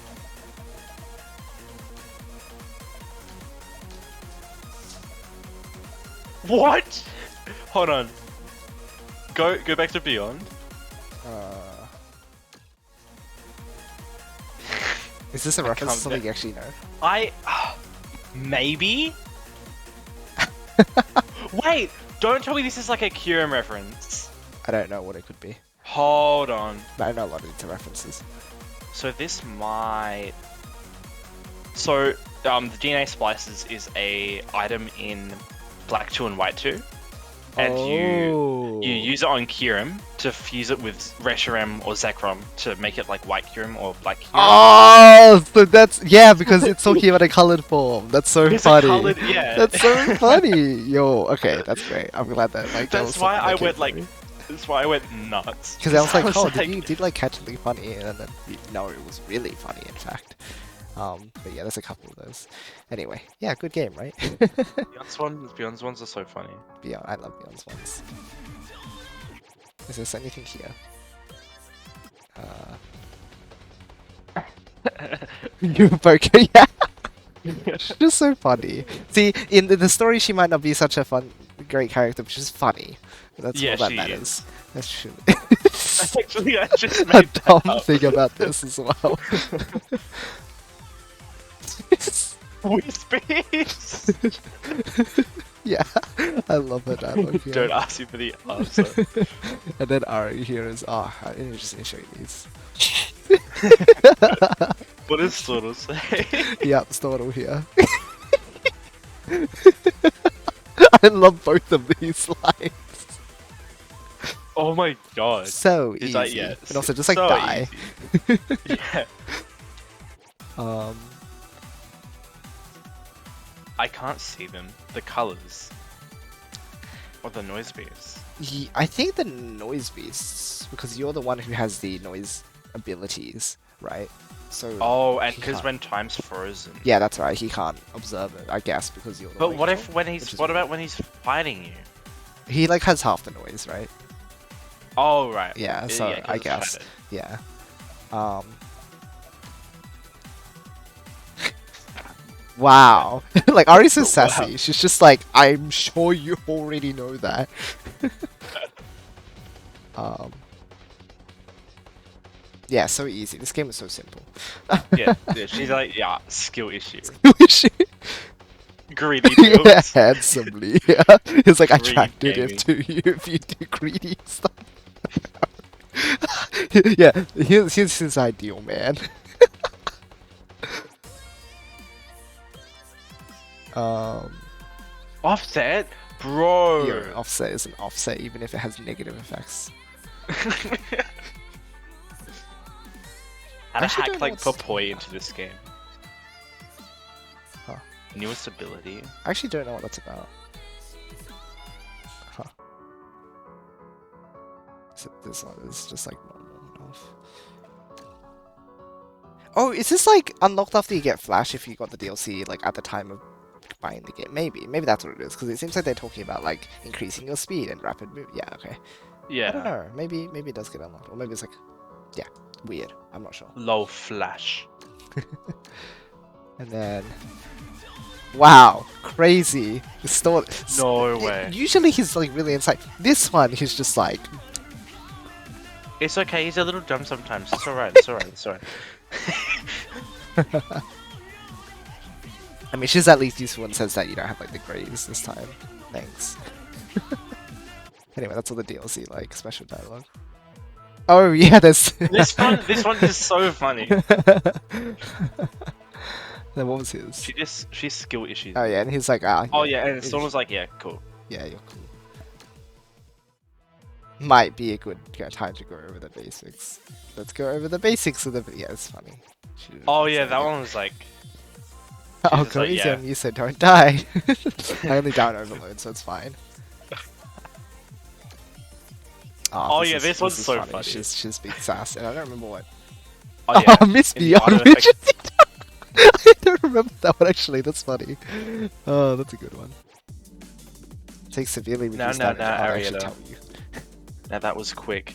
What? Hold on. Go back to Beyond. Is this a reference to can't something bet. you actually know? Maybe? Wait! Don't tell me this is like a Kyurem reference. I don't know what it could be. Hold on. But I know a lot of these references. So this might... So, the DNA Splices is a item in Black 2 and White 2. And you use it on Kyurem to fuse it with Reshiram or Zekrom to make it like White Kyurem or Black Kyurem. Oh, so that's yeah, because it's talking about a colored form. That's so It's funny. a colored, yeah. That's so funny. Yo, okay, that's great. I'm glad that like that was That's why something I that went came like... through. That's why I went nuts. Because I was like, oh, like, did you like catch something funny? And then no, it was really funny, in fact. But yeah, there's a couple of those. Anyway, yeah, good game, right? Beyond's ones are so funny. Beyond, I love Beyond's ones. Is there anything here? New Poker, yeah. She's just so funny. See, in the story, she might not be such a great character, but she's funny. That's Yeah, all that she matters. is. That's true. Actually, I just A made that dumb up. thing about this as well. Whispers! Yeah, I love her dialogue. Yeah. Don't ask you for the answer. And then Ari here is I didn't just show you these. What does Stortle say? Yep, Stortle here. I love both of these lines. Oh my god. So He's easy. like, yeah, And also just like so die. easy. Yeah. I can't see them. The colors. Or the noise beats. I think the noise beasts, because you're the one who has the noise abilities, right? So Oh, and he because can't- when time's frozen. yeah, that's right. He can't observe it, I guess, because you're. The But what way if when which he's is what weird. about when he's fighting you? He like has half the noise, right? Oh right. Yeah, so 'cause I it's guess. shattered. Yeah. Wow. Like Ari's so sassy. Wow. She's just like, I'm sure you already know that. Yeah, so easy. This game is so simple. Yeah, she's like, yeah, skill issue. She- Greedy yeah, builds. handsomely. Yeah. It's like Greedy attractive gaming. to you if you do greedy stuff. Yeah, here's his ideal man. Offset, bro. Yeah, offset is an offset even if it has negative effects. How to Actually, don't hack know like what's- Papoy into this game? Huh. Newest ability. I actually don't know what that's about. Huh. So this one is just like normal enough. Oh, is this like unlocked after you get Flash if you got the DLC like at the time of buying the game? Maybe that's what it is because it seems like they're talking about like increasing your speed and rapid move. Yeah, okay. I don't Yeah. know. Maybe it does get unlocked, or maybe it's like, yeah, weird. I'm not sure. Low flash. And then, wow, crazy. No way. Usually he's like really inside. This one, he's just like, It's okay. He's a little dumb sometimes. It's alright. It's alright. It's alright. I mean, she's at least useful and says that you don't have like the grays this time. Thanks. Anyway, that's all the DLC like special dialogue. Oh yeah, there's This one is so funny. Then what was his? She's skill issues. Oh yeah, and he's like, ah. Oh yeah, and Storm was like, yeah, cool. Yeah, you're cool. Might be a good time to go over the basics. Let's go over the basics of the. Yeah, it's funny. Oh yeah, that one was like. I'll just go like, easy yeah. on you, so don't die. I only down overload, so it's fine. Oh, yeah, this one's is so funny. She's big sass, and I don't remember what. Oh yeah. Miss in the Beyond auto Vision. effect- I don't remember that one actually. That's funny. Oh, that's a good one. Take severely reduced no, damage. I'll actually Arietta. tell you. Now that was quick.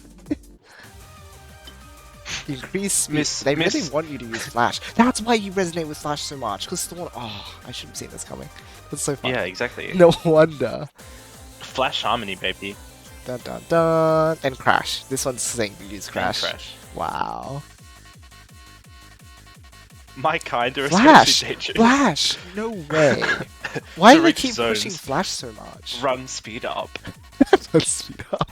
Increase speed. Miss- They really miss- want you to use Flash. That's why you resonate with Flash so much. Because Thorn. Oh, I should have seen this coming. That's so funny. Yeah, exactly. No wonder. Flash harmony, baby. Dun dun dun. And Crash. This one's saying to use And Crash. Crash. Wow. My kind are Flash! especially dangerous. Flash! No way. Why To do they reach keep zones. pushing Flash so much? Run speed up. Let's speed up.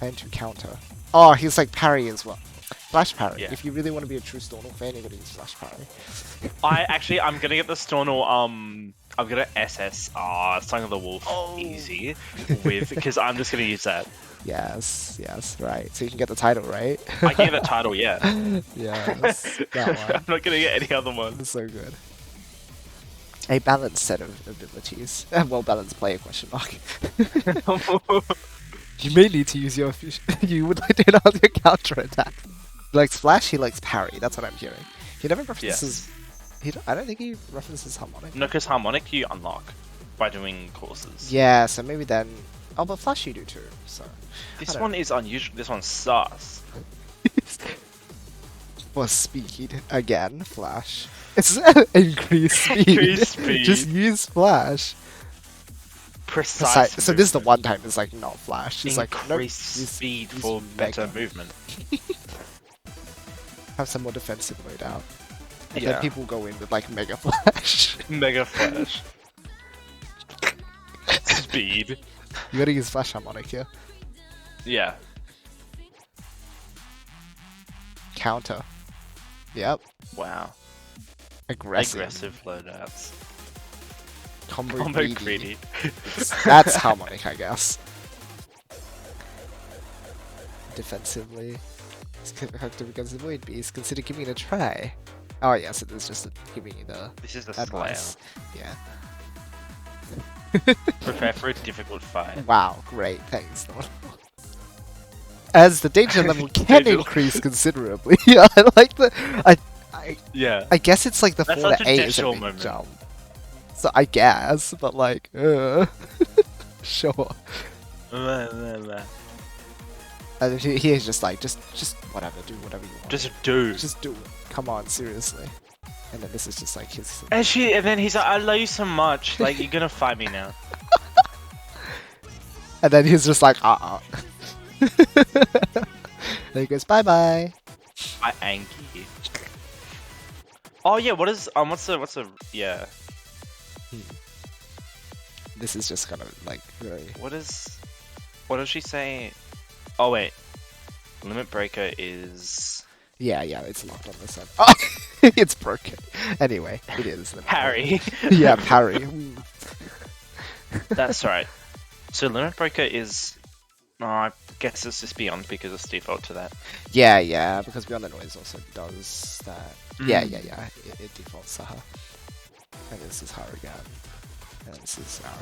And to counter. Oh, he's like parry as well. Flash parry. Yeah. If you really want to be a true Stornal fan, you gotta use Flash parry. I'm gonna get the Stornal, I'm gonna SS, Song of the Wolf, easy, because I'm just gonna use that. Yes, right. So you can get the title, right? I can get that title, yeah. Yes, that one. I'm not gonna get any other one. It's so good. A balanced set of abilities. Well balanced player, question mark. You may need to use your you would like to enhance your counter attack. He likes Flash, he likes parry, that's what I'm hearing. He never references I don't think he references harmonic. No, because harmonic you unlock by doing courses. Yeah, so maybe then oh but Flash you do too, so This one is unusual. This one's sus. for speed again, Flash. It's increased speed. Increased speed. Just use Flash. Precise. So this is the one time it's like not Flash. It's like nope, increased use- speed use for better Mega. movement. Have some more defensive loadout. And Yeah. then people go in with like Mega Flash. Mega flash. Speed. You gotta use Flash harmonic here. Yeah. Counter. Yep. Wow. Aggressive. Aggressive loadouts. Combo, Combo greedy. greedy. That's harmonic, I guess. Defensively. Effective against the Void Beast. Consider giving it a try. Oh yes, it is just giving you the This is the Slayer. advice. Yeah. Prepare for a difficult fight. Wow, great, thanks. as the danger level can Digital. increase considerably. I like the I Yeah. I guess it's like the That's 4 to such a 8 is a digital big moment. jump. So I guess, but like, sure. And he is just like, just whatever, do whatever you want. Just do. Just do it. Come on, seriously. And then this is just like his. And then he's like, I love you so much. Like, you're gonna fight me now. And then he's just like, Then he goes, bye bye. I Anki. Oh yeah, what's the yeah. This is just kind of like very. What does she say? Oh wait. Limit breaker is Yeah, it's locked on this end. Oh, it's broken. Anyway, it is. Harry. Yeah, parry. That's right. So limit breaker is I guess it's just beyond because it's default to that. Yeah, because Beyond the Noise also does that. Yeah. It defaults to her. And this is her again. And this is Ari.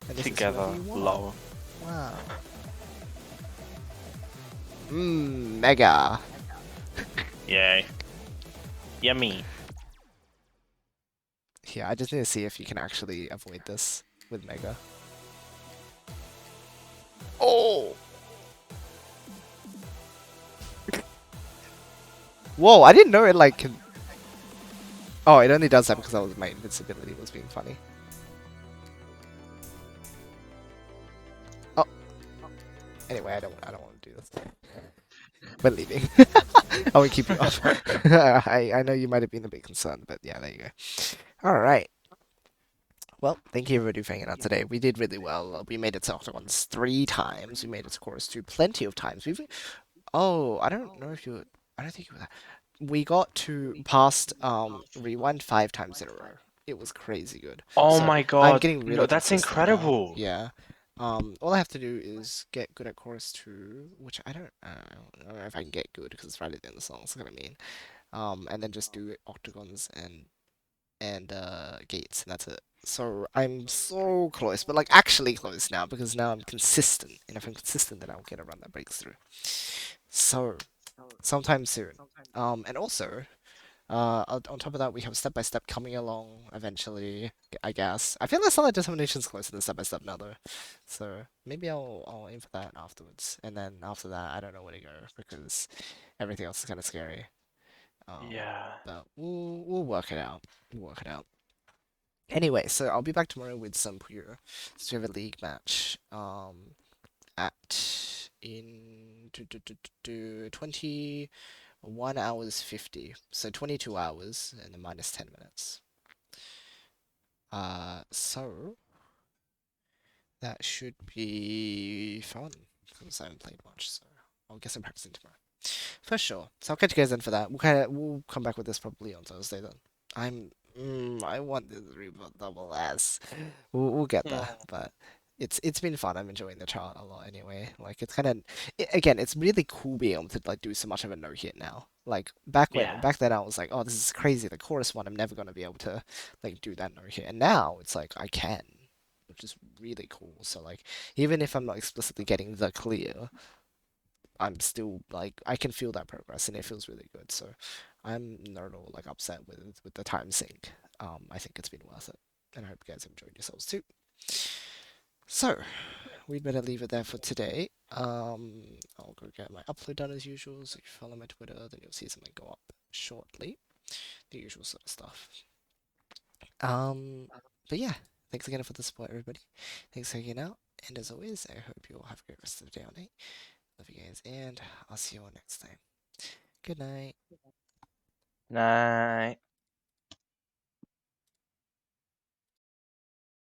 And this Together, is where we lol. Wow. Mega. Yay. Yummy. Yeah, I just need to see if you can actually avoid this with Mega. Oh! Whoa, I didn't know it like can... Oh, it only does that because my invincibility was being funny. Oh. Anyway, I don't want to do this. We're leaving. I won't keep you up. I know you might have been a bit concerned, but yeah, there you go. Alright. Well, thank you everybody for hanging out today. We did really well. We made it to Octagons 3 times. We made it to Chorus 2 plenty of times. Oh, I don't know if you... I don't think you were that. We got to past Rewind 5 times in a row. It was crazy good. Oh So, my I'm god. getting really No, that's consistent now. incredible. Yeah. All I have to do is get good at Chorus 2, which I don't know if I can get good because it's right at the end of the song, that's what I mean. And then just do Octagons and gates, and that's it. So I'm so close, but like actually close now because now I'm consistent. And if I'm consistent, then I'll get a run that breaks through. So sometime soon. And also, on top of that, we have Step by Step coming along eventually. I guess I feel like Solid Determination's closer than Step by Step now though. So maybe I'll aim for that afterwards, and then after that, I don't know where to go because everything else is kind of scary. Yeah. But we'll work it out. We'll work it out. Anyway, so I'll be back tomorrow with some pure. So we have a league match. At in 21 hours 50. So 22 hours and then minus 10 minutes. So that should be fun because I haven't played much. So I'll get some practicing tomorrow. For sure. So I'll catch you guys then for that. We'll come back with this probably on Thursday then. I want this reboot double S. We'll get there, but it's been fun. I'm enjoying the chart a lot anyway. Like it's kind of again, it's really cool being able to like do so much of a no hit now. Like back then I was like, oh, this is crazy. The chorus one, I'm never gonna be able to like do that no hit, and now it's like I can, which is really cool. So like even if I'm not explicitly getting the clear, I'm still like I can feel that progress and it feels really good. So I'm not at all like upset with the time sync. I think it's been worth it, and I hope you guys have enjoyed yourselves too. So we'd better leave it there for today. I'll go get my upload done as usual. So if you follow my Twitter, then you'll see something go up shortly. The usual sort of stuff. But yeah, thanks again for the support, everybody. Thanks for hanging out, and as always, I hope you all have a great rest of the day or night. Love you guys, and I'll see you all next time. Good night. Night.